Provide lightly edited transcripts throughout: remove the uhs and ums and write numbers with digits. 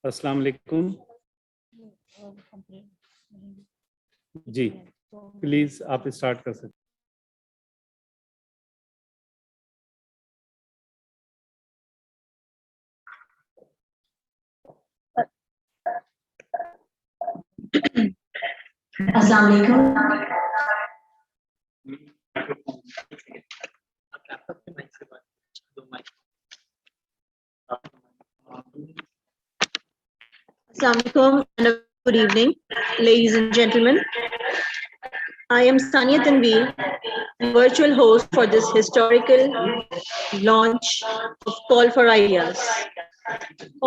السلام علیکم جی پلیز آپ اسٹارٹ کر سکتے السلام علیکم. Assalamu alaikum and a good evening, ladies and gentlemen. I am Sania Tanveer, virtual host for this historical launch of Call for Ideas.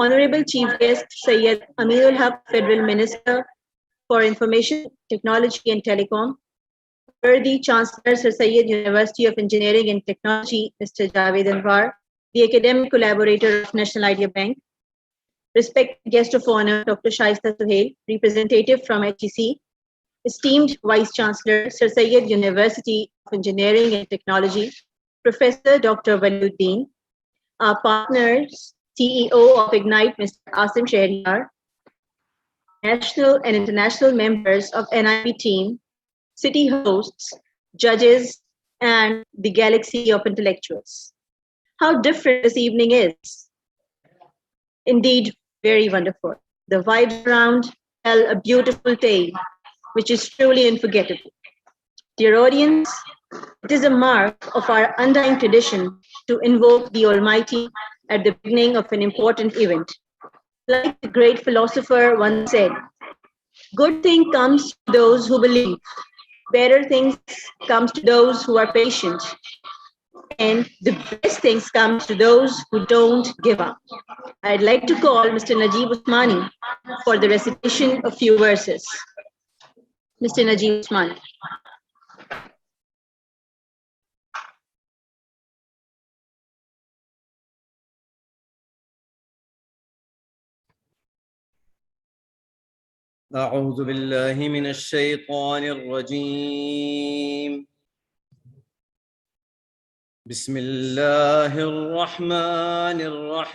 Honorable Chief Guest Syed Amirul Haq, Federal Minister for Information Technology and Telecom, worthy Chancellor Sir Syed University of Engineering and Technology, Mr. Javed Anwar, the academic collaborator of National Idea Bank, respected guest of honor, Dr. Shaista Suhail, representative from HEC, esteemed Vice Chancellor, Sir Syed University of Engineering and Technology, Professor Dr. Waliuddin, our partners, CEO of Ignite, Mr. Asim Shahryar, national and international members of NIP team, city hosts, judges, and the galaxy of intellectuals. How different this evening is. Indeed, very wonderful. The vibes around tell a beautiful tale, which is truly unforgettable. Dear audience, it is a mark of our undying tradition to invoke the Almighty at the beginning of an important event. Like the great philosopher once said, good thing comes to those who believe, better things comes to those who are patient, and the best things come to those who don't give up. I'd like to call Mr. Najib Usmani for the recitation of few verses. Mr. Najib Usmani. أعوذ بالله من الشيطان الرجيم. بسم الله الرحمن الرحيم.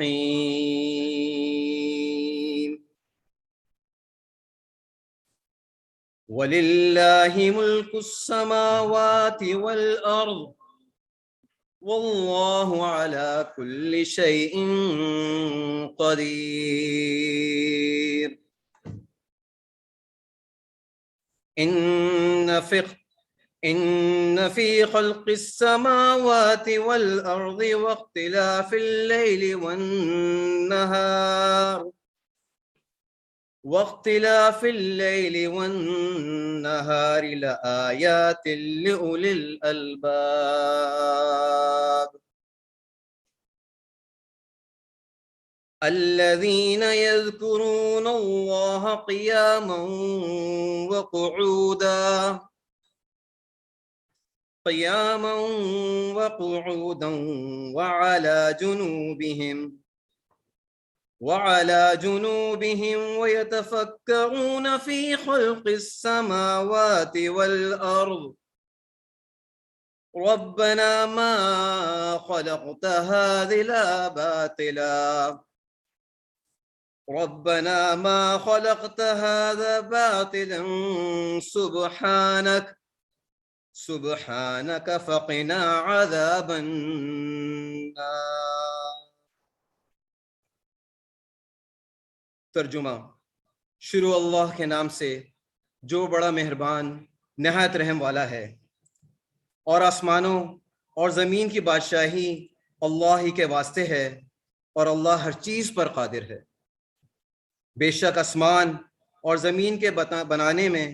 ولله ملك السماوات والأرض والله على كل شيء قدير. إن في خلق السماوات والأرض واختلاف الليل والنهار لآيات لأولي الألباب الذين يذكرون الله قياما وقعودا وعلى جنوبهم ويتفكرون في خلق السماوات والأرض ربنا ما خلقت هذا باطلا سبحانك فقنا عذاب النار. ترجمہ. شروع اللہ کے نام سے جو بڑا مہربان نہایت رحم والا ہے، اور آسمانوں اور زمین کی بادشاہی اللہ ہی کے واسطے ہے، اور اللہ ہر چیز پر قادر ہے. بے شک آسمان اور زمین کے بنانے میں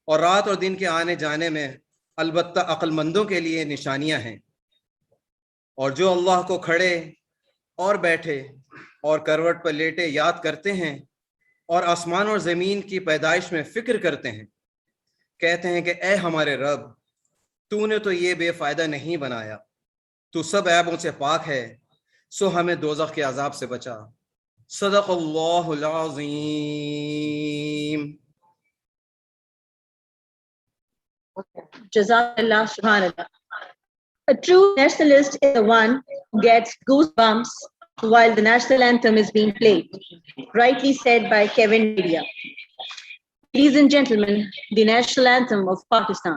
اور رات اور دن کے آنے جانے میں البتہ عقل مندوں کے لیے نشانیاں ہیں، اور جو اللہ کو کھڑے اور بیٹھے اور کروٹ پر لیٹے یاد کرتے ہیں اور آسمان اور زمین کی پیدائش میں فکر کرتے ہیں، کہتے ہیں کہ اے ہمارے رب، تو نے تو یہ بے فائدہ نہیں بنایا، تو سب عیبوں سے پاک ہے، سو ہمیں دوزخ کے عذاب سے بچا. صدق اللہ العظیم. Jazakallah, subhanallah. A true nationalist is the one who gets goosebumps while the national anthem is being played. Rightly said by Kevin Media. Ladies and gentlemen, the national anthem of Pakistan.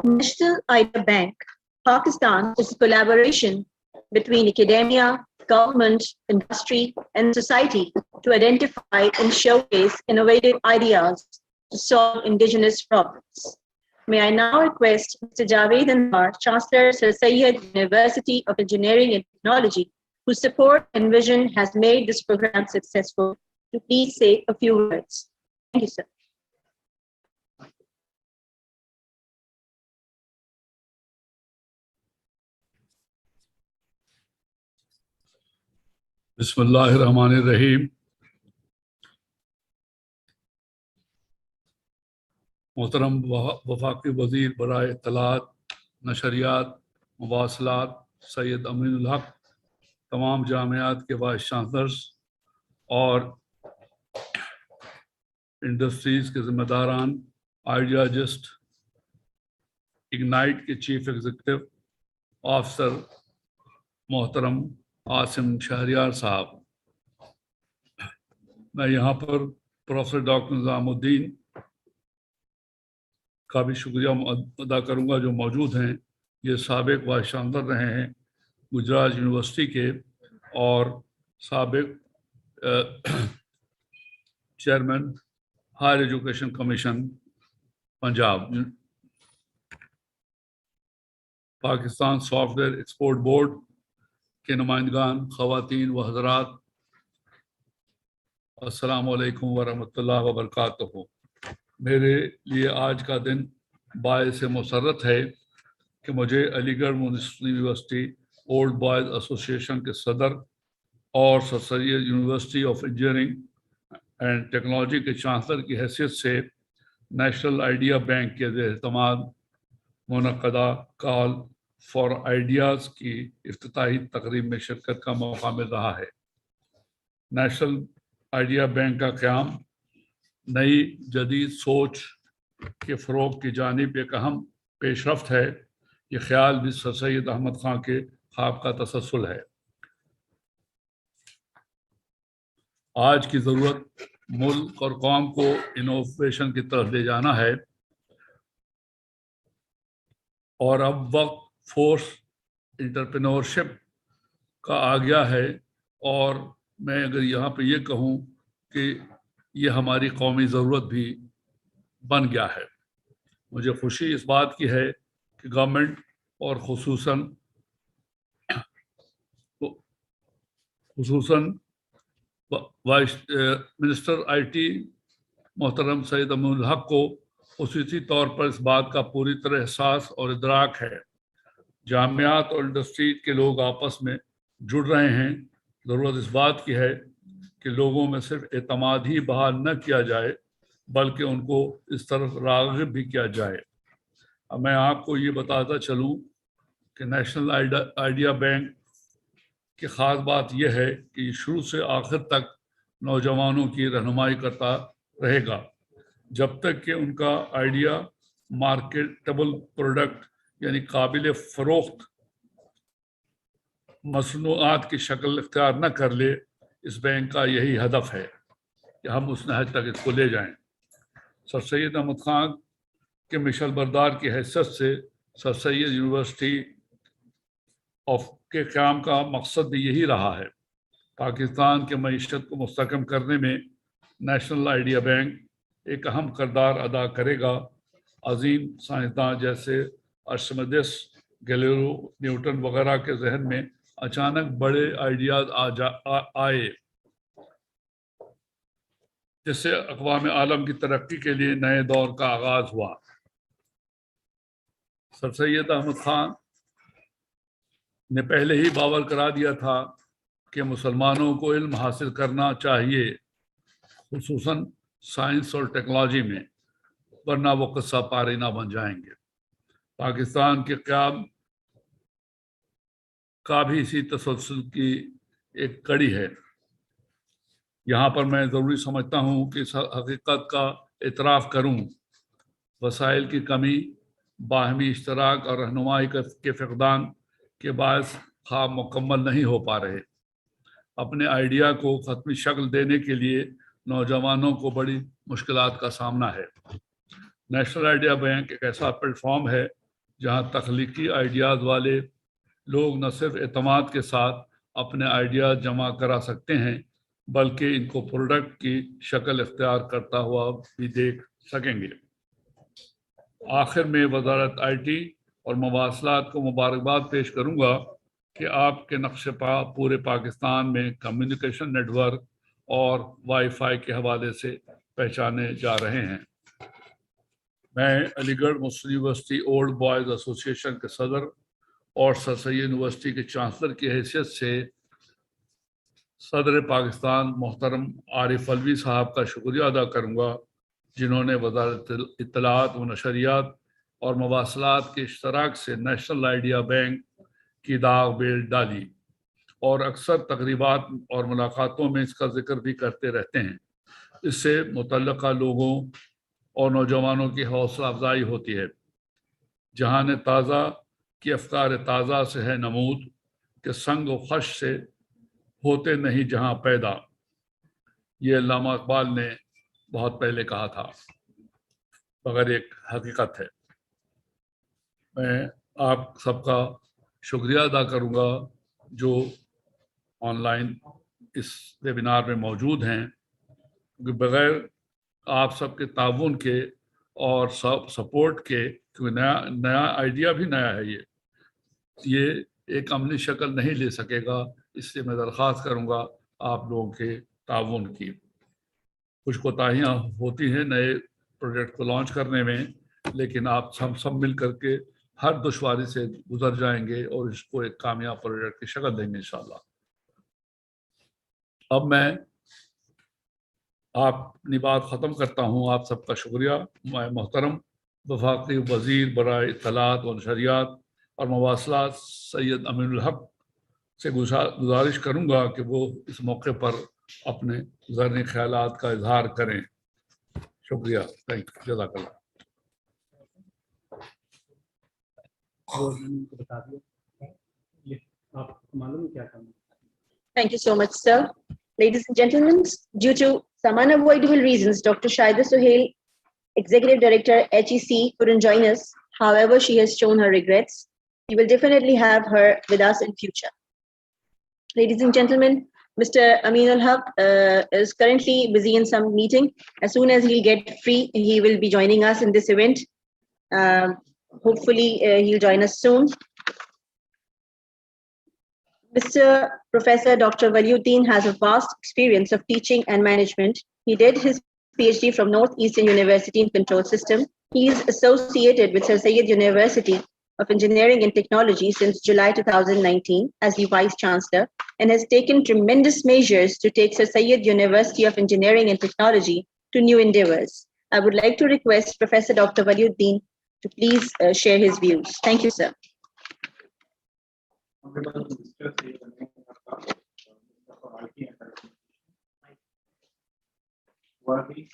National Idea Bank, Pakistan is a collaboration between academia, government, industry, and society to identify and showcase innovative ideas to solve indigenous problems. May I now request Mr. Javed Anwar, Chancellor Sir Syed University of Engineering and Technology, whose support and vision has made this program successful, to please say a few words. Thank you, sir. बिस्मिल्लाहिर्रहमानिर्रहीम। मोहतरम वफाकी वज़ीर बराए इत्तलात, नशरियात, मवासलात सैयद अमीनुल हक, तमाम जामियात के vice chancellors और industries के ज़िम्मेदारान, आइडियाजिस्ट, इग्नाइट के चीफ एग्जीक्यूटिव ऑफिसर मोहतरम आसिम शहरियार साहब, मैं यहाँ पर प्रोफेसर डॉक्टर निज़ामुद्दीन का भी शुक्रिया अदा करूँगा जो मौजूद हैं। ये साबिक वाइस चांसलर रहे हैं गुजरात यूनिवर्सिटी के और साबिक chairman higher education commission Punjab, Pakistan software export board के नुमाइंदगान, ख़वातीन व हज़रात, अस्सलामु अलैकुम व रहमतुल्लाहि व बरकातुहू। मेरे लिए आज का दिन बाइस मुसर्रत है कि मुझे Aligarh municipal university old boys association के सदर और sir Syed university of engineering and technology के चांसलर की हैसियत से नेशनल आइडिया बैंक के ज़ेर-ए-तमाद मुनक़दा कॉल फॉर आइडियाज़ की इफ्तिताही तकरीब में शिरकत का मौका मिल रहा है। नेशनल आइडिया बैंक का क़याम नई जदीद सोच के फ़रोग़ की जानिब एक अहम पेशरफ्त है। ये ख्याल भी सर सैयद अहमद ख़ान के ख्वाब का तसलसल है। आज की ज़रूरत मुल्क और कौम को इनोवेशन की तरफ ले जाना है और अब वक्त फोर्स एंटरप्रेन्योरशिप का आ गया है। और मैं अगर यहाँ पे ये कहूँ कि ये हमारी कौमी ज़रूरत भी बन गया है। मुझे खुशी इस बात की है कि गवर्नमेंट और खुसूसन वाइस मिनिस्टर आईटी मोहतरम सैयद अमीनुल हक को خصوصی طور پر اس بات کا پوری طرح احساس اور ادراک ہے۔ جامعات اور انڈسٹری کے لوگ آپس میں جڑ رہے ہیں۔ ضرورت اس بات کی ہے کہ لوگوں میں صرف اعتماد ہی بحال نہ کیا جائے بلکہ ان کو اس طرف راغب بھی کیا جائے۔ اب میں آپ کو یہ بتاتا چلوں کہ نیشنل آئیڈیا بینک کی خاص بات یہ ہے کہ یہ شروع سے آخر تک نوجوانوں کی رہنمائی کرتا رہے گا جب تک کہ ان کا آئیڈیا مارکیٹیبل پروڈکٹ یعنی قابل فروخت مصنوعات کی شکل اختیار نہ کر لے۔ اس بینک کا یہی ہدف ہے کہ ہم اس نہج تک اس کو لے جائیں۔ سر سید احمد خان کے مشل بردار کی حیثیت سے سر سید یونیورسٹی کے قیام کا مقصد بھی یہی رہا ہے۔ پاکستان کے معیشت کو مستحکم کرنے میں نیشنل آئیڈیا بینک ایک اہم کردار ادا کرے گا۔ عظیم سائنسداں جیسے ارشمیدس، گیلیلیو، نیوٹن وغیرہ کے ذہن میں اچانک بڑے آئیڈیاز آئے جس سے اقوام عالم کی ترقی کے لیے نئے دور کا آغاز ہوا۔ سر سید احمد خان نے پہلے ہی باور کرا دیا تھا کہ مسلمانوں کو علم حاصل کرنا چاہیے، خصوصاً سائنس اور ٹیکنالوجی میں، ورنہ وہ قصہ پاری نہ بن جائیں گے۔ پاکستان کے قیام کا بھی اسی تسلسل کی ایک کڑی ہے۔ یہاں پر میں ضروری سمجھتا ہوں کہ اس حقیقت کا اعتراف کروں، وسائل کی کمی، باہمی اشتراک اور رہنمائی کے فقدان کے باعث خواب مکمل نہیں ہو پا رہے۔ اپنے آئیڈیا کو حتمی شکل دینے کے لیے نوجوانوں کو بڑی مشکلات کا سامنا ہے۔ نیشنل آئیڈیا بینک ایک ایسا پلیٹ فارم ہے جہاں تخلیقی آئیڈیاز والے لوگ نہ صرف اعتماد کے ساتھ اپنے آئیڈیاز جمع کرا سکتے ہیں بلکہ ان کو پروڈکٹ کی شکل اختیار کرتا ہوا بھی دیکھ سکیں گے۔ آخر میں وزارت آئی ٹی اور مواصلات کو مبارکباد پیش کروں گا کہ آپ کے نقش پا پورے پاکستان میں کمیونیکیشن نیٹ ورک اور وائی فائی کے حوالے سے پہچانے جا رہے ہیں۔ میں علی گڑھ مسلم یونیورسٹی اولڈ بوائز ایسوسی ایشن کے صدر اور سر سید یونیورسٹی کے چانسلر کی حیثیت سے صدر پاکستان محترم عارف الوی صاحب کا شکریہ ادا کروں گا، جنہوں نے وزارت اطلاعات و نشریات اور مواصلات کے اشتراک سے نیشنل آئیڈیا بینک کی داغ بیل ڈالی اور اکثر تقریبات اور ملاقاتوں میں اس کا ذکر بھی کرتے رہتے ہیں۔ اس سے متعلقہ لوگوں اور نوجوانوں کی حوصلہ افزائی ہوتی ہے۔ جہان تازہ کی افکار تازہ سے ہے نمود کہ سنگ و خش سے ہوتے نہیں جہاں پیدا، یہ علامہ اقبال نے بہت پہلے کہا تھا، مگر ایک حقیقت ہے۔ میں آپ سب کا شکریہ ادا کروں گا جو آن لائن اس ویبینار میں موجود ہیں، کیونکہ بغیر آپ سب کے تعاون کے اور سپورٹ کے، کیونکہ نیا آئیڈیا بھی نیا ہے، یہ ایک عملی شکل نہیں لے سکے گا۔ اس لیے میں درخواست کروں گا آپ لوگوں کے تعاون کی۔ کچھ کوتاہیاں ہوتی ہیں نئے پروجیکٹ کو لانچ کرنے میں، لیکن آپ سب مل کر کے ہر دشواری سے گزر جائیں گے اور اس کو ایک کامیاب پروجیکٹ کی شکل دیں گے انشاءاللہ۔ اب میں اپنی بات ختم کرتا ہوں۔ آپ سب کا شکریہ۔ میں محترم وفاقی وزیر برائے اطلاعات و نشریات اور مواصلات سید امین الحق سے گزارش کروں گا کہ وہ اس موقع پر اپنے ذرنی خیالات کا اظہار کریں۔ شکریہ۔ جزاک اللہ۔ Thank you so much, sir. Ladies and gentlemen, due to some unavoidable reasons, Dr. Shaida Suhail, Executive Director, HEC, couldn't join us. However, she has shown her regrets. We will definitely have her with us in future. Ladies and gentlemen, Mr. Amin al-Haq is currently busy in some meeting. As soon as he'll get free, he will be joining us in this event. Hopefully, he'll join us soon. Mr. Professor Dr. Waliuddin has a vast experience of teaching and management. He did his PhD from Northeastern University in Control System. He is associated with Sir Syed University of Engineering and Technology since July 2019 as the Vice Chancellor and has taken tremendous measures to take Sir Syed University of Engineering and Technology to new endeavors. I would like to request Professor Dr. Waliuddin to please share his views. Thank you, sir. Honorable Mr. Syed Minister for IT and Worthy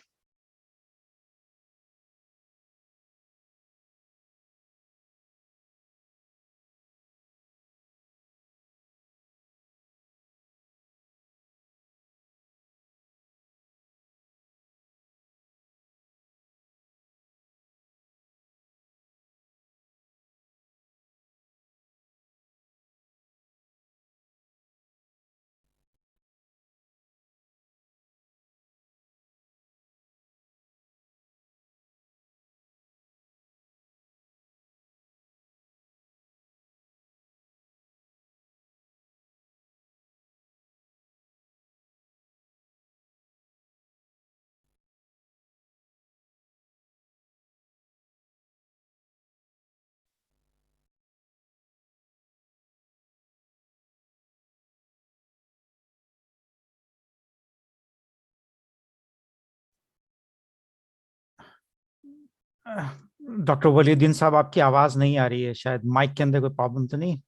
doctor Waliuddin साहब, आपकी आवाज नहीं आ रही है, शायद mic के अंदर कोई प्रॉब्लम तो नहीं?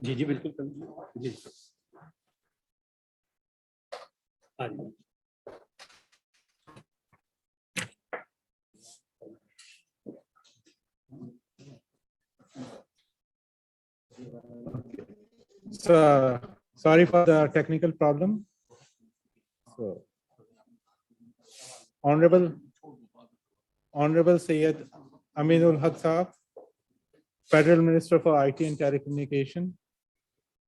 जी जी बिल्कुल जी So, sorry for the technical problem. So, Honorable Syed Aminul Haq Saab, Federal Minister for IT and Telecommunication,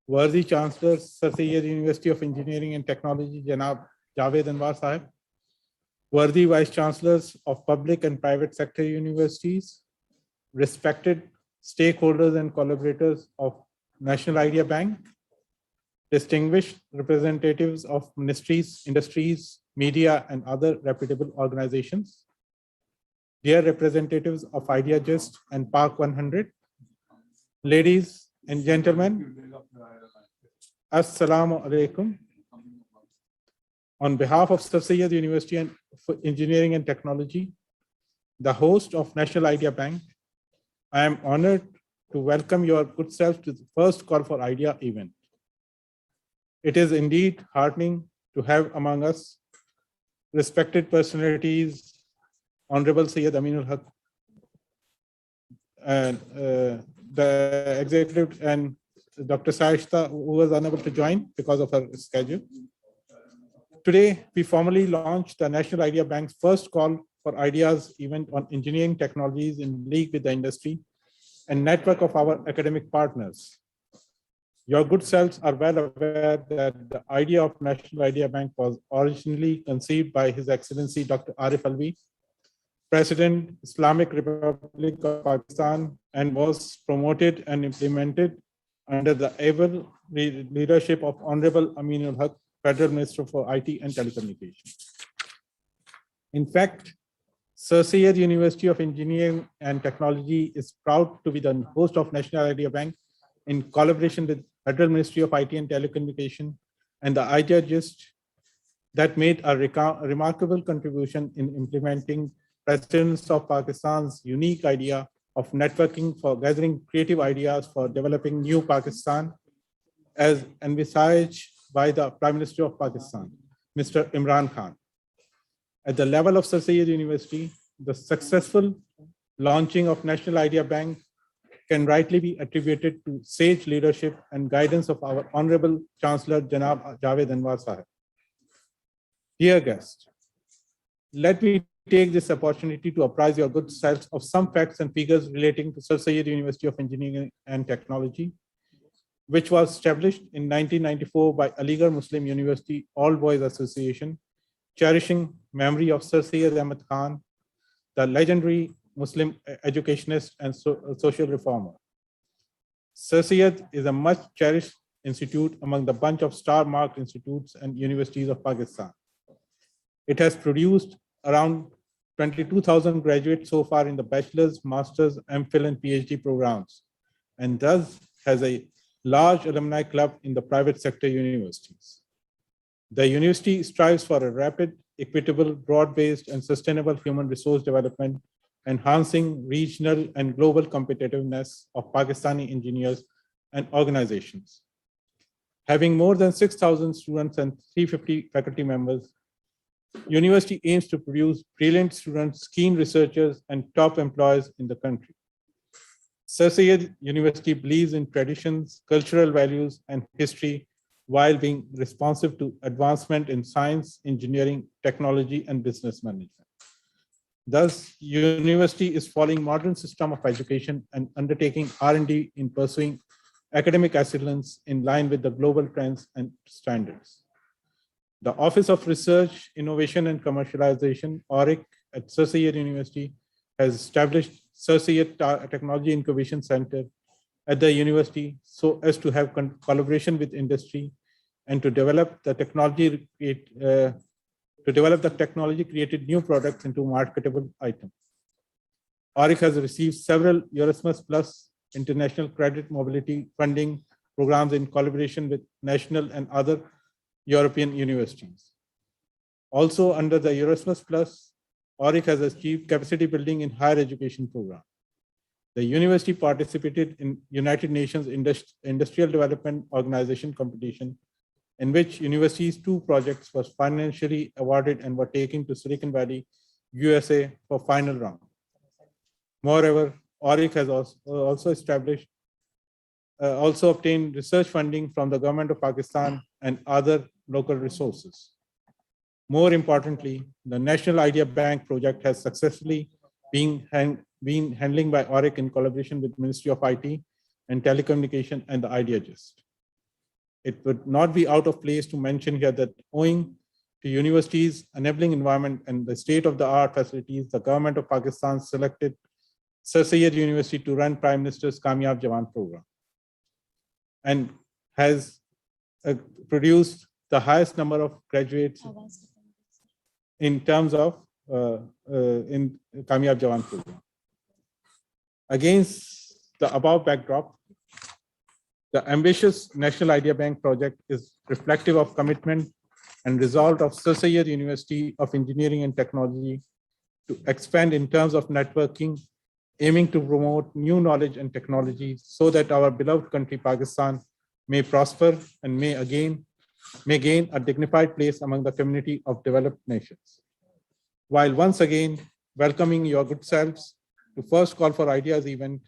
worthy Chancellor, Sir Syed University of Engineering and Technology, Janab Javed Anwar Sahib, worthy Vice Chancellors of public and private sector universities, respected stakeholders and collaborators of National Idea Bank, distinguished representatives of ministries, industries, media, and other reputable organizations, dear representatives of IdeaGist and Park 100, ladies and gentlemen, Assalamu alaikum. On behalf of Sir Syed University of Engineering and Technology, the host of National Idea Bank, I am honored to welcome your good self to the first Call for Idea event. It is indeed heartening to have among us respected personalities, Honorable Syed Aminul Haq, and the executive, and Dr. Saishta, who was unable to join because of her schedule. Today, we formally launched the National Idea Bank's first Call for Ideas event on engineering technologies in league with the industry and network of our academic partners. Your good selves are well aware that the idea of National Idea Bank was originally conceived by His Excellency Dr. Arif Alvi, President, Islamic Republic of Pakistan, and was promoted and implemented under the able leadership of Honorable Aminul Haq, Federal Minister for IT and Telecommunication. In fact, Sir Syed University of Engineering and Technology is proud to be the host of National Idea Bank in collaboration with Federal Ministry of IT and Telecommunication and the IdeaGist that made a remarkable contribution in implementing President of Pakistan's unique idea of networking for gathering creative ideas for developing new Pakistan, as envisaged by the Prime Minister of Pakistan, Mr. Imran Khan. At the level of Sir Syed University, the successful launching of National Idea Bank can rightly be attributed to sage leadership and guidance of our Honorable Chancellor, Janab Javed Anwar Sahib. Dear guests, let me take this opportunity to apprise your good selves of some facts and figures relating to Sir Syed University of Engineering and Technology, which was established in 1994 by Aligarh Muslim University All Boys Association, cherishing memory of Sir Syed Ahmad Khan, the legendary Muslim educationist and social reformer. Sir Syed is a much cherished institute among the bunch of star-marked institutes and universities of Pakistan. It has produced around 22,000 graduates so far in the bachelor's, master's, MPhil, and PhD programs, and thus has a large alumni club in the private sector universities. The university strives for a rapid, equitable, broad-based, and sustainable human resource development, enhancing regional and global competitiveness of Pakistani engineers and organizations. Having more than 6,000 students and 350 faculty members, university aims to produce brilliant students, keen researchers, and top employees in the country. Sir Syed University believes in traditions, cultural values, and history while being responsive to advancement in science, engineering, technology, and business management. Thus, university is following modern system of education and undertaking R&D in pursuing academic excellence in line with the global trends and standards. The Office of Research, Innovation and Commercialization, ORIC, at Sir Syed University has established Sir Syed Technology Incubation Center at the university so as to have collaboration with industry and to develop the technology created new products into marketable items. ORIC has received several Erasmus Plus international credit mobility funding programs in collaboration with national and other European universities. Also under the Erasmus Plus, ORIC has achieved capacity building in higher education program. The university participated in United Nations Industrial Development Organization competition, in which university's 2 projects was financially awarded and were taken to Silicon Valley, USA for final round. Moreover, ORIC has also obtained research funding from the government of Pakistan and other local resources. More importantly, the National Idea Bank project has successfully been handling by ORIC in collaboration with Ministry of IT and Telecommunication and the IdeaGist. It would not be out of place to mention here that owing to universities' enabling environment and the state-of-the-art facilities, the government of Pakistan selected Sir Syed University to run Prime Minister's Kamyab Jawan program and has produced the highest number of graduates in terms of in Kamyab Jawan program. Against the above backdrop, the ambitious National Idea Bank project is reflective of commitment and resolve of Sir Syed University of Engineering and Technology to expand in terms of networking, aiming to promote new knowledge and technology so that our beloved country, Pakistan, may prosper and may gain a dignified place among the community of developed nations. While once again welcoming your good selves to First Call for Ideas event,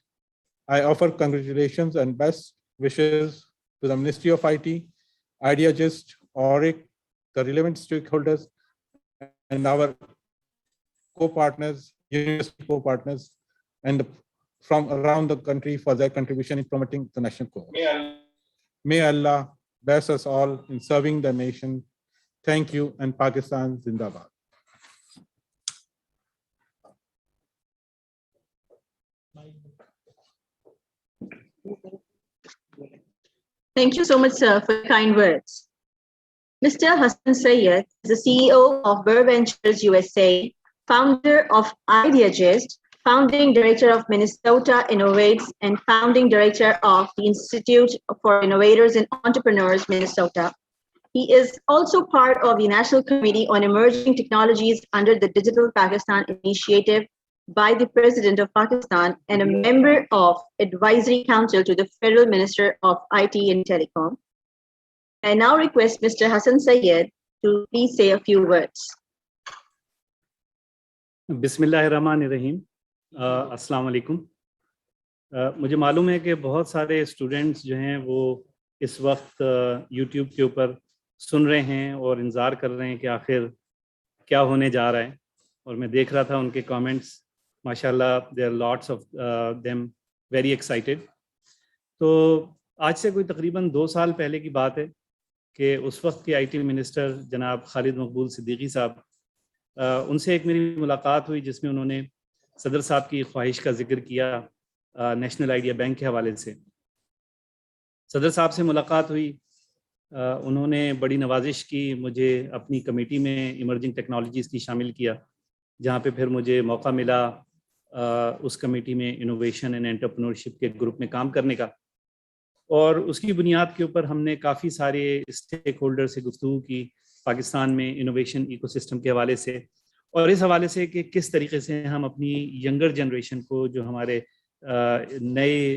I offer congratulations and best wishes to the Ministry of IT, IdeaGist, ORIC, the relevant stakeholders, and our co-partners, university co-partners, and from around the country for their contribution in promoting the national cause. May Allah bless us all in serving the nation. Thank you, and Pakistan Zindabad. Thank you so much, sir, for your kind words. Mr. Hassan Syed is the CEO of Burr Ventures USA, founder of IdeaGist, founding director of Minnesota Innovates, and founding director of the Institute for Innovators and Entrepreneurs, Minnesota. He is also part of the National Committee on Emerging Technologies under the Digital Pakistan Initiative by the President of Pakistan and a member of Advisory Council to the Federal Minister of IT and Telecom. I now request Mr. Hassan Syed to please say a few words. बिस्मिल्लाहिर्रहमानिर्रहीम, अस्सलाम वालेकुम। मुझे मालूम है कि बहुत सारे students जो हैं वो इस वक्त यूट्यूब के ऊपर सुन रहे हैं और इंतज़ार कर रहे हैं कि आखिर क्या होने जा रहा है। اور میں دیکھ رہا تھا ان کے کامنٹس, ماشاءاللہ there are lots of them very excited. تو آج سے کوئی تقریباً 2 سال پہلے کی بات ہے کہ اس وقت کے آئی ٹی منسٹر جناب خالد مقبول صدیقی صاحب, ان سے ایک میری ملاقات ہوئی جس میں انہوں نے صدر صاحب کی خواہش کا ذکر کیا نیشنل آئیڈیا بینک کے حوالے سے. صدر صاحب سے ملاقات ہوئی, انہوں نے بڑی نوازش کی, مجھے اپنی کمیٹی میں ایمرجنگ ٹیکنالوجیز کی شامل کیا, جہاں پہ پھر مجھے موقع ملا اس کمیٹی میں انوویشن اینڈ انٹرپرینورشپ کے گروپ میں کام کرنے کا. اور اس کی بنیاد کے اوپر ہم نے کافی سارے اسٹیک ہولڈر سے گفتگو کی پاکستان میں انوویشن ایکو سسٹم کے حوالے سے, اور اس حوالے سے کہ کس طریقے سے ہم اپنی ینگر جنریشن کو, جو ہمارے نئے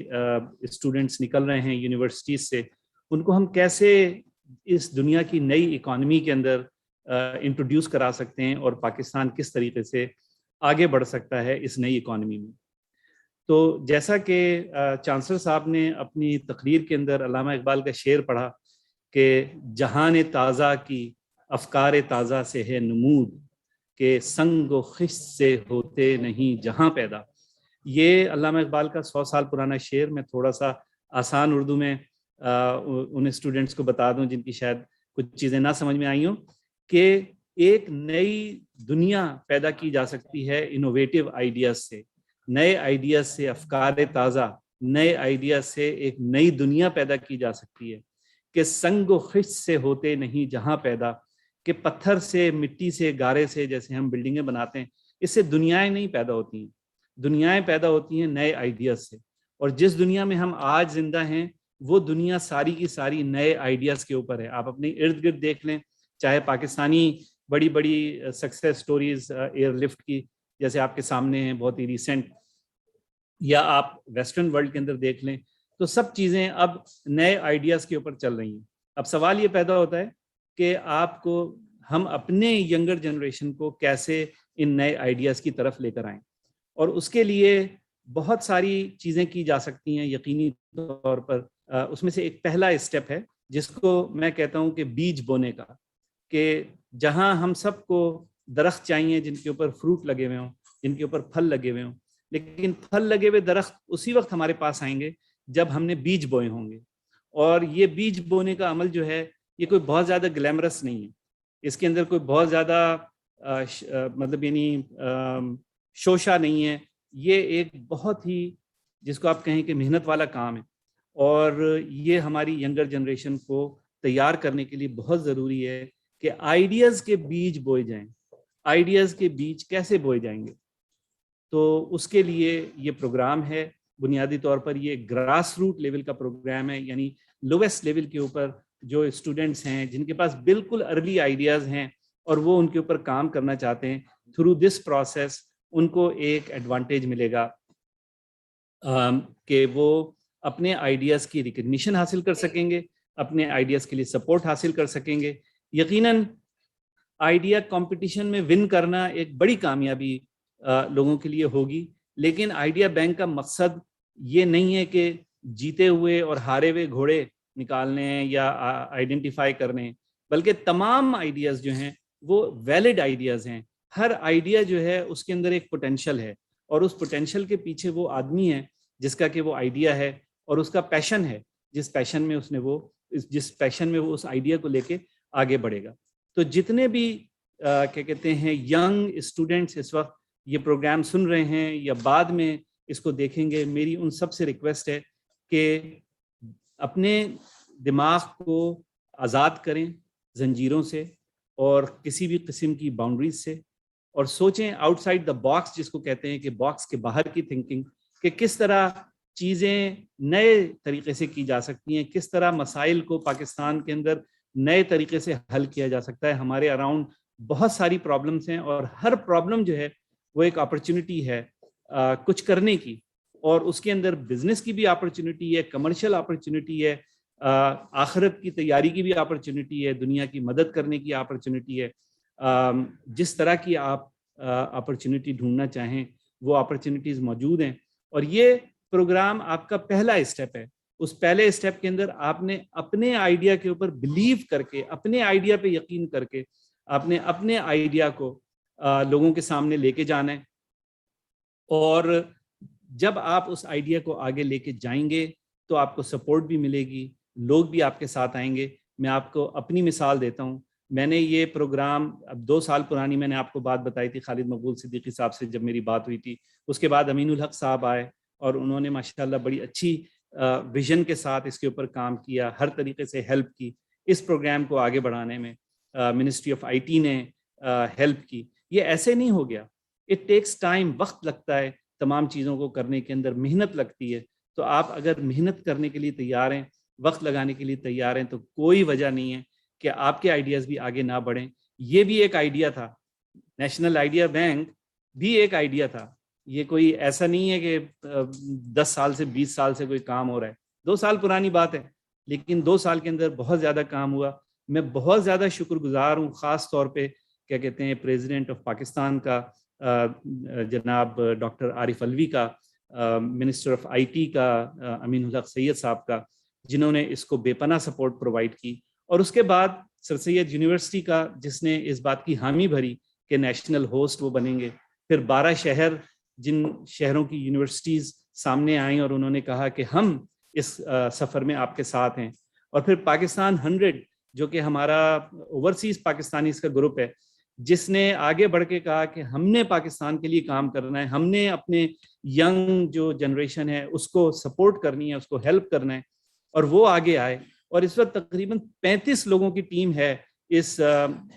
اسٹوڈنٹس نکل رہے ہیں یونیورسٹیز سے, ان کو ہم کیسے اس دنیا کی نئی اکانومی کے اندر انٹروڈیوس کرا سکتے ہیں, اور پاکستان کس طریقے سے آگے بڑھ سکتا ہے اس نئی اکانومی میں. تو جیسا کہ چانسلر صاحب نے اپنی تقریر کے اندر علامہ اقبال کا شعر پڑھا کہ جہان تازہ کی افکار تازہ سے ہے نمود, کہ سنگ و خش سے ہوتے نہیں جہاں پیدا. یہ علامہ اقبال کا 100 سال پرانا شعر میں تھوڑا سا آسان اردو میں ان اسٹوڈنٹس کو بتا دوں جن کی شاید کچھ چیزیں نہ سمجھ میں آئی ہوں, کہ ایک نئی دنیا پیدا کی جا سکتی ہے انوویٹیو آئیڈیاز سے, نئے آئیڈیاز سے, افکار تازہ نئے آئیڈیاز سے ایک نئی دنیا پیدا کی جا سکتی ہے, کہ سنگ و خش سے ہوتے نہیں جہاں پیدا, کہ پتھر سے, مٹی سے, گارے سے جیسے ہم بلڈنگیں بناتے ہیں, اس سے دنیایں نہیں پیدا ہوتی ہیں, دنیایں پیدا ہوتی ہیں نئے آئیڈیاز سے. اور جس دنیا میں ہم آج زندہ ہیں وہ دنیا ساری کی ساری نئے آئیڈیاز کے اوپر ہے. آپ اپنے ارد گرد دیکھ لیں, چاہے پاکستانی بڑی بڑی سکسیس سٹوریز ایئر لفٹ کی جیسے آپ کے سامنے ہیں بہت ہی ریسنٹ, یا آپ ویسٹرن ورلڈ کے اندر دیکھ لیں, تو سب چیزیں اب نئے آئیڈیاز کے اوپر چل رہی ہیں. اب سوال یہ پیدا ہوتا ہے کہ آپ کو, ہم اپنے ینگر جنریشن کو کیسے ان نئے آئیڈیاز کی طرف لے کر آئیں, اور اس کے لیے بہت ساری چیزیں کی جا سکتی ہیں یقینی طور پر. اس میں سے ایک پہلا اسٹیپ ہے جس کو میں کہتا ہوں کہ بیج بونے کا, کہ جہاں ہم سب کو درخت چاہیے جن کے اوپر فروٹ لگے ہوئے ہوں, جن کے اوپر پھل لگے ہوئے ہوں, لیکن پھل لگے ہوئے درخت اسی وقت ہمارے پاس آئیں گے جب ہم نے بیج بوئے ہوں گے. اور یہ بیج بونے کا عمل جو ہے یہ کوئی بہت زیادہ گلیمرس نہیں ہے, اس کے اندر کوئی بہت زیادہ مطلب یعنی شوشہ نہیں ہے. یہ ایک بہت ہی جس کو آپ کہیں کہ محنت والا کام ہے, اور یہ ہماری ینگر جنریشن کو تیار کرنے کے لیے بہت ضروری ہے کہ آئیڈیاز کے بیج بوئے جائیں. آئیڈیاز کے بیج کیسے بوئے جائیں گے؟ تو اس کے لیے یہ پروگرام ہے. بنیادی طور پر یہ گراس روٹ لیول کا پروگرام ہے, یعنی لویسٹ لیول کے اوپر جو اسٹوڈنٹس ہیں جن کے پاس بالکل ارلی آئیڈیاز ہیں اور وہ ان کے اوپر کام کرنا چاہتے ہیں, تھرو دس پروسیس ان کو ایک ایڈوانٹیج ملے گا کہ وہ اپنے آئیڈیاز کی ریکگنیشن حاصل کر سکیں گے, اپنے آئیڈیاز کے لیے سپورٹ حاصل کر سکیں گے. یقیناً آئیڈیا کمپٹیشن میں ون کرنا ایک بڑی کامیابی لوگوں کے لیے ہوگی, لیکن آئیڈیا بینک کا مقصد یہ نہیں ہے کہ جیتے ہوئے اور ہارے ہوئے گھوڑے نکالنے ہیں یا آئیڈینٹیفائی کرنے ہیں, بلکہ تمام آئیڈیاز جو ہیں وہ ویلڈ آئیڈیاز ہیں. ہر آئیڈیا جو ہے اس کے اندر ایک پوٹینشل ہے, اور اس پوٹینشل کے پیچھے وہ آدمی ہے جس کا کہ وہ آئیڈیا ہے, اور اس کا پیشن ہے جس پیشن میں وہ اس آئیڈیا کو لے کے آگے بڑھے گا. تو جتنے بھی کیا کہتے ہیں ینگ اسٹوڈنٹس اس وقت یہ پروگرام سن رہے ہیں یا بعد میں اس کو دیکھیں گے, میری ان سب سے ریکویسٹ ہے کہ اپنے دماغ کو آزاد کریں زنجیروں سے اور کسی بھی قسم کی باؤنڈریز سے, اور سوچیں آؤٹ سائڈ دا باکس, جس کو کہتے ہیں کہ باکس کے باہر کی تھنکنگ, کہ کس طرح چیزیں نئے طریقے سے کی جا سکتی ہیں, کس طرح مسائل کو پاکستان کے اندر نئے طریقے سے حل کیا جا سکتا ہے. ہمارے اراؤنڈ بہت ساری پرابلمس ہیں, اور ہر پرابلم جو ہے وہ ایک اپرچونٹی ہے کچھ کرنے کی, اور اس کے اندر بزنس کی بھی اپرچونٹی ہے, کمرشل اپرچونٹی ہے, آخرت کی تیاری کی بھی اپرچونٹی ہے, دنیا کی مدد کرنے کی اپرچونٹی ہے. جس طرح کی آپ اپرچونٹی ڈھونڈنا چاہیں وہ اپرچونٹیز موجود ہیں, اور یہ پروگرام آپ کا پہلا اسٹیپ ہے. اس پہلے اسٹیپ کے اندر آپ نے اپنے آئیڈیا کے اوپر بلیو کر کے, اپنے آئیڈیا پہ یقین کر کے, آپ نے اپنے آئیڈیا کو لوگوں کے سامنے لے کے جانا ہے. اور جب آپ اس آئیڈیا کو آگے لے کے جائیں گے تو آپ کو سپورٹ بھی ملے گی, لوگ بھی آپ کے ساتھ آئیں گے. میں آپ کو اپنی مثال دیتا ہوں. میں نے یہ پروگرام اب 2 سال پرانی میں نے آپ کو بات بتائی تھی خالد مقبول صدیقی صاحب سے جب میری بات ہوئی تھی. اس کے بعد امین الحق صاحب آئے اور انہوں نے ماشاءاللہ بڑی اچھی ویژن کے ساتھ اس کے اوپر کام کیا, ہر طریقے سے ہیلپ کی اس پروگرام کو آگے بڑھانے میں. منسٹری آف آئی ٹی نے ہیلپ کی. یہ ایسے نہیں ہو گیا, اٹ ٹیکس ٹائم, وقت لگتا ہے تمام چیزوں کو کرنے کے اندر, محنت لگتی ہے. تو آپ اگر محنت کرنے کے لیے تیار ہیں, وقت لگانے کے لیے تیار ہیں, تو کوئی وجہ نہیں ہے کہ آپ کے آئیڈیاز بھی آگے نہ بڑھیں. یہ بھی ایک آئیڈیا تھا, نیشنل آئیڈیا بینک بھی ایک آئیڈیا تھا. یہ کوئی ایسا نہیں ہے کہ 10 سال سے 20 سال سے کوئی کام ہو رہا ہے. 2 سال پرانی بات ہے, لیکن 2 سال کے اندر بہت زیادہ کام ہوا. میں بہت زیادہ شکر گزار ہوں, خاص طور پہ کیا کہتے ہیں پریزیڈنٹ آف پاکستان کا, جناب ڈاکٹر عارف الوی کا, منسٹر آف آئی ٹی کا امین الحق سید صاحب کا, جنہوں نے اس کو بے پناہ سپورٹ پرووائڈ کی. اور اس کے بعد سر سید یونیورسٹی کا, جس نے اس بات کی حامی بھری کہ نیشنل ہوسٹ وہ بنیں گے. پھر 12 شہر, جن شہروں کی یونیورسٹیز سامنے آئیں اور انہوں نے کہا کہ ہم اس سفر میں آپ کے ساتھ ہیں. اور پھر پاکستان 100, جو کہ ہمارا اوورسیز پاکستانیز کا گروپ ہے, جس نے آگے بڑھ کے کہا کہ ہم نے پاکستان کے لیے کام کرنا ہے, ہم نے اپنے ینگ جو جنریشن ہے اس کو سپورٹ کرنی ہے, اس کو ہیلپ کرنا ہے. اور وہ آگے آئے, اور اس وقت تقریباً 35 لوگوں کی ٹیم ہے اس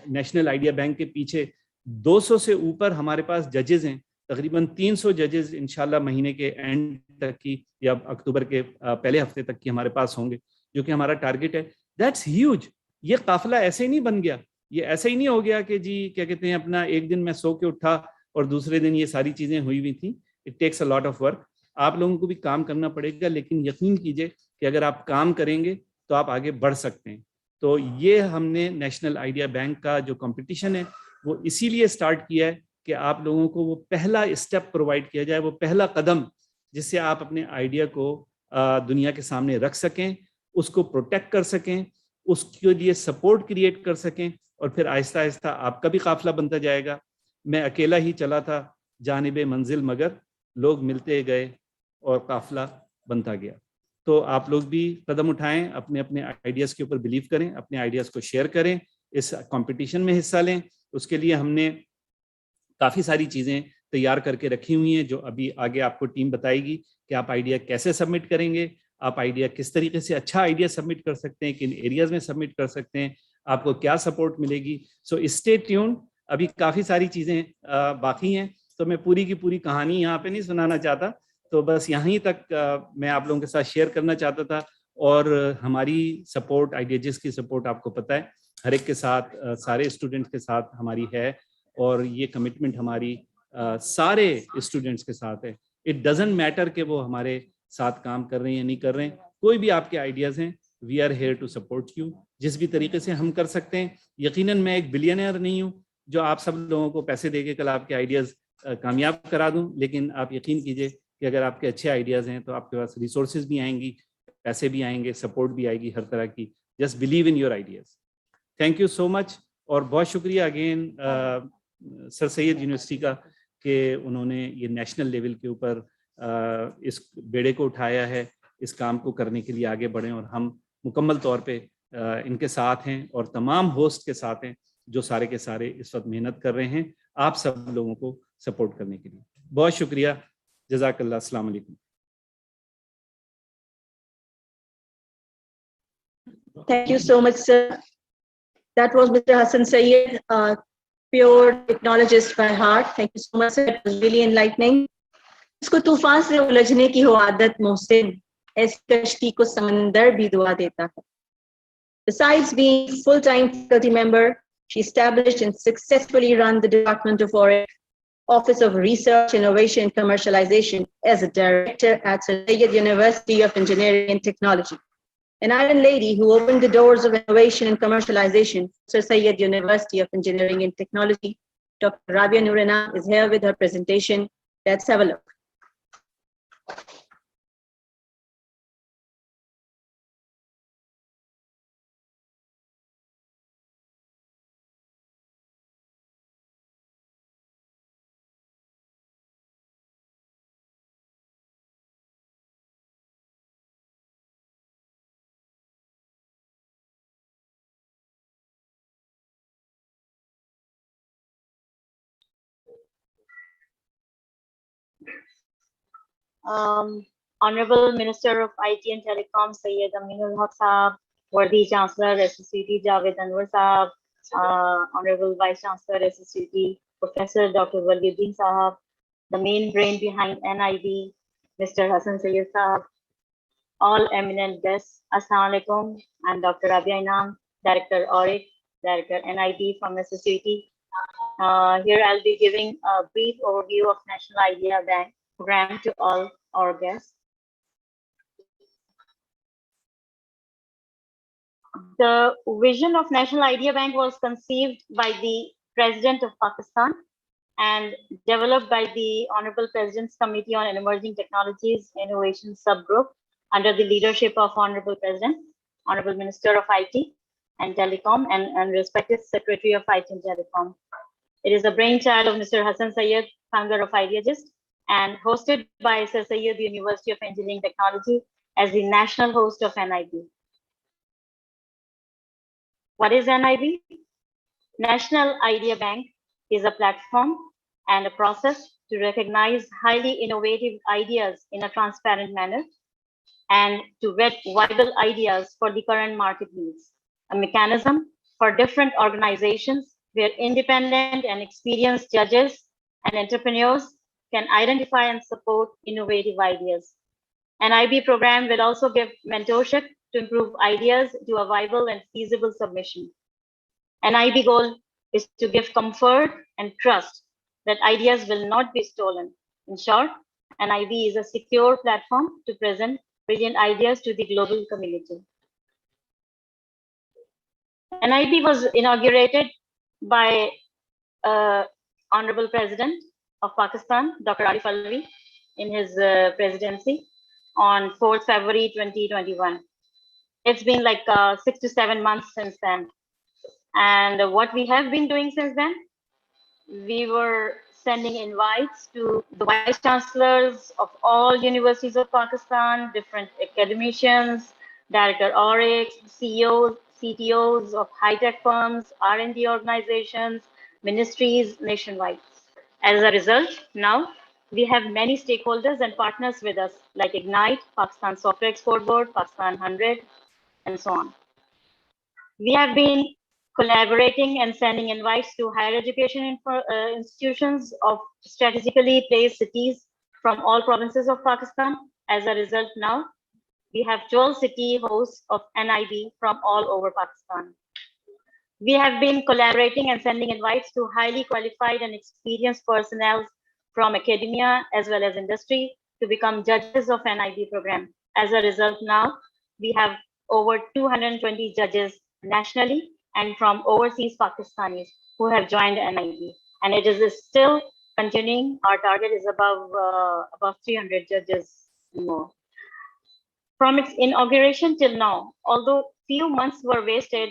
نیشنل آئیڈیا بینک کے پیچھے. 200 سے اوپر ہمارے پاس ججز ہیں, تقریباً 300 ججز انشاءاللہ مہینے کے اینڈ تک کی یا اکتوبر کے پہلے ہفتے تک کی ہمارے پاس ہوں گے, جو کہ ہمارا ٹارگٹ ہے. That's huge. یہ قافلہ ایسے ہی نہیں بن گیا, یہ ایسے ہی نہیں ہو گیا کہ جی کیا کہتے ہیں اپنا ایک دن میں سو کے اٹھا اور دوسرے دن یہ ساری چیزیں ہوئی تھیں. It takes a lot of work. آپ لوگوں کو بھی کام کرنا پڑے گا, لیکن یقین کیجئے کہ اگر آپ کام کریں گے تو آپ آگے بڑھ سکتے ہیں. تو یہ ہم نے نیشنل آئیڈیا بینک کا جو کمپٹیشن ہے وہ اسی لیے سٹارٹ کیا ہے کہ آپ لوگوں کو وہ پہلا اسٹیپ پرووائڈ کیا جائے, وہ پہلا قدم جس سے آپ اپنے آئیڈیا کو دنیا کے سامنے رکھ سکیں, اس کو پروٹیکٹ کر سکیں, اس کے لیے سپورٹ کریٹ کر سکیں, اور پھر آہستہ آہستہ آپ کا بھی قافلہ بنتا جائے گا. میں اکیلا ہی چلا تھا جانب منزل, مگر لوگ ملتے گئے اور قافلہ بنتا گیا. تو آپ لوگ بھی قدم اٹھائیں, اپنے اپنے آئیڈیاز کے اوپر بلیو کریں, اپنے آئیڈیاز کو شیئر کریں, اس کمپٹیشن میں حصہ لیں. اس کے لیے ہم نے کافی ساری چیزیں تیار کر کے رکھی ہوئی ہیں, جو ابھی آگے آپ کو ٹیم بتائے گی کہ آپ آئیڈیا کیسے سبمٹ کریں گے, آپ آئیڈیا کس طریقے سے اچھا آئیڈیا سبمٹ کر سکتے ہیں, کن ایریاز میں سبمٹ کر سکتے ہیں, آپ کو کیا سپورٹ ملے گی. So stay tuned. ابھی کافی ساری چیزیں باقی ہیں, تو میں پوری کی پوری کہانی یہاں پہ نہیں سنانا چاہتا, تو بس یہیں تک میں آپ لوگوں کے ساتھ شیئر کرنا چاہتا تھا. اور ہماری سپورٹ, آئیڈیاز کی سپورٹ آپ کو پتہ ہے ہر ایک کے ساتھ, سارے اسٹوڈنٹس کے ساتھ ہماری ہے, اور یہ کمٹمنٹ ہماری سارے اسٹوڈنٹس کے ساتھ ہے. اٹ ڈزنٹ میٹر کہ وہ ہمارے ساتھ کام کر رہے ہیں یا نہیں کر رہے ہیں, کوئی بھی آپ کے آئیڈیاز ہیں, we are here to support you, جس بھی طریقے سے ہم کر سکتے ہیں. یقیناً میں ایک بلینئر نہیں ہوں جو آپ سب لوگوں کو پیسے دے کے کل آپ کے آئیڈیاز کامیاب کرا دوں, لیکن آپ یقین کیجئے کہ اگر آپ کے اچھے آئیڈیاز ہیں تو آپ کے پاس ریسورسز بھی آئیں گی, پیسے بھی آئیں گے, سپورٹ بھی آئے گی ہر طرح کی. Just believe in your ideas. Thank you so much. اور بہت شکریہ اگین سر سید یونیورسٹی کا کہ انہوں نے یہ نیشنل لیول کے اوپر اس بیڑے کو اٹھایا ہے, اس کام کو کرنے کے لیے آگے بڑھیں, اور ہم مکمل طور پہ ان کے ساتھ ہیں اور تمام ہوسٹ کے ساتھ ہیں جو سارے کے سارے اس وقت محنت کر رہے ہیں آپ سب لوگوں کو سپورٹ کرنے کے لیے. بہت شکریہ. جزاک اللہ. السلام علیکم. Thank you so much, sir. That was Mr. Hassan Sayed, pure technologist by heart. Thank you so much, sir. It was really enlightening. اس کو طوفان سے الجھنے کی ہو عادت محسن, ایسی کشتی کو سمندر بھی دعا دیتا ہے. Besides being full-time faculty member, she established and successfully run the Department of Foreign Office of Research, Innovation and Commercialization as a director at Sir Syed University of Engineering and Technology. An Iron lady who opened the doors of innovation and commercialization, Sir Syed University of Engineering and Technology, Dr. Rabia Noorana, is here with her presentation. Let's have a look. Honorable Minister of IT and Telecom, Syed Aminul Haq Saab, Worthy Chancellor, SSCT Javed Anwar Saab, Honorable Vice Chancellor, SSCT Professor Dr. Waliuddin Sahab, the main brain behind NIB, Mr. Hassan Sayyid Saab, all eminent guests, Assalamu alaikum. I'm Dr. Rabia Inam, Director Audit, Director NIB from SSCT. Here I'll be giving a brief overview of National Idea Bank program to all our guests. The vision of National Idea Bank was conceived by the President of Pakistan and developed by the Honorable President's Committee on Emerging Technologies Innovation Subgroup under the leadership of Honorable President, Honorable Minister of IT and Telecom, and respected Secretary of IT and Telecom. It is a brainchild of Mr. Hassan Sayyid, founder of Ideagist, and hosted by Sir Sayyid University of Engineering Technology as the national host of NIB. What is NIB? National Idea Bank is a platform and a process to recognize highly innovative ideas in a transparent manner and to vet viable ideas for the current market needs, a mechanism for different organizations where independent and experienced judges and entrepreneurs can identify and support innovative ideas. An IB program will also give mentorship to improve ideas to a viable and feasible submission. An IB goal is to give comfort and trust that ideas will not be stolen. In short, an IB is a secure platform to present brilliant ideas to the global community. NIB was inaugurated by Honorable President of Pakistan, Dr. Arif Alvi, in his presidency on 4th February 2021. It's been like 6 to 7 months since then. And what we have been doing since then, we were sending invites to the vice chancellors of all universities of Pakistan, different academicians, director audits, CEOs, CTOs of high-tech firms, R&D organizations, ministries nationwide. As a result, now we have many stakeholders and partners with us, like Ignite, Pakistan Software Export Board, Pakistan 100, and so on. We have been collaborating and sending invites to higher education institutions of strategically placed cities from all provinces of Pakistan. As a result, now we have 12 city hosts of NIB from all over Pakistan. We have been collaborating and sending invites to highly qualified and experienced personnel from academia as well as industry to become judges of NIB program. As a result, now we have over 220 judges nationally and from overseas Pakistanis who have joined NIB. And it is still continuing. Our target is above 300 judges more. From its inauguration till now, although few months were wasted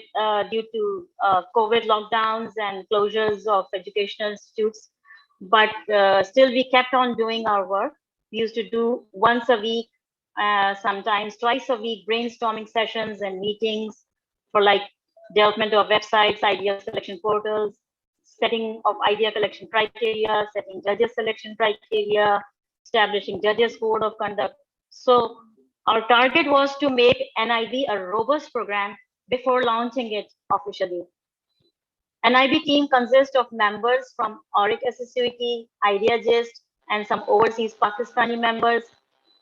due to COVID lockdowns and closures of educational institutes, but still we kept on doing our work. We used to do once a week, sometimes twice a week, brainstorming sessions and meetings for like development of websites, idea selection portals, setting of idea collection criteria, setting judges selection criteria, establishing judges code of conduct. So our target was to make NIB a robust program before launching it officially. NIB team consists of members from Auric SSUT, Ideagist, and some overseas Pakistani members,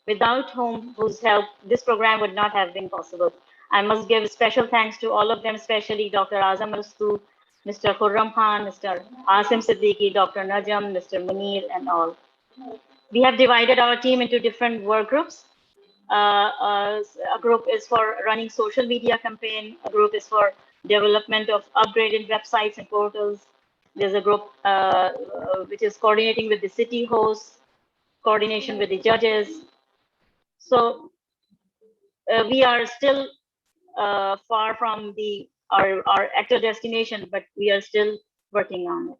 without whose help this program would not have been possible. I must give special thanks to all of them, especially Dr. Azam Rastu, Mr. Khurram Khan, Mr. Asim Siddiqui, Dr. Najam, Mr. Munir, and all. We have divided our team into different work groups. A group is for running social media campaign. A group is for development of upgraded websites and portals. There's a group which is coordinating with the city hosts, coordination with the judges. So we are still far from our actual destination, but we are still working on it.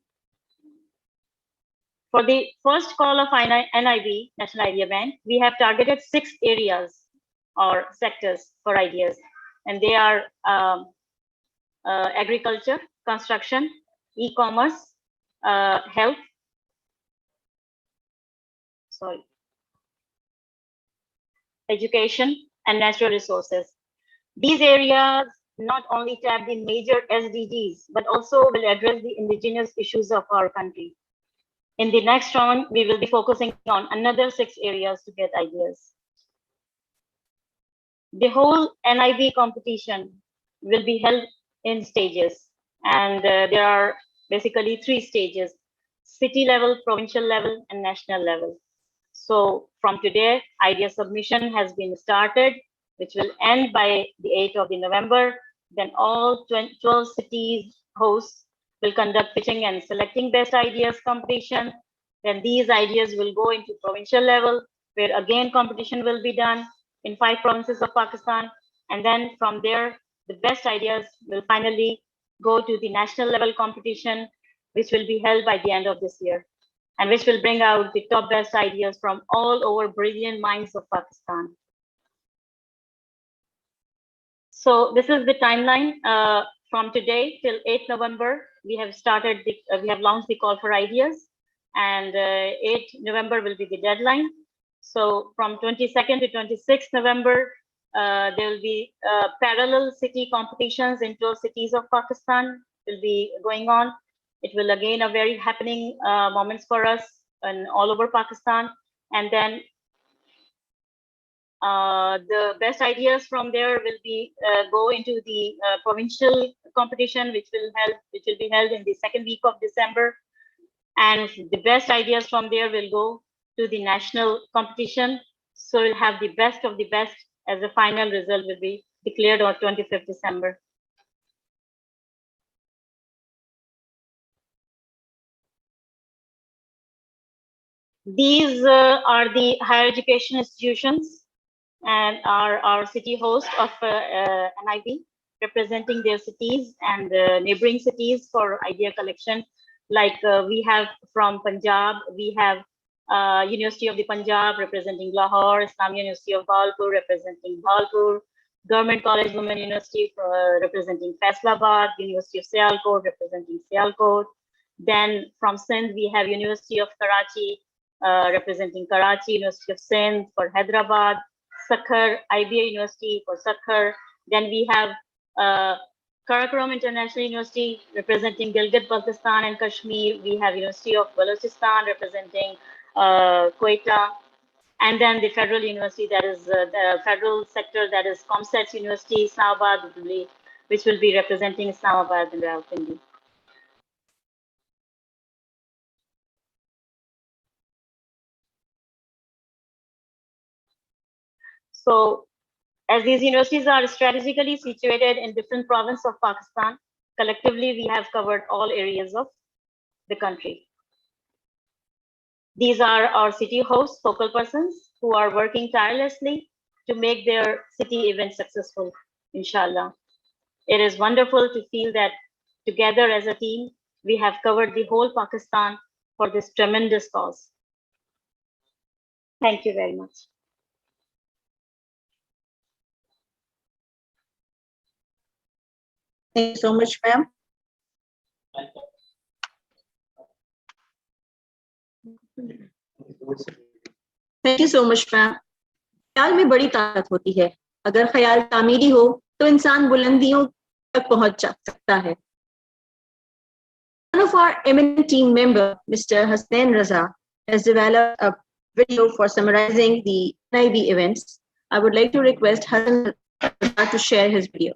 For the first call of NIB, National Idea Bank, we have targeted 6 areas or sectors for ideas, and they are agriculture, construction, e-commerce, health, education, and natural resources. These areas not only tap the major SDGs, but also will address the indigenous issues of our country. In the next round, we will be focusing on another 6 areas to get ideas. The whole NIB competition will be held in stages, and there are basically 3 stages: city level, provincial level, and national level. So from today, idea submission has been started, which will end by the 8th of November. Then all 12 cities hosts will conduct pitching and selecting best ideas competition. Then these ideas will go into provincial level, where again competition will be done in 5 provinces of Pakistan. And then from there, the best ideas will finally go to the national level competition, which will be held by the end of this year, and which will bring out the top best ideas from all over brilliant minds of Pakistan. So this is the timeline. From today till 8th November, we have launched the call for ideas, and 8th November will be the deadline. So from 22nd to 26th November, there will be parallel city competitions in 12 cities of Pakistan will be going on. It will again a very happening moments for us and all over Pakistan. And then the best ideas from there will be go into the provincial competition, which will be held in the 2nd week of December. And the best ideas from there will go to the national competition. So we'll have the best of the best as the final result will be declared on 25th December. These are the higher education institutions and our city host of NIB, representing their cities and neighboring cities for idea collection. Like we have from Punjab, we have University of the Punjab representing Lahore, Islamic University of Balpur representing Balpur, Government College Women University representing Faisalabad, University of Sialkot representing Sialkot. Then from Sindh, we have University of Karachi representing Karachi, University of Sindh for Hyderabad, Sakhar, IBA University for Sakhar. Then we have Karakoram International University representing Gilgit, Baltistan and Kashmir. We have University of Balochistan representing Quetta. And then the federal university, that is the federal sector, that is Comsats University, Islamabad, which will be representing Islamabad and Rawalpindi. So as these universities are strategically situated in different provinces of Pakistan, collectively we have covered all areas of the country. These are our city hosts, focal persons, who are working tirelessly to make their city event successful, inshallah. It is wonderful to feel that together as a team, we have covered the whole Pakistan for this tremendous cause. Thank you very much. Thank you so much, ma'am. Thank you so much, ma'am. ख्याल में बड़ी ताकत होती है. अगर ख्याल तामीरी हो तो इंसान बुलंदियों तक पहुंच सकता है. One of our eminent team member, Mr. Hasnain Raza, has developed a video for summarizing the NIB events. I would like to request Hasnain Raza to share his video.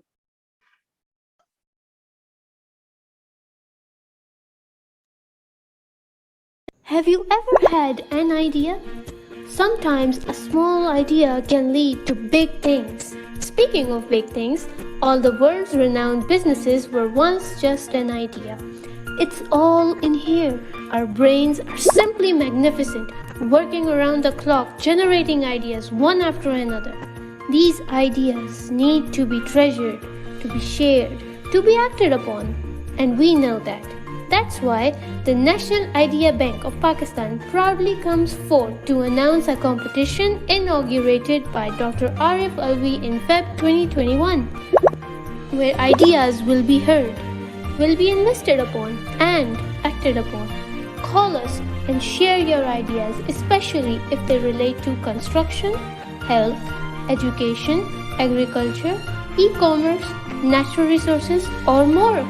Have you ever had an idea? Sometimes a small idea can lead to big things. Speaking of big things, all the world's renowned businesses were once just an idea. It's all in here. Our brains are simply magnificent, working around the clock, generating ideas one after another. These ideas need to be treasured, to be shared, to be acted upon, and we know that. That's why the National Idea Bank of Pakistan proudly comes forth to announce a competition inaugurated by Dr. Arif Alvi in Feb 2021, where ideas will be heard, will be invested upon and acted upon. Call us and share your ideas, especially if they relate to construction, health, education, agriculture, e-commerce, natural resources, or more.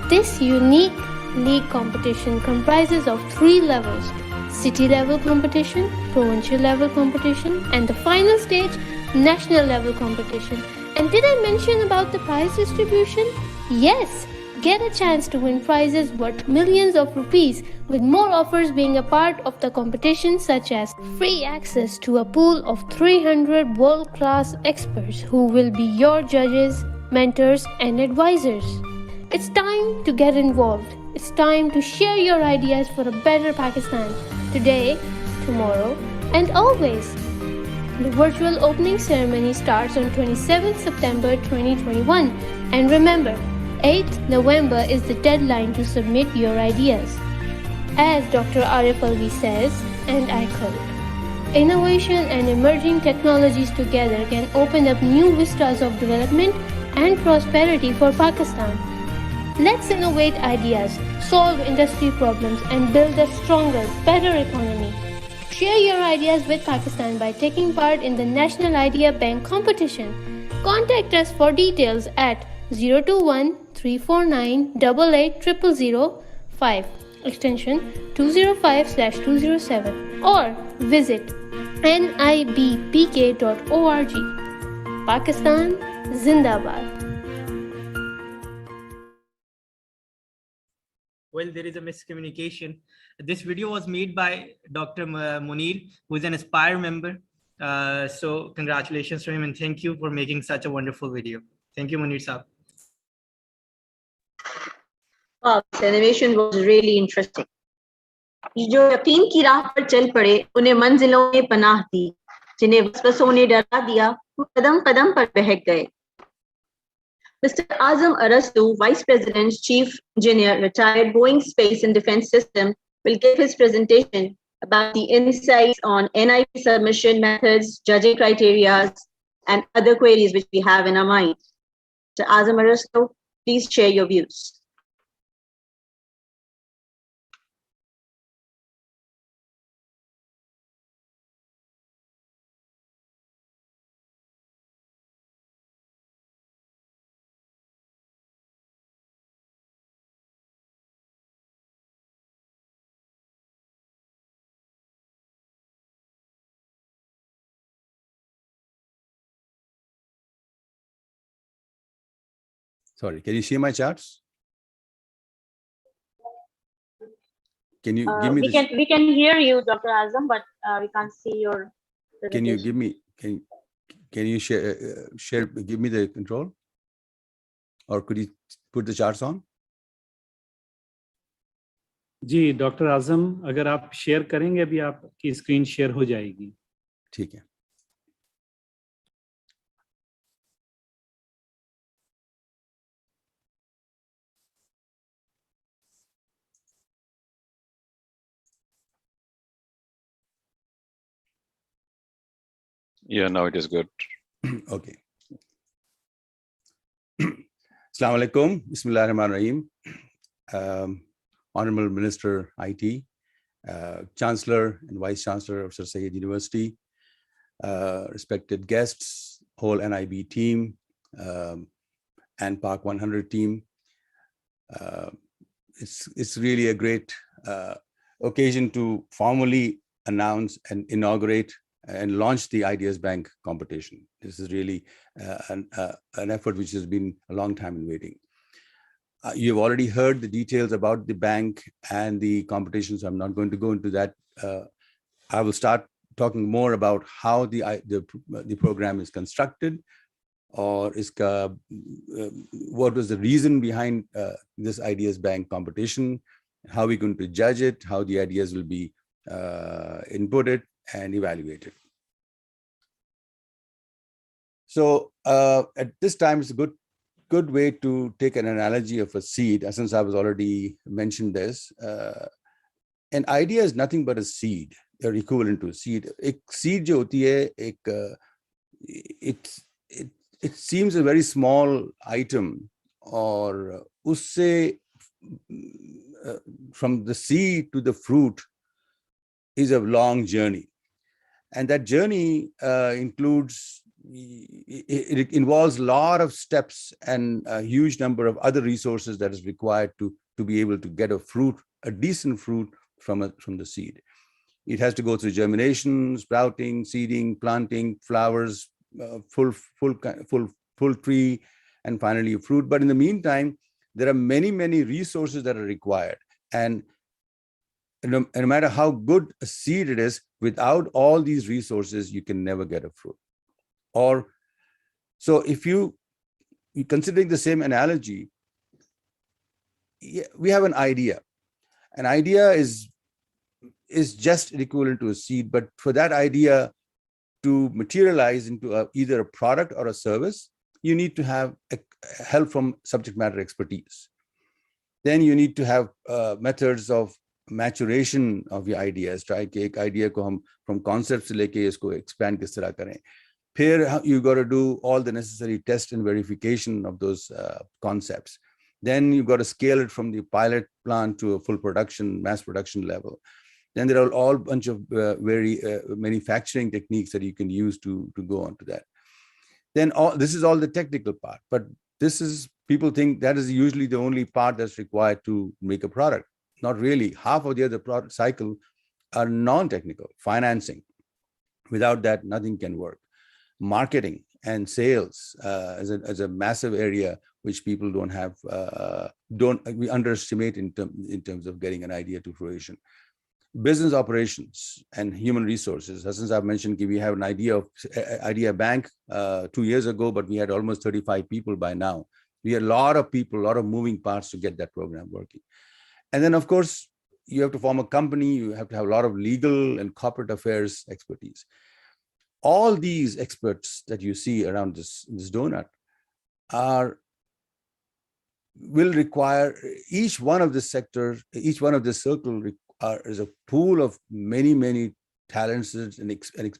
This unique league competition comprises of 3 levels: city level competition, provincial level competition, and the final stage, national level competition. And did I mention about the prize distribution? Yes! Get a chance to win prizes worth millions of rupees, with more offers being a part of the competition, such as free access to a pool of 300 world-class experts who will be your judges, mentors, and advisors. It's time to get involved. It's time to share your ideas for a better Pakistan, today, tomorrow, and always. The virtual opening ceremony starts on 27th September 2021. And remember, 8th November is the deadline to submit your ideas. As Dr. Arif Alvi says, and I quote, "Innovation and emerging technologies together can open up new vistas of development and prosperity for Pakistan. Let's innovate ideas, solve industry problems, and build a stronger, better economy." Share your ideas with Pakistan by taking part in the National Idea Bank competition. Contact us for details at 021 349 880005 extension 205/207 or visit nibpk.org. Pakistan Zindabad. Well, there is a miscommunication. This video was made by Dr. Munir, who is an Aspire member. So congratulations to him and thank you for making such a wonderful video. Thank you, Munir Saab. Wow, this animation was really interesting. जो यकीन की राह पर चल पड़े उन्हें मंजिलों में पनाह दी, जिन्हें वसवसों ने डरा दिया वो कदम कदम पर बहक गए. Mr. Azam Arastu, Vice President, Chief Engineer, retired Boeing Space and Defense System, will give his presentation about the insights on NIP submission methods, judging criteria, and other queries which we have in our mind. Mr. Azam Arastu, please share your views. Sorry, can you see my charts? Can you give me we can hear you, Dr. Azam, but we can't see your Can you give me, can you share, give me the control? Or could you put the charts on? जी doctor Azam, अगर आप share करेंगे अभी आपकी screen share हो जाएगी. ठीक है. Yeah, now it is good. Okay. Assalamu alaikum. Bismillahirrahmanirrahim. Honorable Minister IT, Chancellor and Vice Chancellor of Sir Syed University, respected guests, whole NIB team, and Park 100 team. It's really a great occasion to formally announce and inaugurate and launch the Ideas Bank competition. This is really an effort which has been a long time in waiting. You've already heard the details about the bank and the competition, so I'm not going to go into that. I will start talking more about how the program is constructed, or what was the reason behind this Ideas Bank competition, how we're going to judge it, how the ideas will be inputted and evaluated. So at this time, it's a good way to take an analogy of a seed, since I was already mentioned this. An idea is nothing but a seed, or equivalent to a seed. A seed jo hoti hai, it seems a very small item, or usse from the seed to the fruit, is a long journey. And that journey includes, it involves a lot of steps and a huge number of other resources that is required to be able to get a decent fruit from the seed. It has to go through germination, sprouting, seeding, planting, flowers, full tree, and finally a fruit. But in the meantime, there are many, many resources that are required. And no matter how good a seed it is, without all these resources, you can never get a fruit. Or so if you considering the same analogy, we have an idea. An idea is just equivalent to a seed, but for that idea to materialize into either a product or a service, you need to have help from subject matter expertise. Then you need to have methods of maturation of your ideas. Try कि एक idea को हम from concepts से लेके इसको expand किस तरह करें. Here you got to do all the necessary test and verification of those concepts. Then you got to scale it from the pilot plant to a full production, mass production level. Then there are all bunch of manufacturing techniques that you can use to go on to that. Then this is all the technical part, but people think that is usually the only part that's required to make a product. Not really. Half of the other product cycle are non-technical. Financing. Without that, nothing can work. Marketing and sales as a massive area which people we underestimate in terms of getting an idea to fruition. Business operations and human resources. As I've mentioned, we have an idea bank 2 years ago, but we had almost 35 people by now. We had a lot of people, a lot of moving parts to get that program working. And then, of course, you have to form a company. You have to have a lot of legal and corporate affairs expertise. All these experts that you see around this donut will require each one of the sectors, each one of the circle is a pool of many, many talents. And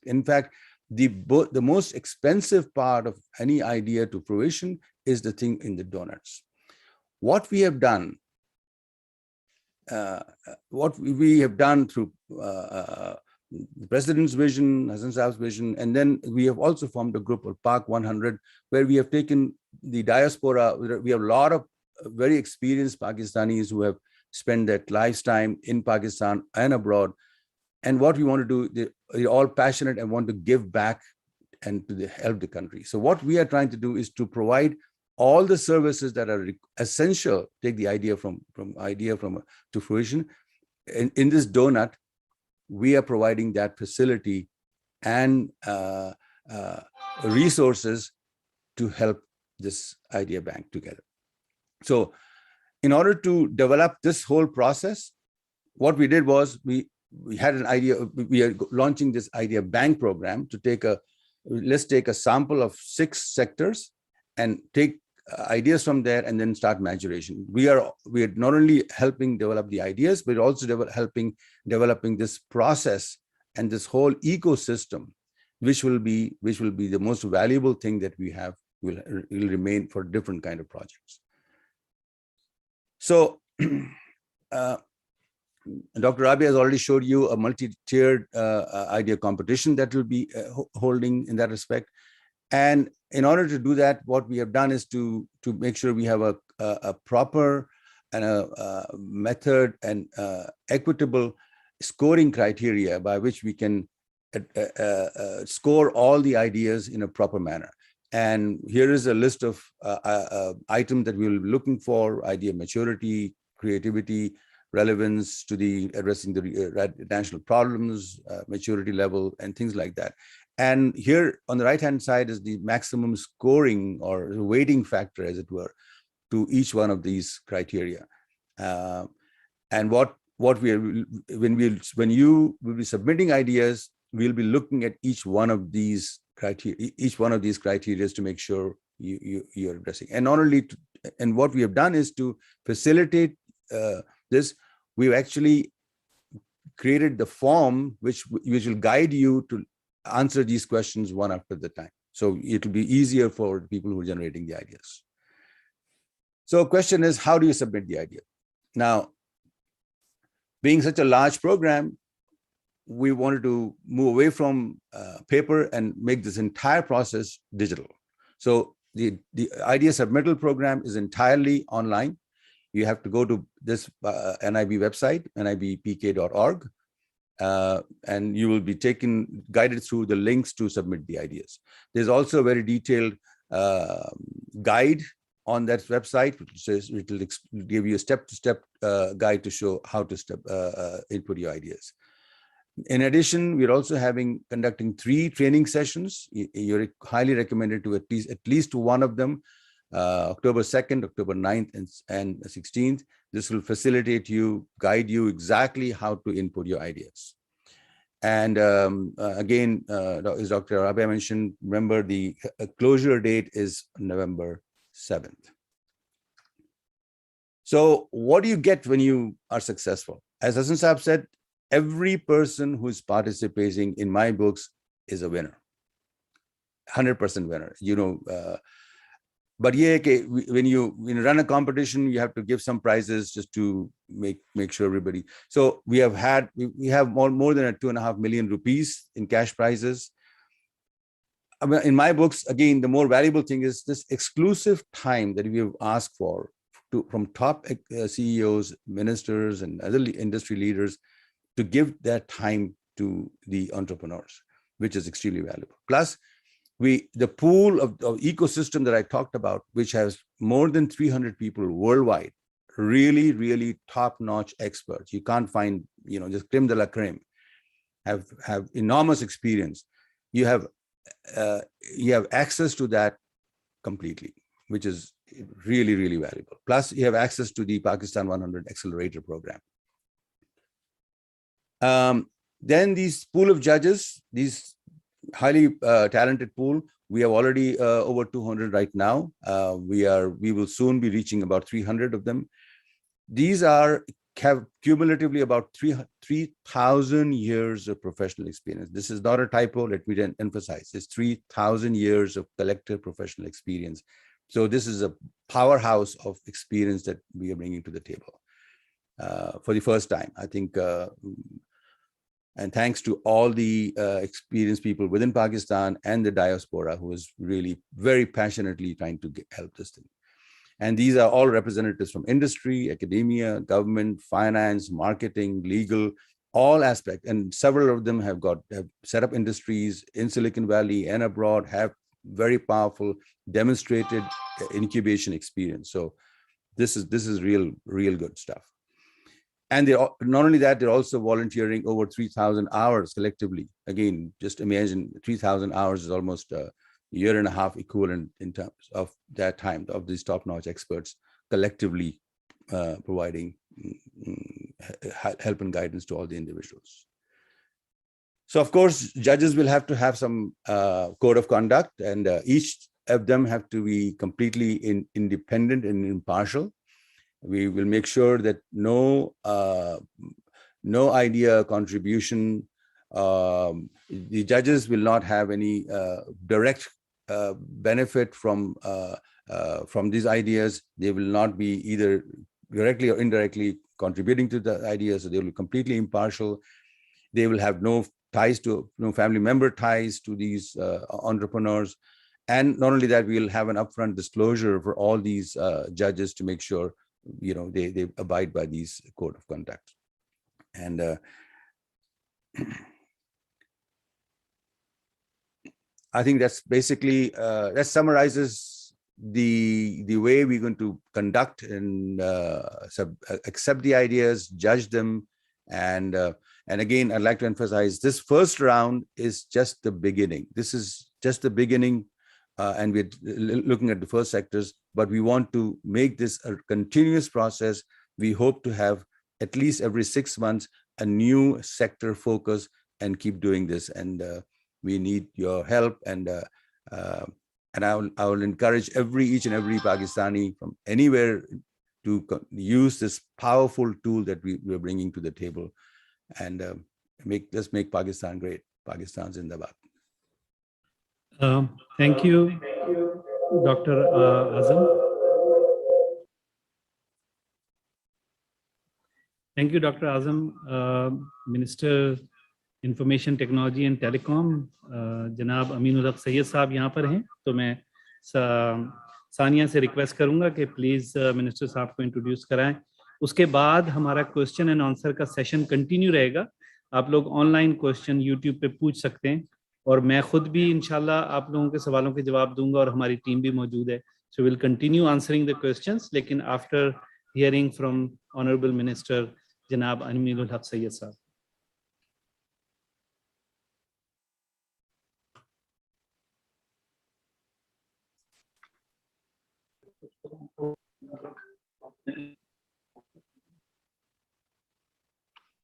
in fact, the most expensive part of any idea to fruition is the thing in the donuts. What we have done, through the President's vision, Hassan Saab's vision, and then we have also formed a group called Pak 100, where we have taken the diaspora. We have a lot of very experienced Pakistanis who have spent their lifetime in Pakistan and abroad. And what we want to do, they're all passionate and want to give back and to help the country. So what we are trying to do is to provide all the services that are essential. Take the idea to fruition. In this donut, we are providing that facility and resources to help this idea bank together. So in order to develop this whole process, what we did was we had an idea. We are launching this idea bank program to let's take a sample of 6 sectors and take ideas from there and then start maturation. We are not only helping develop the ideas, but also helping developing this process and this whole ecosystem, which will be the most valuable thing that we have, will remain for different kind of projects. So Dr. Rabi has already showed you a multi-tiered idea competition that will be holding in that respect. And in order to do that, what we have done is to make sure we have a proper and a method and equitable scoring criteria by which we can score all the ideas in a proper manner. And here is a list of items that we will be looking for: idea maturity, creativity, relevance to addressing the national problems, maturity level, and things like that. And here on the right-hand side is the maximum scoring or weighting factor, as it were, to each one of these criteria. And when you will be submitting ideas, we'll be looking at each one of these criteria to make sure you're addressing. And not only, and what we have done is to facilitate this, we've actually created the form which will guide you to answer these questions one after the time. So it'll be easier for the people who are generating the ideas. So question is, how do you submit the idea? Now, being such a large program, we wanted to move away from paper and make this entire process digital. So the idea submittal program is entirely online. You have to go to this NIB website, nibpk.org, and you will be guided through the links to submit the ideas. There's also a very detailed guide on that website, which says it will give you a step-to-step guide to show how to input your ideas. In addition, we're also conducting 3 training sessions. You're highly recommended to at least one of them, October 2nd, October 9th, and 16th. This will facilitate you, guide you exactly how to input your ideas. And again, as Dr. Rabi mentioned, remember the closure date is November 7th. So what do you get when you are successful? As Hassan Saab said, every person who is participating in my books is a winner, 100% winner. But yeah, when you run a competition, you have to give some prizes just to make sure everybody. So we have more than 2.5 million rupees in cash prizes. I mean, in my books, again, the more valuable thing is this exclusive time that we have asked for from top CEOs, ministers, and other industry leaders to give that time to the entrepreneurs, which is extremely valuable. Plus, the pool of ecosystem that I talked about, which has more than 300 people worldwide, really, really top-notch experts. You can't find, just creme de la creme, have enormous experience. You have access to that completely, which is really, really valuable. Plus, you have access to the Pakistan 100 Accelerator Program. Then these pool of judges, these highly talented pool, we have already over 200 right now. We will soon be reaching about 300 of them. These have cumulatively about 3,000 years of professional experience. This is not a typo, let me then emphasize. It's 3,000 years of collective professional experience. So this is a powerhouse of experience that we are bringing to the table for the first time, I think. And thanks to all the experienced people within Pakistan and the diaspora who is really very passionately trying to help this thing. And these are all representatives from industry, academia, government, finance, marketing, legal, all aspects. And several of them have set up industries in Silicon Valley and abroad, have very powerful demonstrated incubation experience. So this is real good stuff. And not only that, they're also volunteering over 3,000 hours collectively. Again, just imagine 3,000 hours is almost a year and a half equivalent in terms of that time of these top-notch experts collectively providing help and guidance to all the individuals. So of course, judges will have to have some code of conduct, and each of them have to be completely independent and impartial. We will make sure that no idea contribution. The judges will not have any direct benefit from these ideas. They will not be either directly or indirectly contributing to the ideas. So they will be completely impartial. They will have no family member ties to these entrepreneurs. And not only that, we will have an upfront disclosure for all these judges to make sure they abide by these code of conduct. And I think that's basically that summarizes the way we're going to conduct and accept the ideas, judge them, and again, I'd like to emphasize this first round is just the beginning. This is just the beginning. And we're looking at the first sectors, but we want to make this a continuous process. We hope to have at least every 6 months a new sector focus and keep doing this. And we need your help. And I will encourage each and every Pakistani from anywhere to use this powerful tool that we're bringing to the table, and let's make Pakistan great. Pakistan Zindabad. Thank you, Dr. Azam. Thank you, Dr. Azam. Minister information technology and telecom जनाब अमीनुल हक सैयद साहब यहाँ पर हैं, तो मैं सानिया से request करूँगा कि प्लीज़ मिनिस्टर साहब को इंट्रोड्यूस कराएं। उसके बाद हमारा क्वेश्चन एंड आंसर का सेशन कंटिन्यू रहेगा। आप लोग ऑनलाइन क्वेश्चन यूट्यूब पे पूछ सकते हैं और मैं खुद भी इंशाल्लाह आप लोगों के सवालों के जवाब दूंगा और हमारी टीम भी मौजूद है। So will continue answering the questions, लेकिन after hearing from honourable minister जनाब अमीनुल हक सैयद साहब।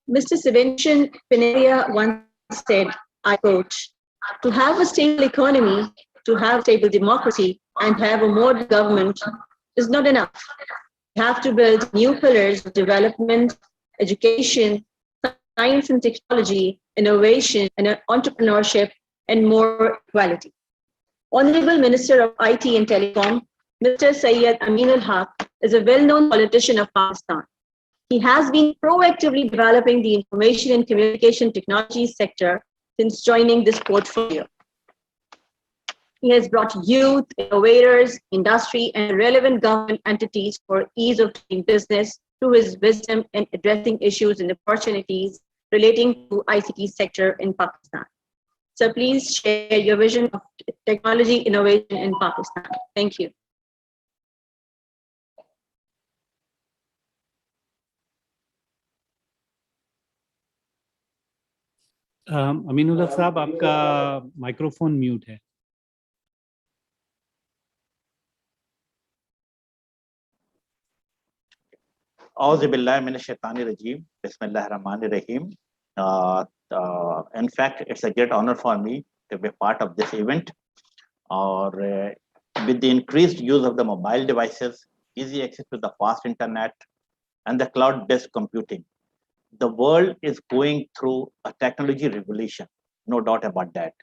Mr. Sebastian Pineria once said, I quote, "To have a stable economy, to have stable democracy, and have a modern government is not enough. We have to build new pillars of development, education, science and technology, innovation, and entrepreneurship, and more equality." Honorable Minister of IT and Telecom, Mr. Syed Aminul Haq, is a well-known politician of Pakistan. He has been proactively developing the information and communication technology sector since joining this portfolio. He has brought youth, innovators, industry, and relevant government entities for ease of doing business through his wisdom in addressing issues and opportunities relating to ICT sector in Pakistan. So please share your vision of technology innovation in Pakistan. Thank you. Aminul हक साहब, आपका microphone mute है। Auzubillahiminash-shaytanir-rajeem. Bismillahir-Rahmanir-Rahim. In fact, it's a great honor for me to be part of this event. With the increased use of the mobile devices, easy access to the fast internet, and the cloud-based computing, the world is going through a technology revolution, no doubt about that.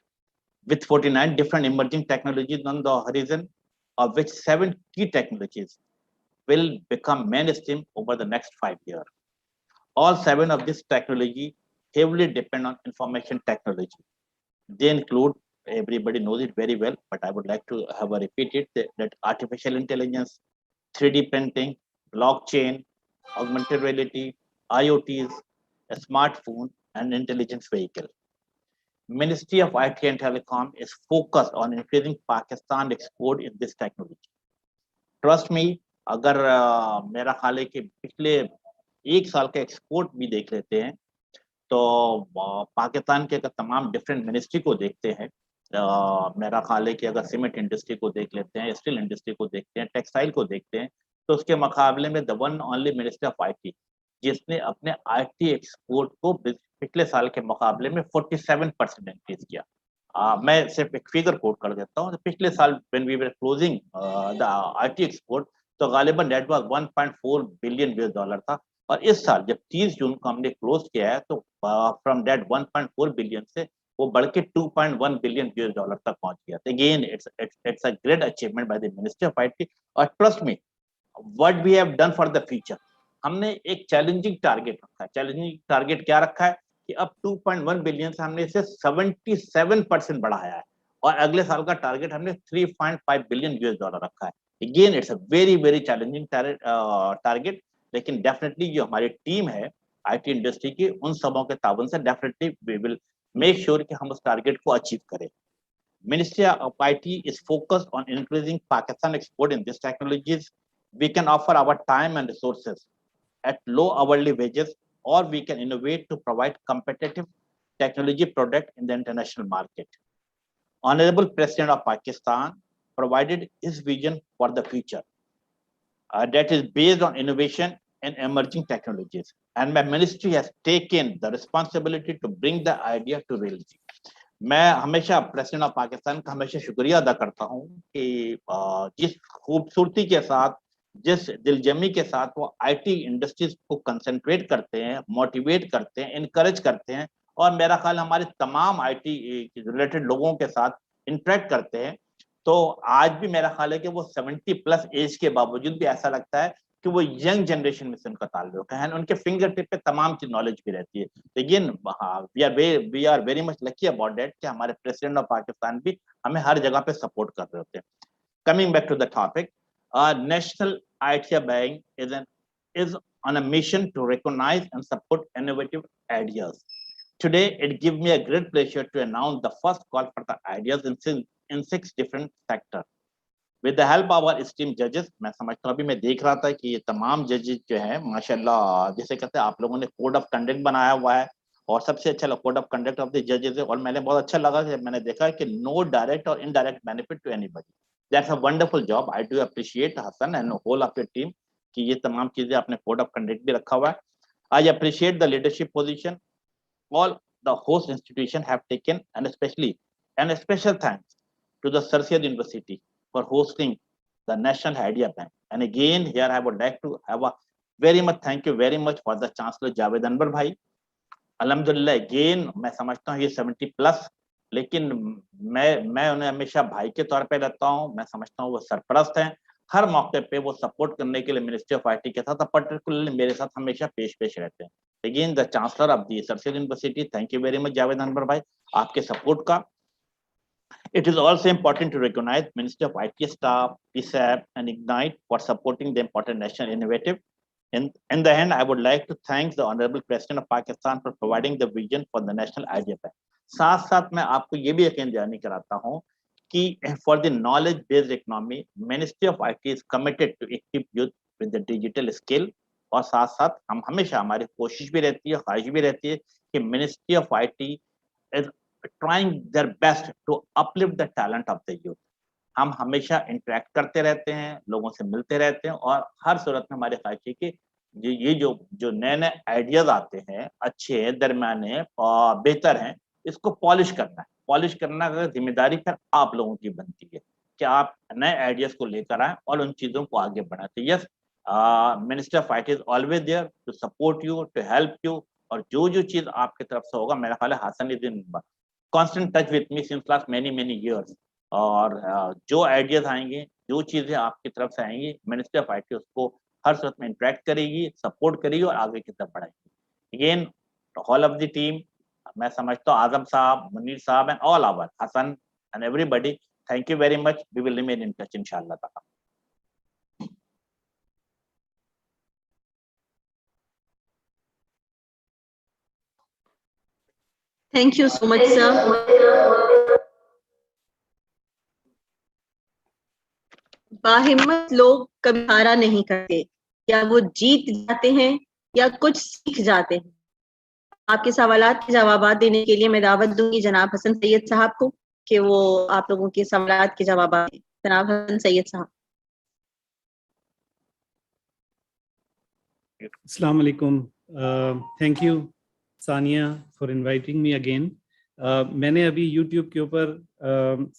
With 49 different emerging technologies on the horizon, of which 7 key technologies will become mainstream over the next 5 years. All 7 of these technology heavily depend on information technology. They include, everybody knows it very well, but I would like to have a repeat it, that artificial intelligence, 3D printing, blockchain, augmented reality, IoTs, a smartphone, and intelligence vehicle. Ministry of IT and Telecom is focused on increasing Pakistan export in this technology. Trust me, अगर मेरा ख्याल है कि पिछले 1 साल का export भी देख लेते हैं तो पाकिस्तान के तमाम डिफरेंट मिनिस्ट्री को देखते हैं, मेरा ख्याल है कि अगर सीमेंट इंडस्ट्री को देख लेते हैं, स्टील इंडस्ट्री को देखते हैं, टेक्सटाइल को देखते हैं, तो उसके मुकाबले में the one only minister of IT जिसने अपने आईटी एक्सपोर्ट को पिछले साल के मुकाबले में 47% इंक्रीज किया। मैं सिर्फ एक फिगर कोट कर देता हूँ। पिछले साल when we were closing the IT export तो गालिबन net was 1.4 billion US dollar था, और इस साल जब 30 जून को हमने क्लोज किया है तो फ्रॉम दैट 1.4 बिलियन से वो बढ़ के 2.1 बिलियन यूएस डॉलर तक पहुंच गया। Again it's a great achievement by the ministry of IT. और trust me, what we have done for the future, हमने एक चैलेंजिंग टारगेट रखा है। चैलेंजिंग टारगेट क्या रखा है कि अब 2.1 बिलियन से हमने इसे 77% बढ़ाया है, और अगले साल का टारगेट हमने 3.5 बिलियन यूएस डॉलर रखा है। Again it's a very challenging target, लेकिन डेफिनेटली जो हमारी टीम है आईटी इंडस्ट्री की, उन सबों के ताबन से definitely we will make sure कि हम उस टारगेट को अचीव करें। Ministry of IT is focused on increasing Pakistan export in these technologies. We can offer our time and resources at low hourly wages, or we can innovate to provide competitive technology product in the international market. Honorable President of Pakistan provided his vision for the future that is based on innovation and emerging technologies, and my ministry has taken the responsibility to bring the idea to reality. मैं हमेशा president of Pakistan का हमेशा शुक्रिया अदा करता हूं कि जिस खूबसूरती के साथ, जिस दिलजमी के साथ वो आईटी इंडस्ट्रीज को कंसंट्रेट करते हैं, मोटिवेट करते हैं, इनकरेज करते हैं, और मेरा ख्याल हमारे तमाम आईटी रिलेटेड लोगों के साथ इंटरेक्ट करते हैं। तो आज भी मेरा ख्याल है कि वो 70+ एज के बावजूद भी ऐसा लगता है कि वो यंग जनरेशन में से उनका ताल्लुक है, उनके फिंगर टिप पे तमाम चीज नॉलेज भी रहती है. लेकिन we are very much lucky about that कि हमारे प्रेसिडेंट ऑफ पाकिस्तान भी हमें हर जगह पे सपोर्ट कर रहे होते हैं. Coming back to the topic, National IDEA Bank is on a mission to recognize and support innovative ideas. Today, it gives me a great pleasure to announce the first call for the ideas in 6 different sectors. With the help of our esteemed judges, मैं समझता हूँ, अभी मैं देख रहा था कि ये तमाम जजेस जो हैं माशाल्लाह, जैसे कहते हैं आप लोगों ने कोड ऑफ कंडक्ट बनाया हुआ है, और सबसे अच्छा code of conduct of the जजेस है. और मैंने बहुत अच्छा लगा कि मैंने देखा कि नो डायरेक्ट और indirect benefit to anybody. That's a wonderful job. I do appreciate Hasan and whole of your team कि ये तमाम चीजें आपने कोड ऑफ कंडक्ट भी रखा हुआ है. I appreciate the leadership position all the host institution have taken, and a special thanks to the Sir Syed University for hosting the National IDEA Bank. And again, here I would like to have a thank you very much for the Chancellor Javed Anwar bhai. Alhamdulillah, again, मैं समझता हूँ ये 70+, लेकिन मैं उन्हें हमेशा भाई के तौर पे रहता हूँ. मैं समझता हूँ वो सरपरस्त हैं, हर मौके पे वो सपोर्ट करने के लिए मिनिस्ट्री ऑफ आईटी के साथ, पर्टिकुलरली मेरे साथ हमेशा पेश रहते हैं. Again, the Chancellor of the Sir Syed University, thank you very much, Javed Anwar bhai, आपके सपोर्ट का. It is also important to recognize Ministry of IT staff, PSAP, and Ignite for supporting the important national innovative. In the end, I would like to thank the Honorable President of Pakistan for providing the vision for the National IDEA Bank. साथ साथ मैं आपको ये भी यकीन दहानी कराता हूँ कि for the knowledge-based economy, Ministry of IT is committed to equip youth with the digital skill. और साथ साथ हम हमेशा, हमारी कोशिश भी रहती है, ख्वाहिश भी रहती है कि ministry of IT is trying their best to uplift the talent of the youth. हम हमेशा इंटरेक्ट करते रहते हैं, लोगों से मिलते रहते हैं, और हर सूरत में हमारी ख्वाहिश है कि ये जो नए नए आइडियाज आते हैं, अच्छे हैं, दरमियाने और बेहतर हैं, इसको पॉलिश करना है. पॉलिश करना का जिम्मेदारी फिर आप लोगों की बनती है कि आप नए आइडियाज को लेकर आए और उन चीजों को आगे बढ़ाते. Yes, Minister of IT is always there to support you, to help you, और जो चीज आपकी तरफ से होगा, मेरा ख्याल है Hasan is in constant touch with me since last many years. और जो आइडियाज आएंगे, जो चीजें आपकी तरफ से आएंगी, मिनिस्ट्री ऑफ IT उसको हर सूरत में इंटरेक्ट करेगी, सपोर्ट करेगी और आगे की तरफ बढ़ाएगी. Again, all of the team, मैं समझता हूँ आजम साहब, मुनीर साहब, and all our Hasan and everybody, thank you very much. We will remain in touch इंशाल्लाह ताला. Thank you so much, sir. बाहिम्मत लोग कभी हारा नहीं करते, या वो जीत जाते हैं या कुछ सीख जाते हैं. आपके सवालात के जवाब देने के लिए मैं दावत दूंगी जनाब हसन सैयद साहब को कि वो आप लोगों के सवालात के जवाब दें. जनाब हसन सैयद साहब. अस्सलाम वालेकुम. Thank you Sania for inviting me again. मैंने अभी यूट्यूब के ऊपर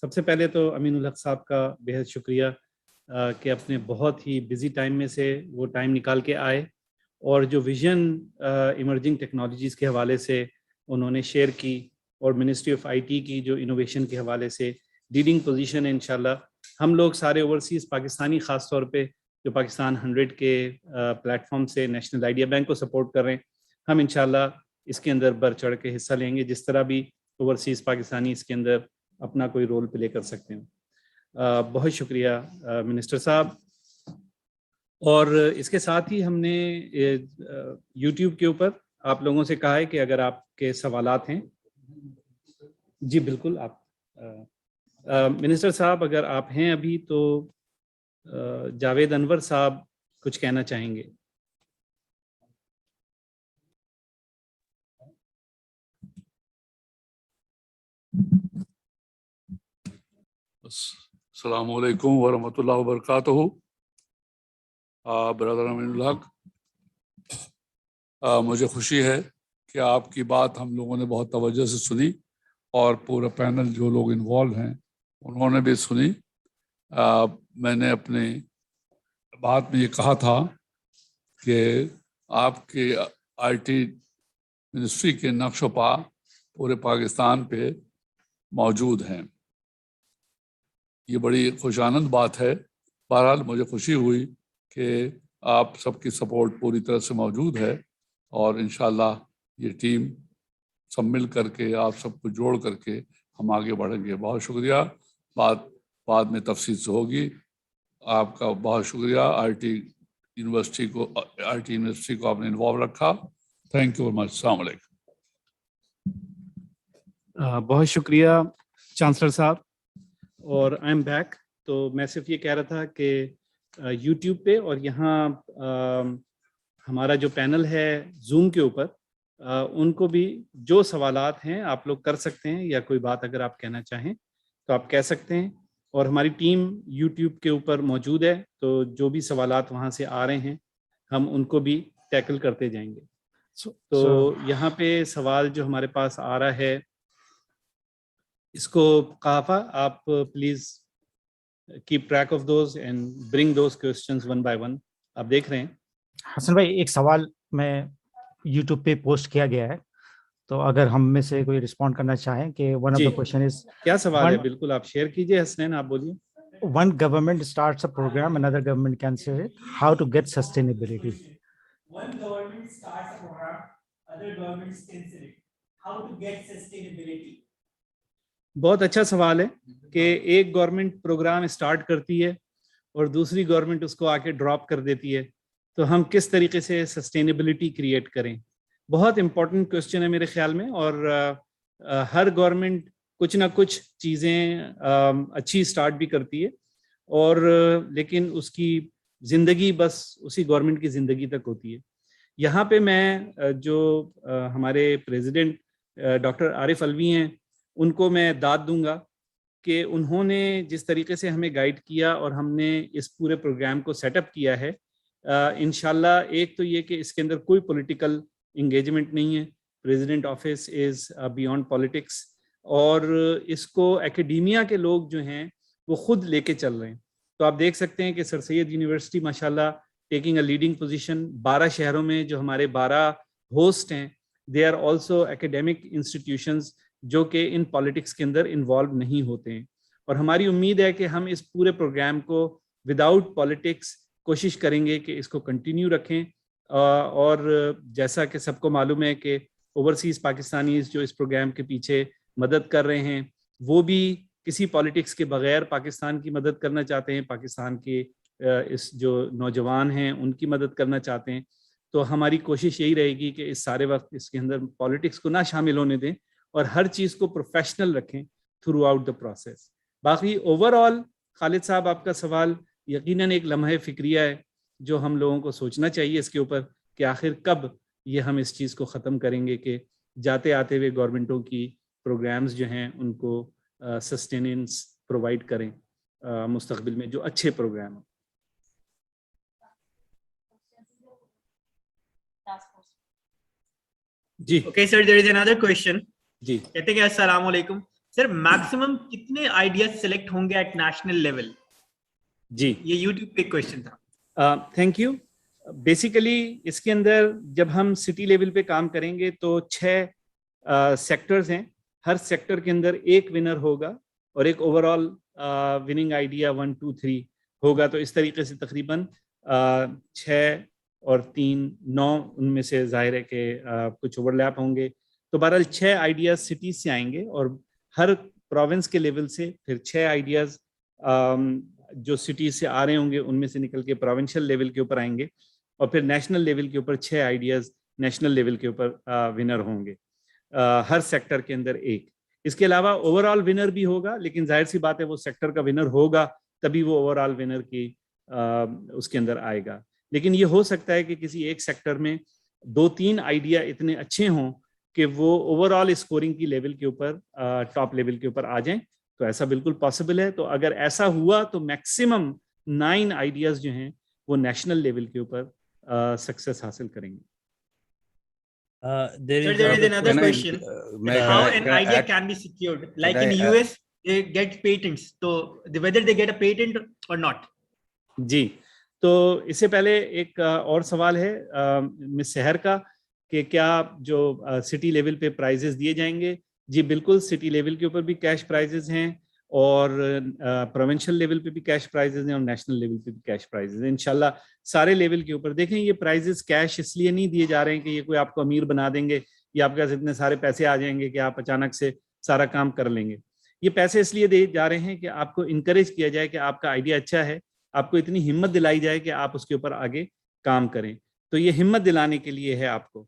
सबसे पहले तो अमीनुल हक साहब का बेहद शुक्रिया कि अपने बहुत ही बिजी टाइम में से वो टाइम निकाल के आए और जो विजन इमर्जिंग टेक्नोलॉजीज़ के हवाले से उन्होंने शेयर की, और मिनिस्ट्री ऑफ आईटी की जो इनोवेशन के हवाले से लीडिंग पोजीशन है. इंशाल्लाह हम लोग सारे ओवरसीज़ पाकिस्तानी ख़ास तौर पे जो पाकिस्तान 100 के प्लेटफॉर्म से नेशनल आइडिया बैंक को सपोर्ट कर रहे हैं, हम इंशाल्लाह इसके अंदर बढ़ चढ़ के हिस्सा लेंगे, जिस तरह भी ओवरसीज़ पाकिस्तानी इसके अंदर अपना कोई रोल प्ले कर सकते हैं. बहुत शुक्रिया मिनिस्टर साहब. और इसके साथ ही हमने यूट्यूब के ऊपर आप लोगों से कहा है कि अगर आपके सवालात हैं, जी बिल्कुल, आप मिनिस्टर साहब अगर आप हैं अभी तो जावेद अनवर साहब कुछ कहना चाहेंगे. अस्सलामु अलैकुम व रहमतुल्लाहि व बरकातहू. ब्रदर अमीनुल हक, मुझे खुशी है कि आपकी बात हम लोगों ने बहुत तवज्जो से सुनी और पूरा पैनल जो लोग इन्वॉल्व हैं उन्होंने भी सुनी. मैंने अपने बात में ये कहा था कि आपके आईटी मिनिस्ट्री के नक्शो पा पूरे पाकिस्तान पे मौजूद हैं. ये बड़ी खुशानंद बात है. बहरहाल मुझे खुशी हुई कि آپ سب کی سپورٹ پوری طرح سے موجود ہے اور انشاءاللہ یہ ٹیم سب مل کر کے آپ سب کو جوڑ کر کے ہم آگے بڑھیں گے. بہت شکریہ. بعد میں تفصیل سے ہوگی. آپ کا بہت شکریہ. آئی ٹی یونیورسٹی کو آپ نے انوالو رکھا. Thank you very much. السلام علیکم. بہت شکریہ چانسلر صاحب. اور آئی ایم بیک. تو میں صرف یہ کہہ رہا تھا کہ یوٹیوب پہ اور یہاں ہمارا جو پینل ہے زوم کے اوپر, ان کو بھی جو سوالات ہیں آپ لوگ کر سکتے ہیں, یا کوئی بات اگر آپ کہنا چاہیں تو آپ کہہ سکتے ہیں. اور ہماری ٹیم یوٹیوب کے اوپر موجود ہے, تو جو بھی سوالات وہاں سے آ رہے ہیں ہم ان کو بھی ٹیکل کرتے جائیں گے. تو یہاں پہ سوال جو ہمارے پاس آ رہا ہے, اس کو قافہ آپ please keep track of those and bring those questions one by one. آپ دیکھ رہے ہیں حسن بھائی, ایک سوال میں یوٹیوب پہ پوسٹ کیا گیا ہے, تو اگر ہم میں سے کوئی رسپونڈ کرنا چاہیں کہ one of the question is, کیا سوال ہے؟ بالکل آپ شیئر کیجئے. حسنین آپ بولیے. One government starts a program, another government cancels it. How to get sustainability? One government starts a program, other governments cancel it. How to get sustainability? بہت اچھا سوال ہے کہ ایک گورنمنٹ پروگرام اسٹارٹ کرتی ہے اور دوسری گورنمنٹ اس کو آ کے ڈراپ کر دیتی ہے, تو ہم کس طریقے سے سسٹینیبلٹی کریٹ کریں. بہت امپورٹنٹ کوشچن ہے میرے خیال میں. اور ہر گورنمنٹ کچھ نہ کچھ چیزیں اچھی اسٹارٹ بھی کرتی ہے, اور لیکن اس کی زندگی بس اسی گورنمنٹ کی زندگی تک ہوتی ہے. یہاں پہ میں جو ہمارے پریزیڈنٹ ڈاکٹر عارف الوی ہیں, ان کو میں داد دوں گا کہ انہوں نے جس طریقے سے ہمیں گائیڈ کیا اور ہم نے اس پورے پروگرام کو سیٹ اپ کیا ہے. انشاءاللہ ایک تو یہ کہ اس کے اندر کوئی پولیٹیکل انگیجمنٹ نہیں ہے. President office is beyond politics, اور اس کو ایکیڈیمیا کے لوگ جو ہیں وہ خود لے کے چل رہے ہیں. تو آپ دیکھ سکتے ہیں کہ سر سید یونیورسٹی ماشاءاللہ ٹیکنگ اے لیڈنگ پوزیشن. 12 شہروں میں جو ہمارے 12 ہوسٹ ہیں, دے آر آلسو ایکیڈیمک انسٹیٹیوشنز جو کہ ان پالیٹکس کے اندر انوالو نہیں ہوتے ہیں. اور ہماری امید ہے کہ ہم اس پورے پروگرام کو وداؤٹ پالیٹکس کوشش کریں گے کہ اس کو کنٹینیو رکھیں. اور جیسا کہ سب کو معلوم ہے کہ اوورسیز پاکستانیز جو اس پروگرام کے پیچھے مدد کر رہے ہیں, وہ بھی کسی پالیٹکس کے بغیر پاکستان کی مدد کرنا چاہتے ہیں, پاکستان کے اس جو نوجوان ہیں ان کی مدد کرنا چاہتے ہیں. تو ہماری کوشش یہی رہے گی کہ اس سارے وقت اس کے اندر پالیٹکس کو نہ شامل ہونے دیں اور ہر چیز کو پروفیشنل رکھیں تھرو آؤٹ دا پروسیس. باقی اوور آل خالد صاحب آپ کا سوال یقیناً ایک لمحہ فکریہ ہے جو ہم لوگوں کو سوچنا چاہیے اس کے اوپر کہ آخر کب یہ ہم اس چیز کو ختم کریں گے کہ جاتے آتے ہوئے گورنمنٹوں کی پروگرامز جو ہیں ان کو سسٹیننس پرووائڈ کریں مستقبل میں جو اچھے پروگرام ہیں. جی Okay, sir, there is another question. جی کہتے ہیں السلام علیکم سر, میکسیمم کتنے آئیڈیاز سلیکٹ ہوں گے ایٹ نیشنل لیول؟ جی یہ یوٹیوب پہ کویشچن تھا. Thank you. بیسیکلی اس کے اندر جب ہم سٹی لیول پہ کام کریں گے تو 6 سیکٹرز ہیں. ہر سیکٹر کے اندر ایک ونر ہوگا اور ایک اوور آل وننگ آئیڈیا 1 2 3 ہوگا. تو اس طریقے سے تقریباً 6 اور 3 9 ان میں سے ظاہر ہے کہ کچھ اوور لیپ ہوں گے. تو بہرحال 6 آئیڈیاز سٹیز سے آئیں گے اور ہر پروونس کے لیول سے پھر 6 آئیڈیاز جو سٹیز سے آ رہے ہوں گے ان میں سے نکل کے پروونشل لیول کے اوپر آئیں گے, اور پھر نیشنل لیول کے اوپر 6 آئیڈیاز نیشنل لیول کے اوپر ونر ہوں گے, ہر سیکٹر کے اندر ایک. اس کے علاوہ اوور آل ونر بھی ہوگا, لیکن ظاہر سی بات ہے وہ سیکٹر کا ونر ہوگا تبھی وہ اوور آل ونر کی اس کے اندر آئے گا. لیکن یہ ہو سکتا ہے کہ کسی ایک سیکٹر میں 2-3 آئیڈیا اتنے اچھے ہوں کہ وہ اوور آل اسکورنگ کی لیول کے اوپر ٹاپ لیول کے اوپر آ جائیں. تو ایسا بالکل پاسبل ہے. تو اگر ایسا ہوا تو میکسیمم 9 آئیڈیاز جو ہیں وہ نیشنل لیول کے اوپر سکسیس حاصل کریں گے. Sir, there is another question. How an idea can be secured? Like in US, they get patents. So whether they get a patent or not. جی, تو اس سے پہلے ایک اور سوال ہے مس سحر کا کہ کیا جو سٹی لیول پہ پرائزز دیے جائیں گے. جی بالکل, سٹی لیول کے اوپر بھی کیش پرائزز ہیں اور پروونشل لیول پہ بھی کیش پرائزز ہیں اور نیشنل لیول پہ بھی کیش پرائزز ہیں. انشاءاللہ سارے لیول کے اوپر دیکھیں یہ پرائزز کیش اس لیے نہیں دیے جا رہے ہیں کہ یہ کوئی آپ کو امیر بنا دیں گے یا آپ کے پاس اتنے سارے پیسے آ جائیں گے کہ آپ اچانک سے سارا کام کر لیں گے. یہ پیسے اس لیے دیے جا رہے ہیں کہ آپ کو انکریج کیا جائے کہ آپ کا آئیڈیا اچھا ہے, آپ کو اتنی ہمت دلائی جائے کہ آپ اس کے اوپر آگے کام کریں. تو یہ ہمت دلانے کے لیے ہے آپ کو.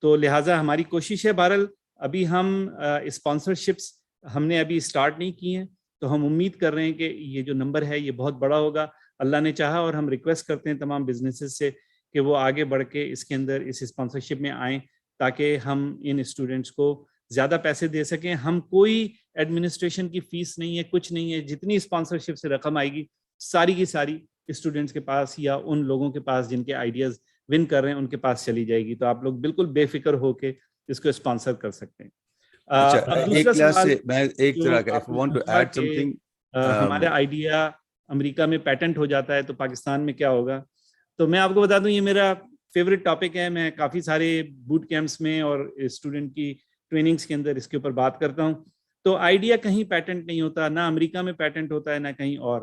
تو لہٰذا ہماری کوشش ہے. بہرحال ابھی ہم اسپانسرشپس ہم نے ابھی اسٹارٹ نہیں کی ہیں, تو ہم امید کر رہے ہیں کہ یہ جو نمبر ہے یہ بہت بڑا ہوگا, اللہ نے چاہا. اور ہم ریکویسٹ کرتے ہیں تمام بزنسز سے کہ وہ آگے بڑھ کے اس کے اندر اس اسپانسرشپ میں آئیں تاکہ ہم ان اسٹوڈنٹس کو زیادہ پیسے دے سکیں. ہم کوئی ایڈمنسٹریشن کی فیس نہیں ہے, کچھ نہیں ہے. جتنی اسپانسرشپ سے رقم آئے گی ساری کی ساری اسٹوڈنٹس کے پاس یا ان لوگوں کے پاس جن کے آئیڈیاز ون کر رہے ہیں ان کے پاس چلی جائے گی. تو آپ لوگ بالکل بے فکر ہو کے اس کو اسپانسر کر سکتے ہیں. اب دوسرا سوال جو آپ نے پوچھا کہ ہمارا آئیڈیا امریکہ میں پیٹنٹ ہو جاتا ہے تو پاکستان میں کیا ہوگا. تو میں آپ کو بتا دوں یہ میرا فیوریٹ ٹاپک ہے. میں کافی سارے بوٹ کیمپس میں اور اسٹوڈنٹ کی ٹریننگز کے اندر اس کے اوپر بات کرتا ہوں. تو آئیڈیا کہیں پیٹنٹ نہیں ہوتا, نہ امریکہ میں پیٹنٹ ہوتا ہے نہ کہیں اور.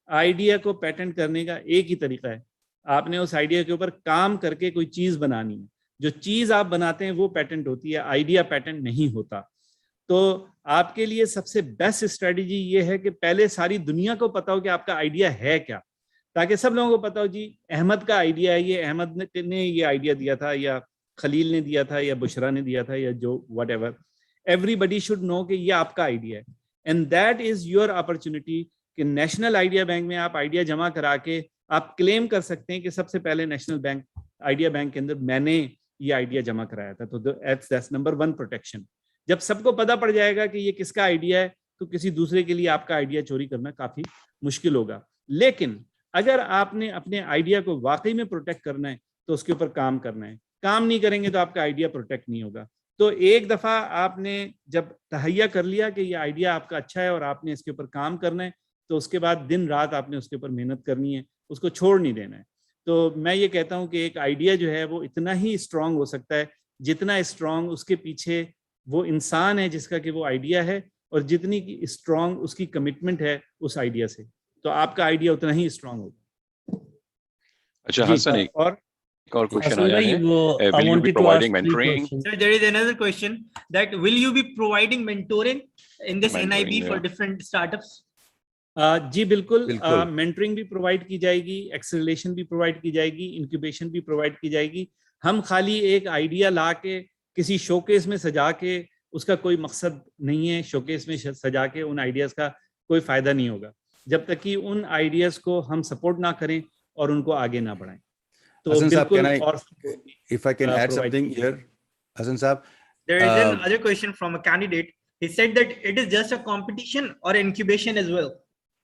آئیڈیا کو پیٹنٹ کرنے کا ایک ہی طریقہ ہے, آپ نے اس آئیڈیا کے اوپر کام کر کے کوئی چیز بنانی ہے. جو چیز آپ بناتے ہیں وہ پیٹنٹ ہوتی ہے, آئیڈیا پیٹنٹ نہیں ہوتا. تو آپ کے لیے سب سے بیسٹ اسٹریٹجی یہ ہے کہ پہلے ساری دنیا کو پتا ہو کہ آپ کا آئیڈیا ہے کیا, تاکہ سب لوگوں کو پتا ہو جی احمد کا آئیڈیا ہے, یہ احمد نے یہ آئیڈیا دیا تھا یا خلیل نے دیا تھا یا بشرا نے دیا تھا یا جو whatever. Everybody should know کہ یہ آپ کا آئیڈیا ہے. And that is your opportunity کہ نیشنل آئیڈیا بینک میں آپ آئیڈیا جمع کرا کے آپ کلیم کر سکتے ہیں کہ سب سے پہلے نیشنل بینک آئیڈیا بینک کے اندر میں نے یہ آئیڈیا جمع کرایا تھا. تو دیٹس نمبر 1 پروٹیکشن. جب سب کو پتا پڑ جائے گا کہ یہ کس کا آئیڈیا ہے تو کسی دوسرے کے لیے آپ کا آئیڈیا چوری کرنا کافی مشکل ہوگا. لیکن اگر آپ نے اپنے آئیڈیا کو واقعی میں پروٹیکٹ کرنا ہے تو اس کے اوپر کام کرنا ہے. کام نہیں کریں گے تو آپ کا آئیڈیا پروٹیکٹ نہیں ہوگا. تو ایک دفعہ آپ نے جب تہیا کر لیا کہ یہ آئیڈیا آپ کا اچھا ہے اور آپ نے اس کے اوپر کام کرنا ہے تو اس کے بعد دن رات آپ نے اس کے اوپر محنت کرنی ہے, اس کو چھوڑ نہیں دینا ہے. تو میں یہ کہتا ہوں کہ ایک آئیڈیا جو ہے وہ اتنا ہی اسٹرانگ ہو سکتا ہے جتنا اسٹرانگ اس کے پیچھے وہ انسان ہے جس کا کہ وہ آئیڈیا ہے, اور جتنی اسٹرانگ اس کی کمٹمنٹ ہے اس آئیڈیا سے. تو آپ کا آئیڈیا اتنا ہی اسٹرانگ ہوگا. اچھا حسن, ایک اور کوشچن آیا ہے, will you be providing mentoring? Sir, there is another question that will you be providing mentoring in this NIB for different startups? جی بالکل, مینٹرنگ بھی پرووائڈ کی جائے گی, ایکسلریشن بھی پرووائڈ کی جائے گی, انکیوبیشن بھی پرووائڈ کی جائے گی. ہم خالی ایک آئیڈیا لا کے کسی شوکیس میں سجا کے اس کا کوئی مقصد نہیں ہے. شوکیس میں سجا کے ان آئیڈیاز کا کوئی فائدہ نہیں ہوگا جب تک کہ ان آئیڈیاز کو ہم سپورٹ نہ کریں اور ان کو آگے نہ بڑھائیں. تو بالکل. If I can add something here, Hasan Saab. There is another question from a candidate. He said that it is just a competition or incubation as well.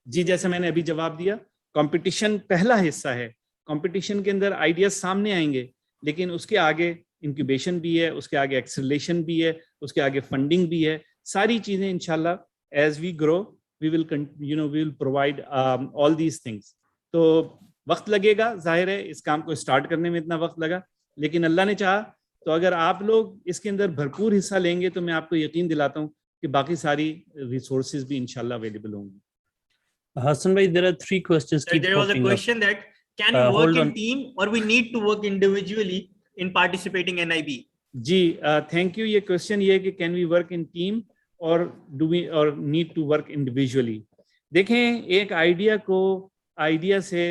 جی جیسے میں نے ابھی جواب دیا, کمپٹیشن پہلا حصہ ہے. کمپٹیشن کے اندر آئیڈیاز سامنے آئیں گے لیکن اس کے آگے انکیوبیشن بھی ہے, اس کے آگے ایکسلریشن بھی ہے, اس کے آگے فنڈنگ بھی ہے. ساری چیزیں انشاءاللہ as we grow we will provide all these things. تو وقت لگے گا, ظاہر ہے اس کام کو اسٹارٹ کرنے میں اتنا وقت لگا, لیکن اللہ نے چاہا تو اگر آپ لوگ اس کے اندر بھرپور حصہ لیں گے تو میں آپ کو یقین دلاتا ہوں کہ باقی ساری ریسورسز بھی انشاءاللہ اویلیبل ہوں گی. Hassan bhai, there are 3 questions. There was a question that can we work in team or we need to work individually in participating in NIB? جی تھینک یو. یہ کوشچن یہ ہے کہ can we work in team or do we or need to work individually. دیکھیں ایک idea کو idea سے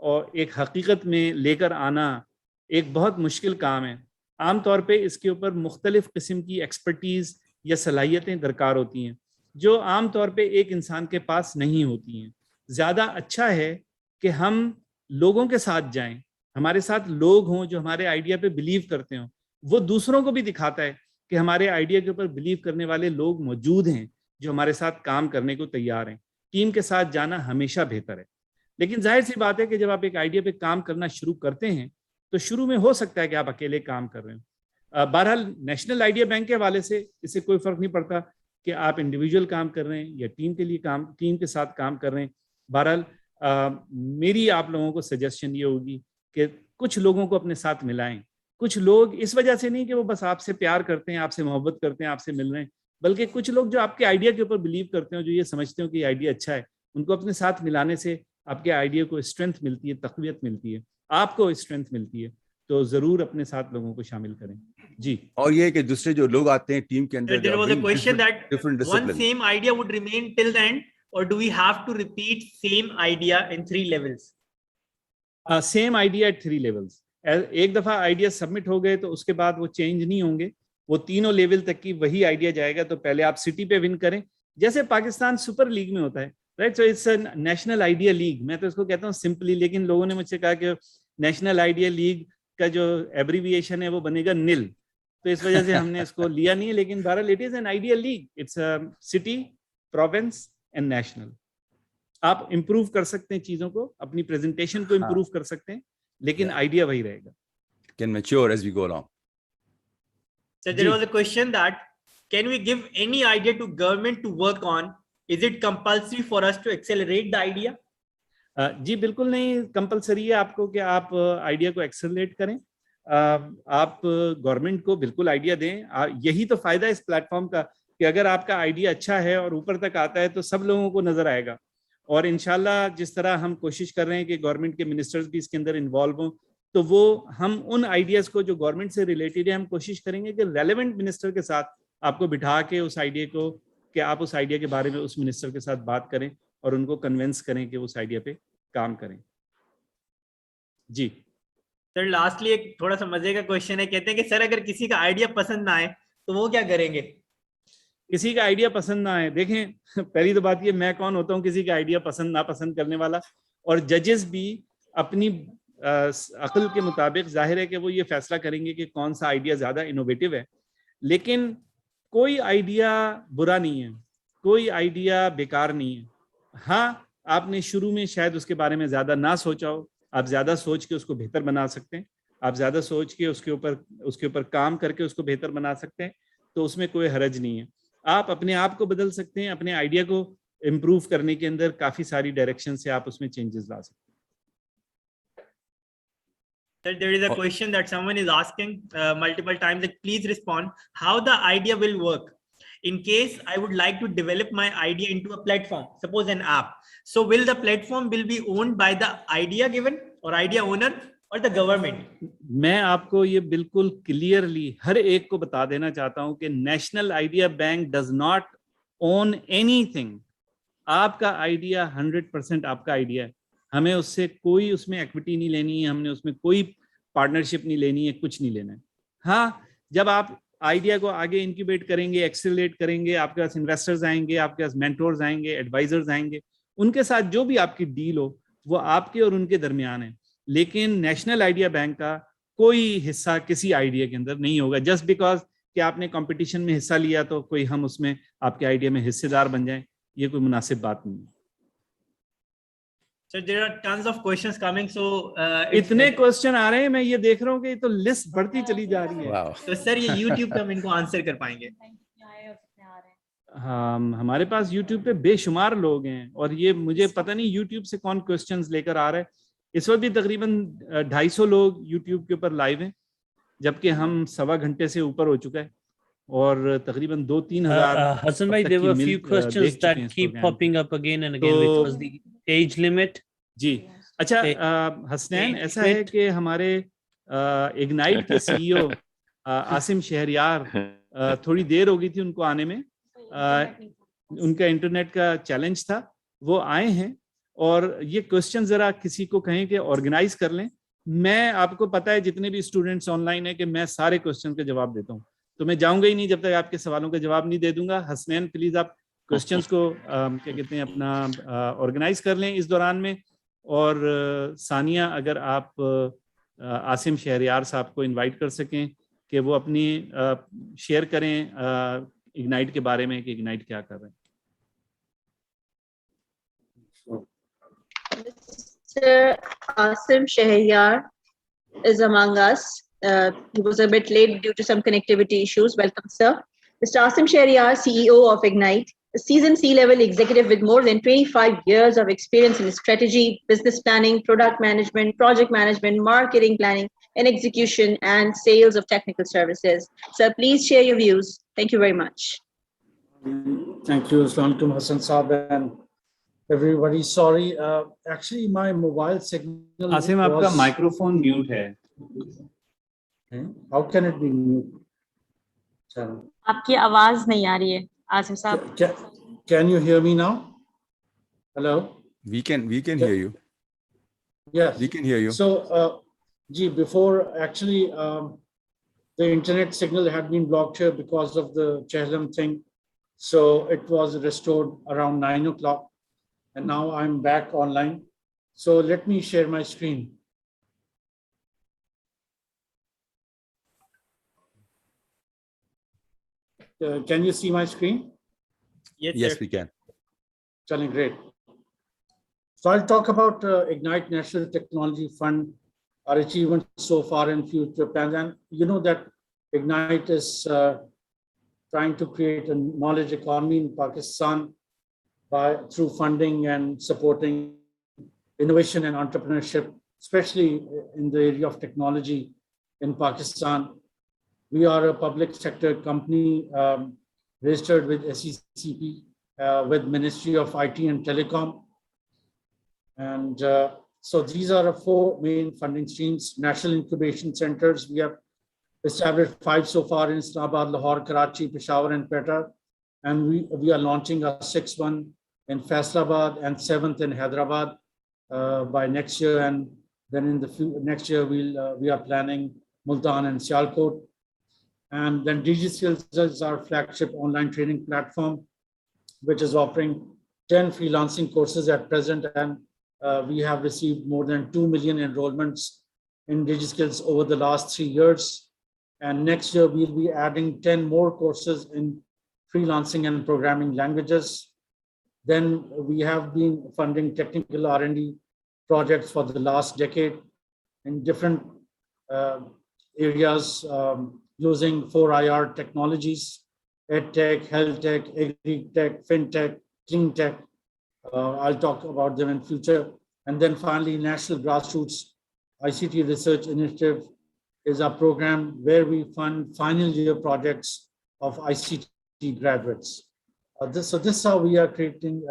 اور ایک حقیقت میں لے کر آنا ایک بہت مشکل کام ہے. عام طور پہ اس کے اوپر مختلف قسم کی ایکسپرٹیز یا صلاحیتیں درکار ہوتی ہیں جو عام طور پہ ایک انسان کے پاس نہیں ہوتی ہیں. زیادہ اچھا ہے کہ ہم لوگوں کے ساتھ جائیں, ہمارے ساتھ لوگ ہوں جو ہمارے آئیڈیا پہ بلیو کرتے ہوں. وہ دوسروں کو بھی دکھاتا ہے کہ ہمارے آئیڈیا کے اوپر بلیو کرنے والے لوگ موجود ہیں جو ہمارے ساتھ کام کرنے کو تیار ہیں. ٹیم کے ساتھ جانا ہمیشہ بہتر ہے. لیکن ظاہر سی بات ہے کہ جب آپ ایک آئیڈیا پہ کام کرنا شروع کرتے ہیں تو شروع میں ہو سکتا ہے کہ آپ اکیلے کام کر رہے ہیں. بہرحال نیشنل آئیڈیا بینک کے حوالے سے اس سے کوئی فرق نہیں پڑتا کہ آپ انڈیویجول کام کر رہے ہیں یا ٹیم کے ساتھ کام کر رہے ہیں. بہرحال میری آپ لوگوں کو سجیشن یہ ہوگی کہ کچھ لوگوں کو اپنے ساتھ ملائیں. کچھ لوگ اس وجہ سے نہیں کہ وہ بس آپ سے پیار کرتے ہیں, آپ سے محبت کرتے ہیں, آپ سے مل رہے ہیں, بلکہ کچھ لوگ جو آپ کے آئیڈیا کے اوپر بلیو کرتے ہیں, جو یہ سمجھتے ہیں کہ یہ آئیڈیا اچھا ہے, ان کو اپنے ساتھ ملانے سے آپ کے آئیڈیا کو اسٹرینتھ ملتی ہے, تقویت ملتی ہے, آپ کو اسٹرینتھ ملتی ہے. تو ضرور اپنے ساتھ لوگوں کو شامل کریں. جی, اور یہ کہ دوسرے جو لوگ آتے ہیں ٹیم کے اندر, there was a question that one same idea would remain till the end, or do we have to repeat same idea in 3 levels? Same idea at 3 levels. ایک دفعہ آئیڈیا سبمٹ ہو گئے تو اس کے بعد وہ چینج نہیں ہوں گے, وہ تینوں لیول تک کی وہی آئیڈیا جائے گا. تو پہلے آپ سٹی پہ ون کریں, جیسے پاکستان سپر لیگ میں ہوتا ہے, right. So it's a national idea league. میں تو اس کو کہتا ہوں سمپلی, لیکن لوگوں نے مجھ سے کہا کہ نیشنل آئیڈیا لیگ کا جو ایبریویشن ہے وہ بنے گا NIL, تو اس وجہ سے ہم نے اس کو لیا نہیں ہے. لیکن بہرحال it is an idea league, it's city, province and national. آپ امپروو کر سکتے ہیں چیزوں کو, اپنی پریزنٹیشن کو امپروو کر سکتے ہیں, لیکن آئیڈیا وہی رہے گا. Can mature as we go along. So there was a question that can we give any idea to government to work on? Is it compulsory for us to accelerate the idea? جی بالکل نہیں, compulsory ہے آپ کو کہ آپ idea کو accelerate کریں. آپ گورنمنٹ کو بالکل آئیڈیا دیں. یہی تو فائدہ ہے اس پلیٹ فارم کا کہ اگر آپ کا آئیڈیا اچھا ہے اور اوپر تک آتا ہے تو سب لوگوں کو نظر آئے گا. اور انشاءاللہ جس طرح ہم کوشش کر رہے ہیں کہ گورنمنٹ کے منسٹرز بھی اس کے اندر انوالو ہوں, تو وہ ہم ان آئیڈیاز کو جو گورنمنٹ سے ریلیٹڈ ہے, ہم کوشش کریں گے کہ ریلیونٹ منسٹر کے ساتھ آپ کو بٹھا کے اس آئیڈیا کو, کہ آپ اس آئیڈیا کے بارے میں اس منسٹر کے ساتھ بات کریں اور ان کو کنونس کریں کہ اس آئیڈیا پہ کام کریں. جی سر لاسٹلی ایک تھوڑا سا مزے کا کوشچن ہے, کہتے ہیں کہ سر اگر کسی کا آئیڈیا پسند نہ آئے تو وہ کیا کریں گے؟ کسی کا آئیڈیا پسند نہ آئے, دیکھیں پہلی تو بات یہ, میں کون ہوتا ہوں کسی کا آئیڈیا پسند ناپسند کرنے والا. اور ججز بھی اپنی عقل کے مطابق ظاہر ہے کہ وہ یہ فیصلہ کریں گے کہ کون سا آئیڈیا زیادہ انوویٹو ہے. لیکن کوئی آئیڈیا برا نہیں ہے, کوئی آئیڈیا بیکار نہیں ہے. ہاں آپ نے شروع میں شاید اس کے بارے میں زیادہ نہ سوچا ہو, آپ زیادہ سوچ کے اس کو بہتر بنا سکتے ہیں, آپ زیادہ سوچ کے اس کے اوپر کام کر کے اس کو بہتر بنا سکتے ہیں, تو اس میں کوئی حرج نہیں ہے. آپ اپنے آپ کو بدل سکتے ہیں, اپنے آئیڈیا کو امپروو کرنے کے اندر کافی ساری ڈائریکشن سے آپ اس میں چینجز لا سکتے ہیں. Sir, there is a question that someone is asking multiple times, that please respond how the idea will work in case I would like to develop my idea into a platform, suppose an app. So will the platform will be owned by the idea given or idea owner or the government? میں آپ کو یہ بالکل clearly ہر ایک کو بتا دینا چاہتا ہوں کہ national idea bank does not own any thing. آپ کا آئیڈیا 100% آپ کا آئیڈیا ہے, ہمیں اس سے کوئی اس میں ایکویٹی نہیں لینی ہے, ہم نے اس میں کوئی پارٹنرشپ نہیں لینی ہے, کچھ نہیں لینا ہے. ہاں جب آپ آئیڈیا کو آگے انکیوبیٹ کریں گے, ایکسیلریٹ کریں گے, آپ کے پاس انویسٹرز آئیں گے, آپ کے پاس مینٹورز آئیں گے, ایڈوائزرز آئیں گے, ان کے ساتھ جو بھی آپ کی ڈیل ہو وہ آپ کے اور ان کے درمیان ہے. لیکن نیشنل آئیڈیا بینک کا کوئی حصہ کسی آئیڈیا کے اندر نہیں ہوگا جسٹ بیکاز کہ آپ نے کمپٹیشن میں حصہ لیا تو کوئی ہم اس میں آپ کے آئیڈیا میں حصے دار بن جائیں, یہ کوئی مناسب بات نہیں ہے. So there are tons of questions coming, so اتنے کوشچن آ رہے ہیں, میں یہ دیکھ رہا ہوں کہ تو لسٹ بڑھتی چلی جا رہی ہے. تو سر یہ YouTube پہ ہم ان کو آنسر کر پائیں گے. ہاں ہمارے پاس YouTube پہ بے شمار لوگ ہیں, اور یہ مجھے پتہ نہیں YouTube سے کون کوشچنز لے کر آ رہا ہے. اس وقت بھی تقریباً 250 لوگ YouTube کے اوپر لائیو ہیں, جبکہ ہم 1.25 گھنٹے سے اوپر ہو چکا ہے, اور تقریباً 2-3 ہزار. Hassan bhai, there were a few questions that keep popping up again and again, which was the age limit. جی اچھا حسنین, ایسا ہے کہ ہمارے اگنائٹ کے CEO عاصم شہریار تھوڑی دیر ہو گئی تھی ان کو آنے میں, ان کا انٹرنیٹ کا چیلنج تھا, وہ آئے ہیں. اور یہ کوشچن ذرا کسی کو کہیں کہ آرگنائز کر لیں. میں آپ کو پتا ہے جتنے بھی اسٹوڈنٹس آن لائن ہیں کہ میں سارے کوشچن کا جواب دیتا ہوں, تو میں جاؤں گا ہی نہیں جب تک آپ کے سوالوں کا جواب نہیں دے دوں گا. حسنین پلیز آپ کوشچنس کو کیا کہتے ہیں اپنا آرگنائز کر لیں اس دوران میں. اور ثانیہ اگر آپ عاصم شہریار صاحب کو انوائٹ کر سکیں کہ وہ اپنی شیئر کریں اگنائٹ کے بارے میں کہ اگنائٹ کیا کر رہے ہیں. Mr. Asim Shahriyar is among us. He was a bit late due to some connectivity issues. Welcome, sir. Mr. Asim Shahriyar, CEO of Ignite, a seasoned C-level executive with more than 25 years of experience in strategy, business planning, product management, project management, marketing planning, and execution, and sales of technical services. Sir, please share your views. Thank you very much. Thank you, Assalamualaikum Hassan Saab and everybody. Sorry, actually my mobile signal Asim आपका was. Microphone mute है. How can it be mute? आपकी आवाज नहीं आ रही है आसिम साहब. Can you hear me now? Hello. We can hear you. Yes. We can hear you. So, before actually the internet signal had been blocked here because of the Chehlam thing. So it was restored around 9 o'clock and now I'm back online. So let me share my screen. Can you see my screen? Yes, we can. Great. So I'll talk about Ignite National Technology Fund, our achievements so far and future plans. And you know that Ignite is trying to create a knowledge economy in Pakistan through funding and supporting innovation and entrepreneurship, especially in the area of technology in Pakistan. We are a public sector company registered with SECP, with Ministry of IT and Telecom. And so these are the 4 main funding streams. National incubation centers. We have established 5 so far in Islamabad, Lahore, Karachi, Peshawar, and Quetta. And we are launching a 6th one in Faisalabad and 7th in Hyderabad by next year. And then in the next year, we are planning Multan and Sialkot. And then DigiSkills is our flagship online training platform, which is offering 10 freelancing courses at present. And we have received more than 2 million enrollments in DigiSkills over the last 3 years. And next year, we'll be adding 10 more courses in freelancing and programming languages. Then we have been funding technical R&D projects for the last decade in different areas using 4IR technologies, EdTech, Health Tech, Agri-Tech, FinTech, Clean Tech. I'll talk about them in future. And then finally, National Grassroots ICT Research Initiative is a program where we fund final year projects of ICT graduates. So this is how we are creating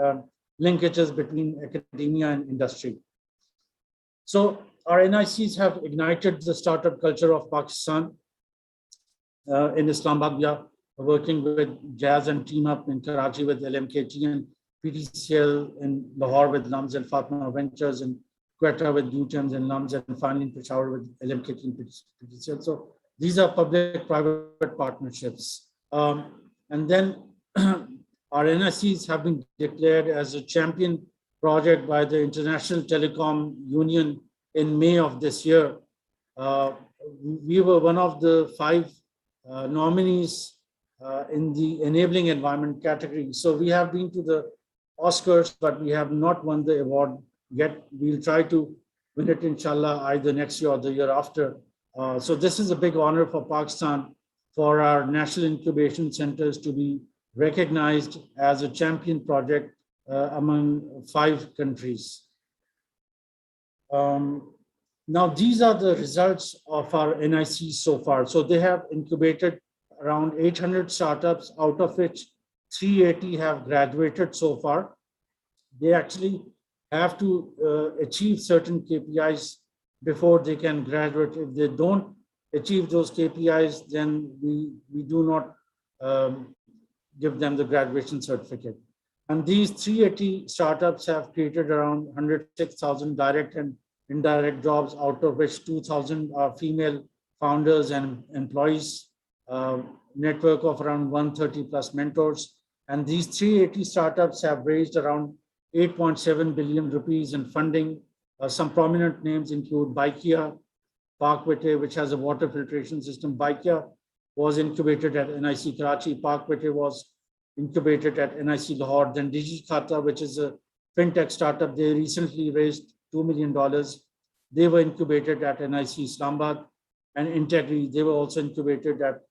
linkages between academia and industry. So our NICs have ignited the startup culture of Pakistan. In Islamabad, we are working with Jazz and Team Up in Karachi with LMKT and PTCL in Lahore with Lums and Fatma Ventures and Quetta with UTEMS and Lums and finally in Peshawar with LMKT and PTCL. So these are public-private partnerships. And then our NICs have been declared as a champion project by the International Telecom Union in May of this year. We were one of the 5 nominees in the enabling environment category. So we have been to the Oscars, but we have not won the award yet. We'll try to win it, inshallah, either next year or the year after. So this is a big honor for Pakistan, for our national incubation centers to be recognized as a champion project among 5 countries. Now, these are the results of our NIC so far. So they have incubated around 800 startups, out of which 380 have graduated so far. They actually have to achieve certain KPIs before they can graduate. If they don't achieve those KPIs, then we do not give them the graduation certificate. And these 380 startups have created around 106,000 direct and indirect jobs, out of which 2,000 are female founders and employees, network of around 130 plus mentors. And these 380 startups have raised around 8.7 billion rupees in funding. Some prominent names include Baikia, Parkwete, which has a water filtration system. Baikia was incubated at NIC Karachi. Parkwete was incubated at NIC Lahore. Then DigiKhata, which is a fintech startup, they recently raised $2 million. They were incubated at NIC Islamabad. And Integrity, they were also incubated at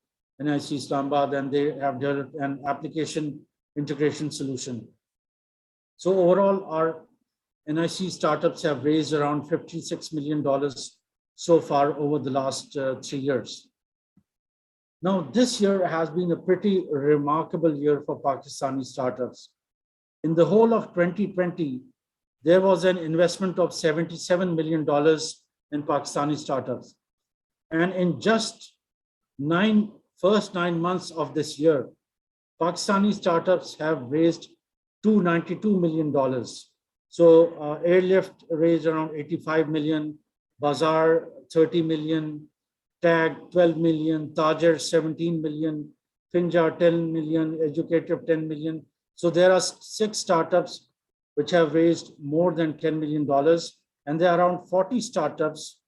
NIC Islamabad, and they have developed an application integration solution. So overall, our NIC startups have raised around $56 million so far over the last 3 years. Now, this year has been a pretty remarkable year for Pakistani startups. In the whole of 2020, there was an investment of $77 million in Pakistani startups. And in just first 9 months of this year, Pakistani startups have raised $292 million. So Airlift raised around 85 million, Bazaar 30 million, Tag 12 million, Tajer 17 million, Finja 10 million, Educative 10 million. So there are 6 startups which have raised more than $10 million. And there are around 40 startups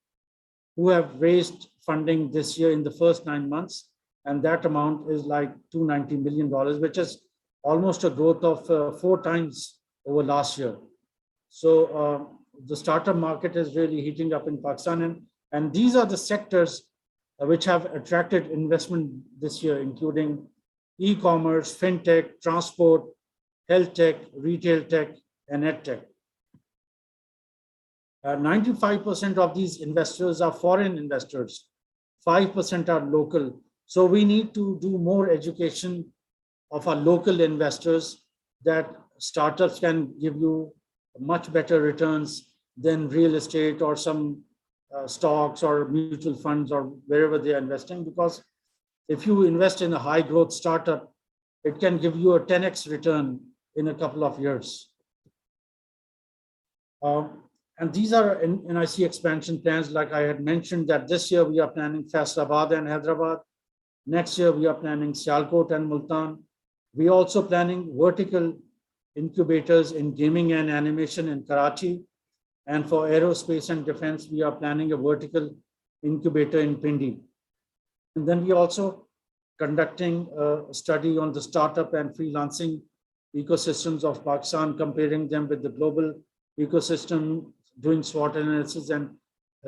who have raised funding this year in the first 9 months. And that amount is like $290 million, which is almost a growth of 4 times over last year. So the startup market is really heating up in Pakistan. And these are the sectors which have attracted investment this year, including e-commerce, fintech, transport, health tech, retail tech, and ed tech. 95% of these investors are foreign investors, 5% are local. So we need to do more education of our local investors that startups can give you much better returns than real estate or some stocks or mutual funds or wherever they are investing. Because if you invest in a high growth startup, it can give you a 10x return in a couple of years. And these are NIC expansion plans. Like I had mentioned, that this year we are planning Faisalabad and Hyderabad. Next year we are planning Sialkot and Multan. We are also planning vertical incubators in gaming and animation in Karachi. And for aerospace and defense, we are planning a vertical incubator in Pindi. And then we are also conducting a study on the startup and freelancing ecosystems of Pakistan, comparing them with the global ecosystem, doing SWOT analysis and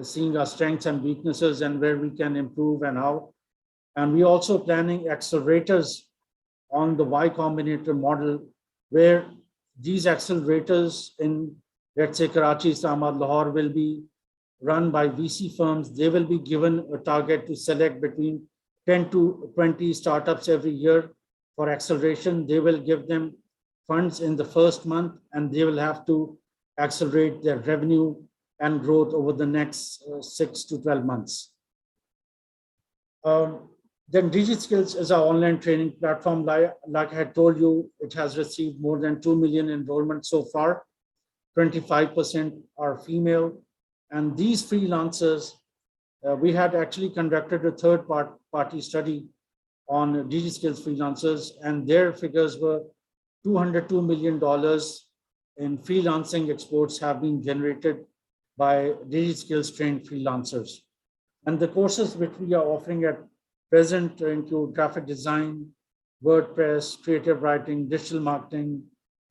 seeing our strengths and weaknesses and where we can improve and how. And we are also planning accelerators on the Y Combinator model, where these accelerators in, let's say, Karachi, Islamabad, Lahore will be run by VC firms. They will be given a target to select between 10 to 20 startups every year for acceleration. They will give them funds in the first month, and they will have to accelerate their revenue and growth over the next 6 to 12 months. Then DigiSkills is our online training platform. Like I had told you, it has received more than 2 million enrollments so far. 25% are female. And these freelancers, we had actually conducted a third-party study on DigiSkills freelancers, and their figures were $202 million in freelancing exports have been generated by DigiSkills trained freelancers. And the courses which we are offering at present include graphic design, WordPress, creative writing, digital marketing,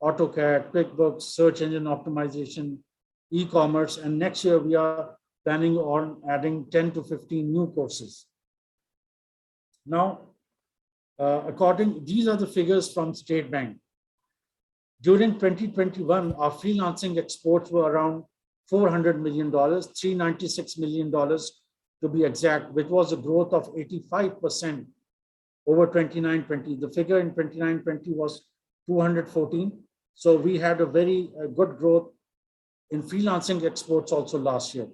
AutoCAD, QuickBooks, search engine optimization, e-commerce, and next year we are planning on adding 10 to 15 new courses. Now, these are the figures from State Bank. During 2021, our freelancing exports were around $400 million, $396 million to be exact, which was a growth of 85% over 29-20. The figure in 29-20 was 214. So we had a very good growth in freelancing exports also last year.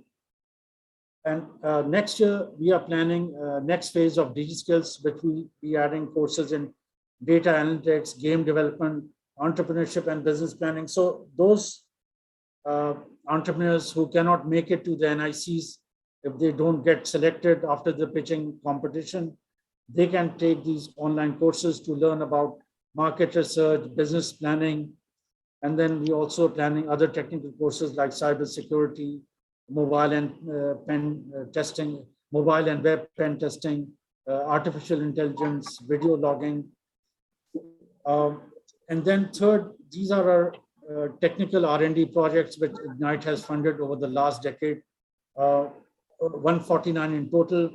And next year, we are planning next phase of DigiSkills, which will be adding courses in data analytics, game development, entrepreneurship, and business planning. So those entrepreneurs who cannot make it to the NICs, if they don't get selected after the pitching competition, they can take these online courses to learn about market research, business planning. And then we also planning other technical courses like cybersecurity, mobile and testing, mobile and web pen testing, artificial intelligence, video logging. And then third, these are our technical R&D projects which Ignite has funded over the last decade. 149 in total,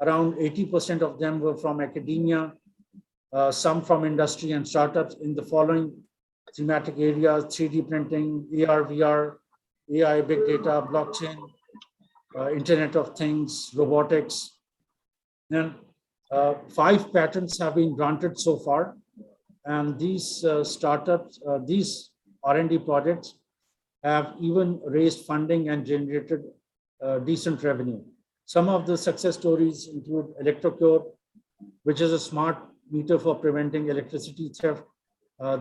around 80% of them were from academia, some from industry and startups in the following thematic areas: 3D printing, AR, VR, AI, big data, blockchain, Internet of Things, robotics. And 5 patents have been granted so far, and these startups, these R&D projects have even raised funding and generated decent revenue. Some of the success stories include Electrocure, which is a smart meter for preventing electricity theft.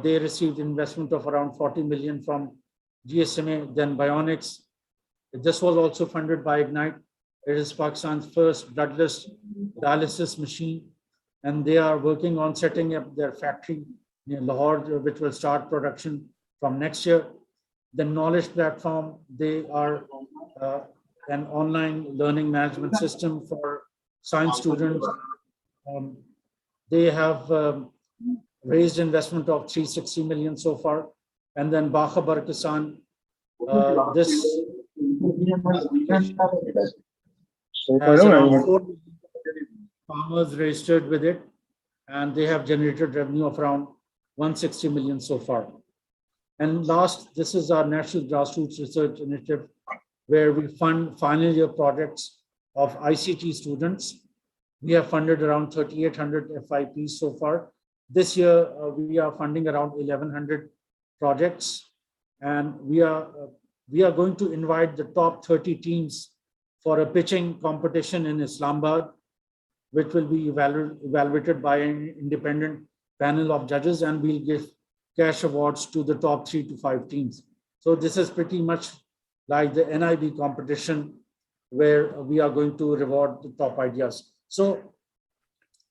They received investment of around 40 million from GSMA, then Bionics. This was also funded by Ignite. It is Pakistan's first bloodless dialysis machine, and they are working on setting up their factory near Lahore, which will start production from next year. The Knowledge Platform, they are an online learning management system for science students. They have raised investment of 360 million so far. And then Bakhabar Kisan, this has around 4 farmers registered with it, and they have generated revenue of around 160 million so far. And last, this is our National Grassroots Research Initiative, where we fund final year projects of ICT students. We have funded around 3,800 FIPs so far. This year, we are funding around 1,100 projects, and we are going to invite the top 30 teams for a pitching competition in Islamabad, which will be evaluated by an independent panel of judges, and we'll give cash awards to the top 3 to 5 teams. So this is pretty much like the NIB competition, where we are going to reward the top ideas. So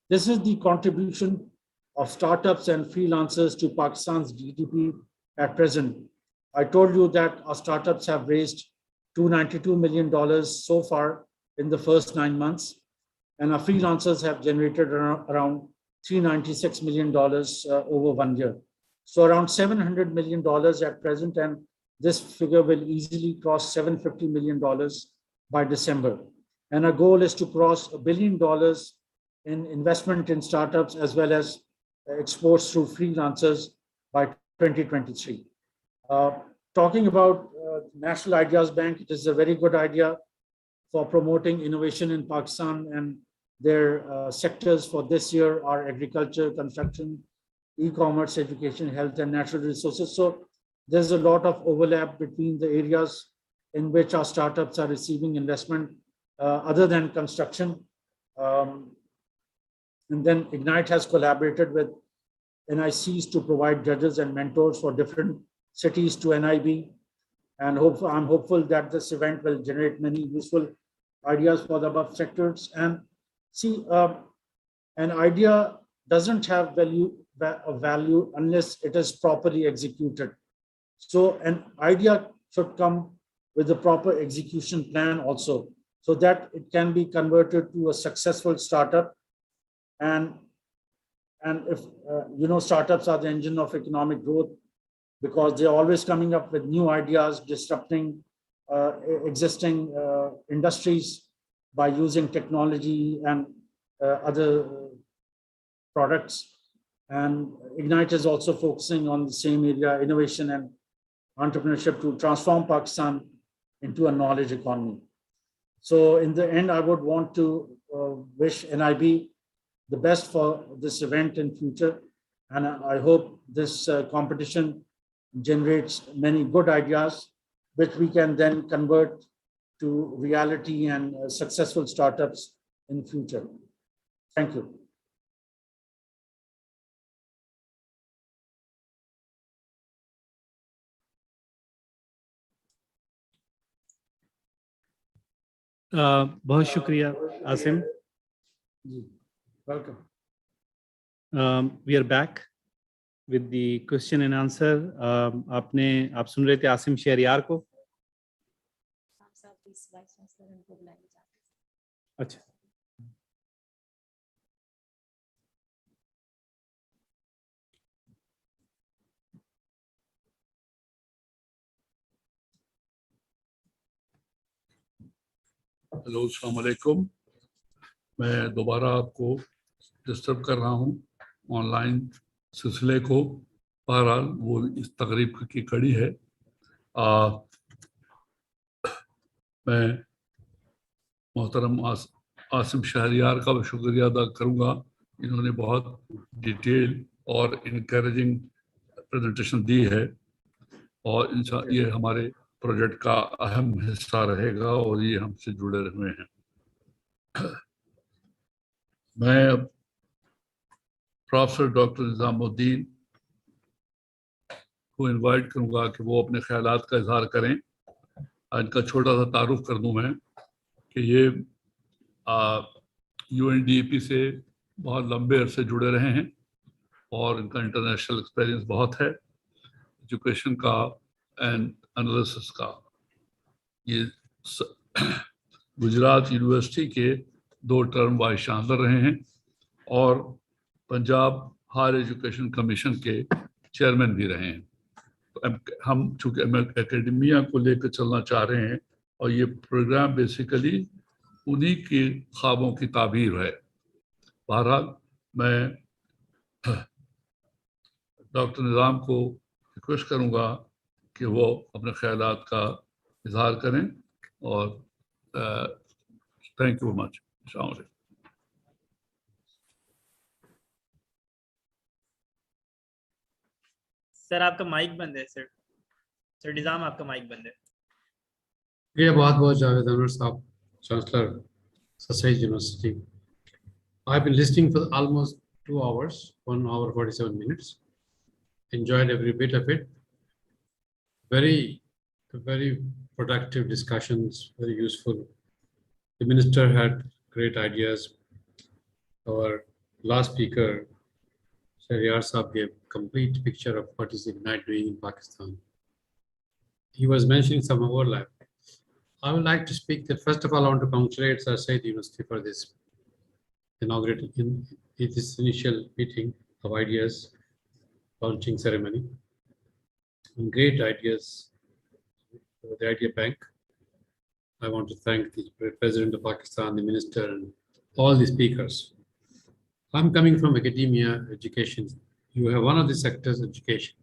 this is the contribution of startups and freelancers to Pakistan's GDP at present. I told you that our startups have raised $292 million so far in the first 9 months, and our freelancers have generated around $396 million over 1 year. So around $700 million at present, and this figure will easily cross $750 million by December. And our goal is to cross $1 billion in investment in startups as well as exports through freelancers by 2023. Talking about National Ideas Bank, it is a very good idea for promoting innovation in Pakistan, and their sectors for this year are agriculture, construction, e-commerce, education, health, and natural resources. So there's a lot of overlap between the areas in which our startups are receiving investment other than construction. And then Ignite has collaborated with NICs to provide judges and mentors for different cities to NIB. And I'm hopeful that this event will generate many useful ideas for the above sectors. And see, an idea doesn't have value unless it is properly executed. So an idea should come with a proper execution plan also, so that it can be converted to a successful startup. And if startups are the engine of economic growth, because they're always coming up with new ideas, disrupting existing industries by using technology and other products. And Ignite is also focusing on the same area, innovation and entrepreneurship, to transform Pakistan into a knowledge economy. So in the end, I would want to wish NIB the best for this event in future. And I hope this competition generates many good ideas, which we can then convert to reality and successful startups in the future. Thank you. बहुत शुक्रिया Asim. Welcome. We are back with the question and answer. आप सुन रहे थे आसिम शहरियार को? अच्छा. Hello, अस्सलाम वालेकुम. मैं दोबारा आपको डिस्टर्ब कर रहा हूँ ऑनलाइन सिलसिले को. बहरहाल वो इस तकरीब की कड़ी है. मैं मोहतरम आसिम शहरियार का भी शुक्रिया अदा करूँगा। इन्होंने बहुत डिटेल और इनकरेजिंग प्रेजेंटेशन दी है और ये हमारे प्रोजेक्ट का अहम हिस्सा रहेगा और ये हमसे जुड़े हुए हैं। मैं अब प्रोफेसर डॉक्टर निजामुद्दीन को इनवाइट करूंगा कि वो अपने ख्यालात का इजहार करें। इनका छोटा सा तारुफ कर दूं मैं कि ये UNDP से बहुत लंबे अरसे जुड़े रहे हैं और इनका इंटरनेशनल एक्सपीरियंस बहुत है एजुकेशन का एंड एनालिसिस का। ये गुजरात यूनिवर्सिटी के 2 टर्म वाइस चांसलर रहे हैं और पंजाब हायर एजुकेशन कमीशन के चेयरमैन भी रहे हैं। तो हम चूंकि एकेडमिया को लेकर चलना चाह रहे हैं और ये प्रोग्राम बेसिकली उन्हीं के ख्वाबों की ताबीर है। बहरहाल मैं डॉक्टर निज़ाम को रिक्वेस्ट करूंगा कि वो अपने ख्यालात का इजहार करें और थैंक यू मच। सर आपका माइक बंद है सर। सर निजाम आपका माइक बंद है। ये बहुत बहुत जावेद अनवर साहब, चांसलर ससैज university. I've been listening for almost 2 hours, 1 hour 47 minutes. Enjoyed every bit of it. Very productive discussions, very useful. The minister had great ideas. Our last speaker, Shahriyar Saab, gave a complete picture of what is Ignite doing in Pakistan. He was mentioning some overlap. I would like to speak that first of all, I want to congratulate Sir Said University for this inaugurated in this initial meeting of ideas, launching ceremony, and great ideas for the Idea Bank. I want to thank the President of Pakistan, the Minister, and all the speakers. I'm coming from academia, education. You have one of the sectors, education.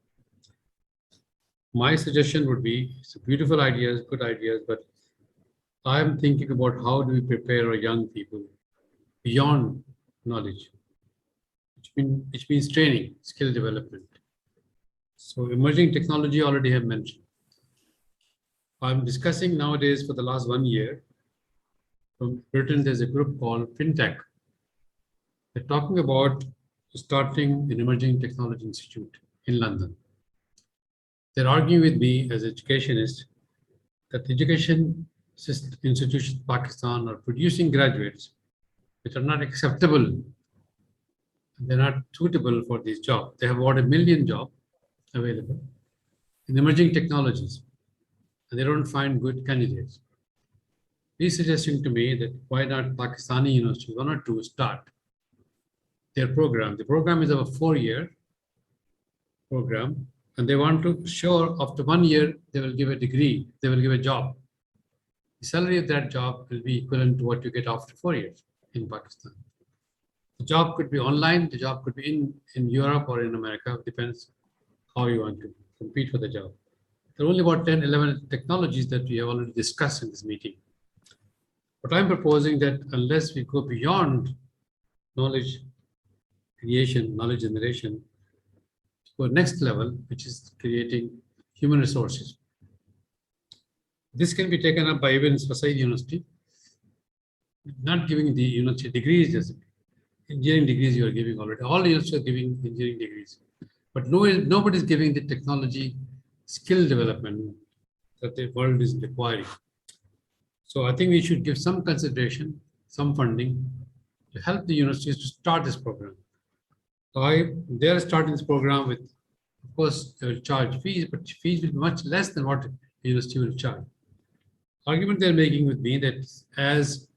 My suggestion would be, it's beautiful ideas, good ideas, but I'm thinking about how do we prepare our young people beyond knowledge, which means training, skill development. So emerging technology already have mentioned. I'm discussing nowadays for the last 1 year, from Britain, there's a group called FinTech. They're talking about starting an emerging technology institute in London. They're arguing with me as an educationist that the education institutions in Pakistan are producing graduates which are not acceptable. They're not suitable for this job. They have about 1 million jobs available in emerging technologies, and they don't find good candidates. He's suggesting to me that why not Pakistani universities, 1 or 2, start their program. The program is a 4-year program, and they want to show after 1 year, they will give a degree, they will give a job. The salary of that job will be equivalent to what you get after 4 years in Pakistan. The job could be online, the job could be in Europe or in America, depends how you want to compete for the job. There are only about 10, 11 technologies that we have already discussed in this meeting. But I'm proposing that unless we go beyond knowledge creation, knowledge generation, to a next level, which is creating human resources. This can be taken up by even Sasaid University, not giving the university degrees, just engineering degrees you are giving already. All universities are giving engineering degrees, but nobody is giving the technology skill development that the world is requiring. So I think we should give some consideration, some funding to help the universities to start this program. So they are starting this program with, of course, they will charge fees, but fees will be much less than what the university will charge. Argument they're making with me that as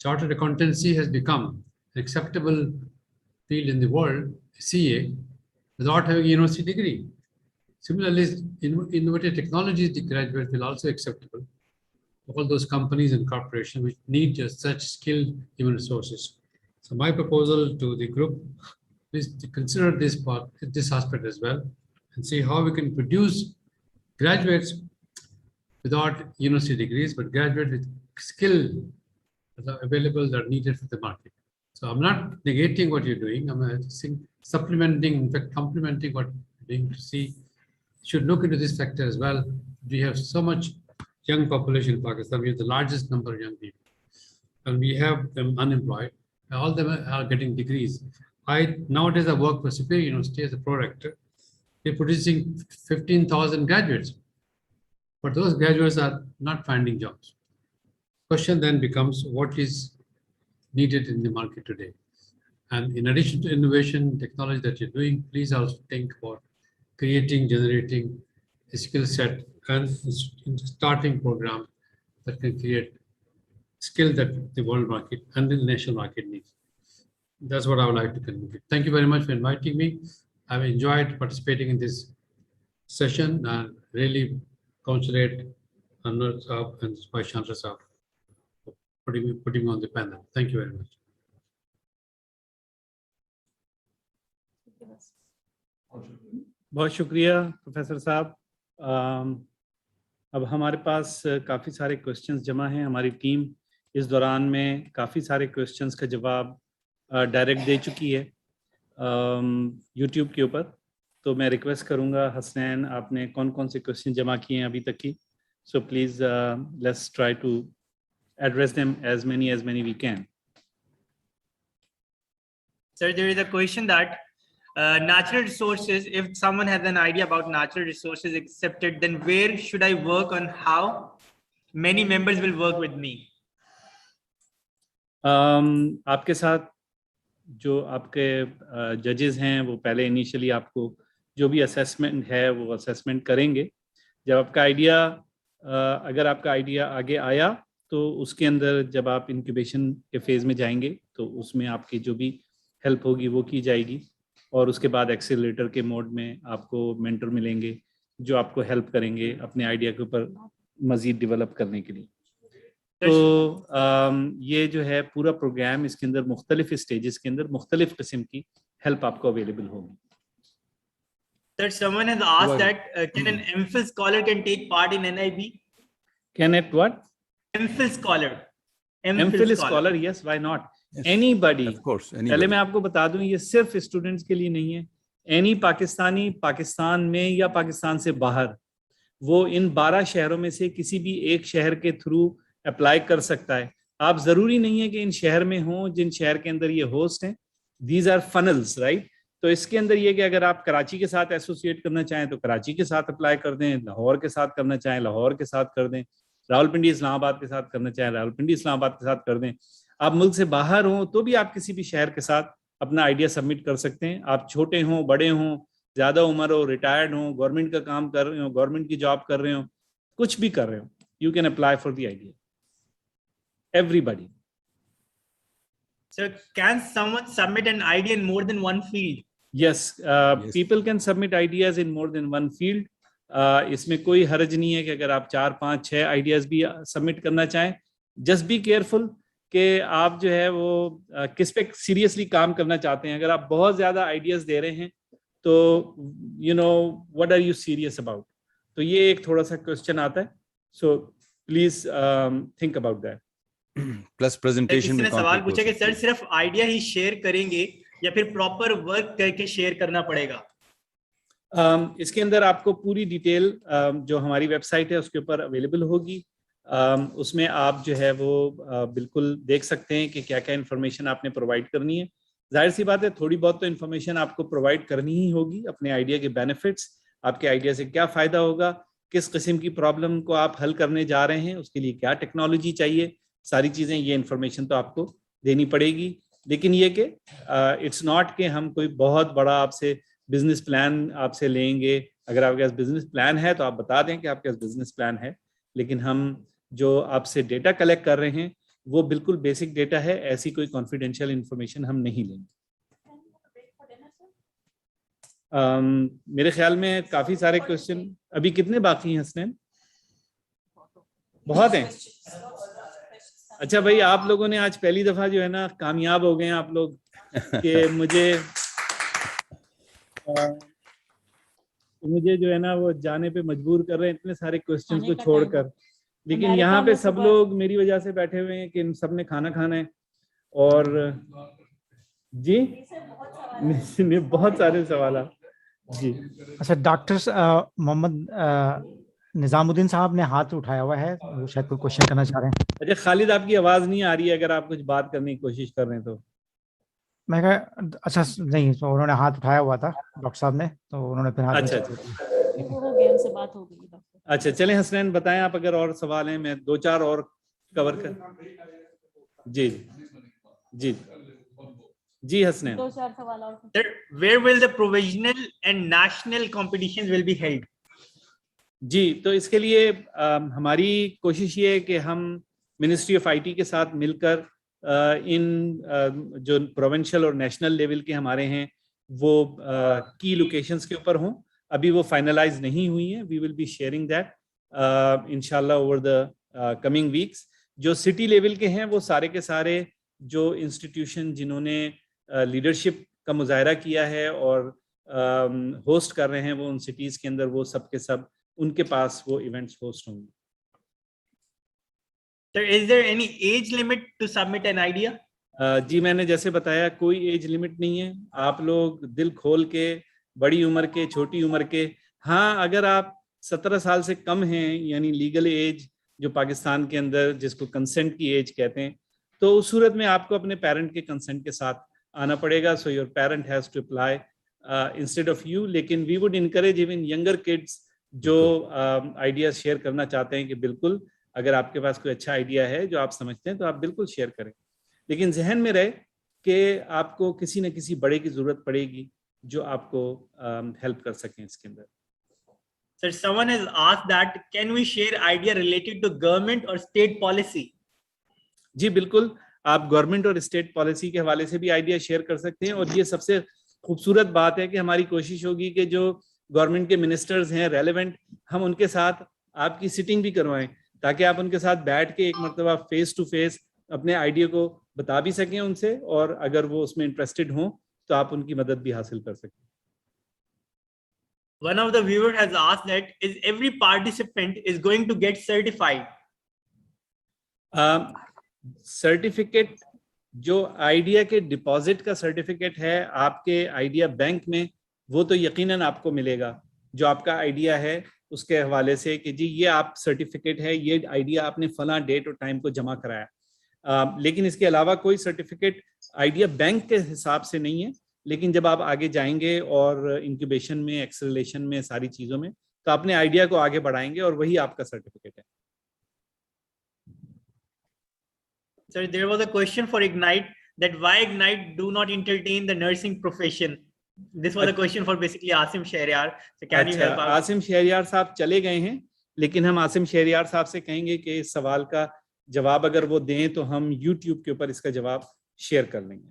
chartered accountancy has become an acceptable field in the world, CA, without having a university degree. Similarly, innovative technologies graduates will also be acceptable. All those companies and corporations which need just such skilled human resources. So my proposal to the group is to consider this part, this aspect as well, and see how we can produce graduates without university degrees, but graduates with skill that are available, that are needed for the market. So I'm not negating what you're doing. I'm just supplementing, in fact, complementing what you're doing to see. You should look into this factor as well. We have so much young population in Pakistan. We have the largest number of young people, and we have them unemployed. All of them are getting degrees. Nowadays I work for Superior University as a pro-rector. They're producing 15,000 graduates, but those graduates are not finding jobs. Question then becomes, what is needed in the market today? And in addition to innovation, technology that you're doing, please also think about creating, generating a skill set and starting program that can create skill that the world market and the national market needs. That's what I would like to communicate. Thank you very much for inviting me. I've enjoyed participating in this session and really congratulate Anwar Saab and Vice Chancellor Saab for putting me on the panel. Thank you very much. बहुत शुक्रिया professor साहब. अब हमारे पास काफ़ी सारे questions जमा हैं. हमारी टीम इस दौरान में काफ़ी सारे क्वेश्चंस का जवाब डायरेक्ट दे चुकी है यूट्यूब के ऊपर. तो मैं रिक्वेस्ट करूंगा हसनैन, आपने कौन कौन से क्वेश्चन जमा किए हैं अभी तक की. So please let's try to address them as many we can. Sir, there is a question that natural resources, if someone has an idea about natural resources accepted, then where should I work on how many members will work with me? आपके साथ जो आपके जजेस हैं वो पहले initially आपको जो भी असेसमेंट है वो असेसमेंट करेंगे. जब आपका आइडिया अगर आपका आइडिया आगे आया तो उसके अंदर जब आप इंक्यूबेशन के फेज़ में जाएंगे तो उसमें आपकी जो भी हेल्प होगी वो की जाएगी. और उसके बाद एक्सेलरेटर के मोड में आपको मेंटर मिलेंगे जो आपको हेल्प करेंगे अपने आइडिया के ऊपर मज़ीद डेवलप करने के लिए. तो ये जो है पूरा प्रोग्राम, इसके अंदर मुख्तलिफ स्टेजेस के अंदर मुख्तलिफ किस्म की हेल्प आपको अवेलेबल होगी. That someone has asked that can an MPhil scholar can take part in NIB? Can it what? MPhil scholar. MPhil scholar, yes, why not? Yes, anybody. Of course, anybody. पहले मैं आपको बता दूं ये सिर्फ students के लिए नहीं है. एनी पाकिस्तानी पाकिस्तान में या पाकिस्तान से बाहर वो इन 12 शहरों में से किसी भी एक शहर के थ्रू अप्लाई कर सकता है. आप जरूरी नहीं है कि इन शहर में हो जिन शहर के अंदर ये होस्ट हैं. These are funnels, right. तो इसके अंदर ये कि अगर आप कराची के साथ एसोसिएट करना चाहें तो कराची के साथ अप्लाई कर दें, लाहौर के साथ करना चाहें लाहौर के साथ कर दें, रावलपिंडी इस्लामाबाद के साथ करना चाहें रावलपिंडी इस्लामाबाद के साथ कर दें. आप मुल्क से बाहर हों तो भी आप किसी भी शहर के साथ अपना आइडिया सबमिट कर सकते हैं. आप छोटे हों, बड़े हों, ज़्यादा उम्र हो, रिटायर्ड हों, गवर्नमेंट का काम कर रहे हो, गवर्नमेंट की जॉब कर रहे हो, कुछ भी कर रहे हो, you can apply for the idea. Everybody. Sir, can someone submit an idea in more than one field? Yes, people can submit ideas in more than one field. इसमें कोई हर्ज नहीं है कि अगर आप 4, 5, 6 आइडियाज भी सबमिट करना चाहें. जस्ट बी केयरफुल कि आप जो है वो किस पे सीरियसली काम करना चाहते हैं. अगर आप बहुत ज़्यादा आइडियाज दे रहे हैं तो you know what are you serious about. तो ये एक थोड़ा सा क्वेश्चन आता है. So please think about that. Plus presentation में सवाल पूछा कि सर सिर्फ आइडिया ही शेयर करेंगे या फिर प्रॉपर वर्क करके शेयर करना पड़ेगा? इसके अंदर आपको पूरी डिटेल जो हमारी वेबसाइट है उसके ऊपर अवेलेबल होगी. उसमें आप जो है वो बिल्कुल देख सकते हैं कि क्या क्या इन्फॉर्मेशन आपने प्रोवाइड करनी है. जाहिर सी बात है थोड़ी बहुत तो इन्फॉर्मेशन आपको प्रोवाइड करनी ही होगी. अपने आइडिया के बेनिफिट्स, आपके आइडिया से क्या फ़ायदा होगा, किस किस्म की प्रॉब्लम को आप हल करने जा रहे हैं, उसके लिए क्या टेक्नोलॉजी चाहिए, सारी चीज़ें ये इन्फॉर्मेशन तो आपको देनी पड़ेगी. लेकिन ये कि इट्स नॉट कि हम कोई बहुत बड़ा आपसे बिजनेस प्लान आपसे लेंगे. अगर आपके पास बिजनेस प्लान है तो आप बता दें कि आपके पास बिजनेस प्लान है, लेकिन हम जो आपसे डेटा कलेक्ट कर रहे हैं वो बिल्कुल बेसिक डेटा है. ऐसी कोई कॉन्फिडेंशियल इंफॉर्मेशन हम नहीं लेंगे. मेरे ख्याल में काफ़ी सारे क्वेश्चन अभी कितने बाकी हैं हसनैन? बहुत हैं. अच्छा भाई, आप लोगों ने आज पहली दफ़ा जो है ना कामयाब हो गए हैं आप लोग कि मुझे जो है ना वो जाने पे मजबूर कर रहे हैं इतने सारे क्वेश्चंस को छोड़कर. لیکن یہاں پہ سب لوگ میری وجہ سے بیٹھے ہوئے ہیں کہ ان سب نے کھانا کھانا ہے. اور جی بہت سارے سوالات. جی اچھا ڈاکٹر محمد نظام الدین صاحب نے ہاتھ اٹھایا ہوا ہے, وہ شاید کوئی کوشچن کرنا چاہ رہے ہیں. اچھا خالد, آپ کی آواز نہیں آ رہی ہے, اگر آپ کچھ بات کرنے کی کوشش کر رہے ہیں تو. میں کہا اچھا نہیں, تو انہوں نے ہاتھ اٹھایا ہوا تھا ڈاکٹر صاحب نے, تو انہوں نے پھر ہاتھ اچھا اچھا چلیں حسنین بتائیں آپ, اگر اور سوال ہیں میں 2-4 اور کور کر. جی جی جی Hasnain. Sir, where will the provisional and national competitions will be held? جی تو اس کے لیے ہماری کوشش یہ ہے کہ ہم منسٹری آف آئی ٹی کے ساتھ مل کر ان جو پروونشل اور نیشنل لیول کے ہمارے ہیں وہ کی لوکیشنز کے اوپر ہوں. ابھی وہ فائنلائز نہیں ہوئی ہیں. وی ول بی شیئرنگ دیٹ انشاءاللہ اوور دا کمنگ ویکس. جو سٹی لیول کے ہیں وہ سارے کے سارے جو انسٹیٹیوشن جنہوں نے لیڈرشپ کا مظاہرہ کیا ہے اور ہوسٹ کر رہے ہیں وہ ان سٹیز کے اندر, وہ سب کے سب ان کے پاس وہ ایونٹس ہوسٹ ہوں گے. Sir, is there any age limit to submit an idea? جی میں نے جیسے بتایا کوئی ایج لمٹ نہیں ہے. آپ لوگ دل کھول کے, بڑی عمر کے, چھوٹی عمر کے, ہاں اگر آپ 17 سال سے کم ہیں یعنی لیگل ایج جو پاکستان کے اندر جس کو کنسنٹ کی ایج کہتے ہیں, تو اس صورت میں آپ کو اپنے پیرنٹ کے کنسنٹ کے ساتھ آنا پڑے گا. So your parent has to apply instead of you. لیکن we would encourage even younger kids جو آئیڈیاز شیئر کرنا چاہتے ہیں کہ بالکل اگر آپ کے پاس کوئی اچھا آئیڈیا ہے جو آپ سمجھتے ہیں تو آپ بالکل شیئر کریں. لیکن ذہن میں رہے کہ آپ کو کسی نہ کسی بڑے کی ضرورت پڑے گی جو آپ کو ہیلپ کر سکیں اس کے اندر. Sir, someone has asked that can we share idea related to government or state policy? جی بالکل, آپ گورنمنٹ اور اسٹیٹ پالیسی کے حوالے سے بھی آئیڈیا شیئر کر سکتے ہیں. اور یہ سب سے خوبصورت بات ہے کہ ہماری کوشش ہوگی کہ جو گورنمنٹ کے منسٹرز ہیں ریلیونٹ, ہم ان کے ساتھ آپ کی سٹنگ بھی کروائیں تاکہ آپ ان کے ساتھ بیٹھ کے ایک مرتبہ فیس ٹو فیس اپنے آئیڈیا کو بتا بھی سکیں ان سے, اور اگر وہ اس میں انٹرسٹڈ ہوں تو آپ ان کی مدد بھی حاصل کر سکیں. One of the viewers has asked that is every participant is going to get certified? Certificate جو آئیڈیا کے ڈپازٹ کا سرٹیفکیٹ ہے آپ کے آئیڈیا بینک میں, وہ تو یقیناً آپ کو ملے گا جو آپ کا آئیڈیا ہے اس کے حوالے سے کہ جی یہ آپ سرٹیفکیٹ ہے, یہ آئیڈیا آپ نے فلاں ڈیٹ اور ٹائم کو جمع کرایا. لیکن اس کے علاوہ کوئی سرٹیفکیٹ آئیڈیا بینک کے حساب سے نہیں ہے. لیکن جب آپ آگے جائیں گے اور انکیوبیشن میں, ایکسلریشن میں, ساری چیزوں میں, تو اپنے آئیڈیا کو آگے بڑھائیں گے اور وہی آپ کا سرٹیفکیٹ ہے. Sir, there was a question for Ignite that why Ignite do not entertain the nursing profession. This was a question for basically Asim Shehryar. So can you help out? Asim Shahryar صاحب چلے گئے ہیں, لیکن ہم عاصم شہریار صاحب سے کہیں گے کہ اس سوال کا جواب اگر وہ دیں تو ہم یوٹیوب کے اوپر اس کا جواب شیئر کر لیں گے.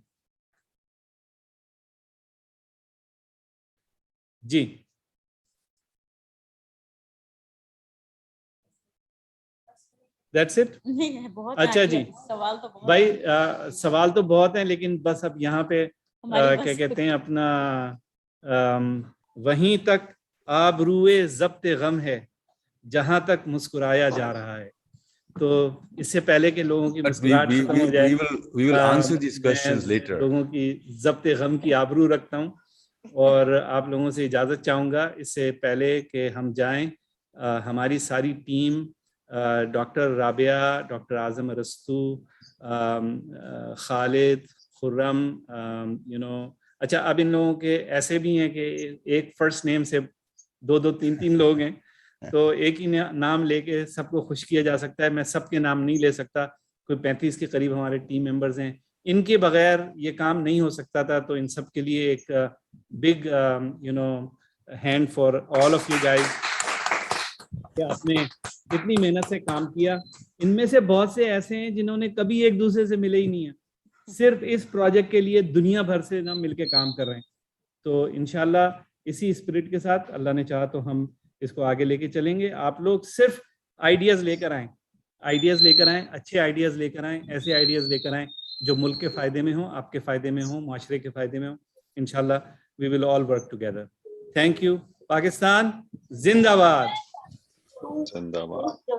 جی That's it? اچھا جی بھائی, سوال تو بہت ہیں لیکن بس اب یہاں پہ کیا کہتے ہیں اپنا وہیں تک آبروئے ضبط غم ہے جہاں تک مسکرایا جا رہا ہے. تو اس سے پہلے کہ لوگوں کی مسکراہٹ ختم ہو جائے, لوگوں کی ضبط غم کی آبرو رکھتا ہوں اور آپ لوگوں سے اجازت چاہوں گا. اس سے پہلے کہ ہم جائیں, ہماری ساری ٹیم ڈاکٹر رابعہ, ڈاکٹر اعظم ارسطو, خالد, خرم, اچھا اب ان لوگوں کے ایسے بھی ہیں کہ ایک فرسٹ نیم سے 2-3 لوگ ہیں, تو ایک ہی نام لے کے سب کو خوش کیا جا سکتا ہے. میں سب کے نام نہیں لے سکتا, کوئی 35 کے قریب ہمارے ٹیم ممبرز ہیں, ان کے بغیر یہ کام نہیں ہو سکتا تھا. تو ان سب کے لیے ایک big hand for all of you guys کہ آپ نے اتنی محنت سے کام کیا. ان میں سے بہت سے ایسے ہیں جنہوں نے کبھی ایک دوسرے سے ملے ہی نہیں ہیں, صرف اس پروجیکٹ کے لیے دنیا بھر سے نہ مل کے کام کر رہے ہیں. تو انشاءاللہ اسی اسپرٹ کے ساتھ اللہ نے چاہا تو ہم اس کو آگے لے کے چلیں گے. آپ لوگ صرف آئیڈیاز لے کر آئیں, اچھے آئیڈیاز لے کر آئیں, ایسے آئیڈیاز لے کر آئیں جو ملک کے فائدے میں ہوں, آپ کے فائدے میں ہوں, معاشرے کے فائدے میں ہوں. انشاءاللہ we will all work together. Thank you. Pakistan زندہ باد. زندہ باد.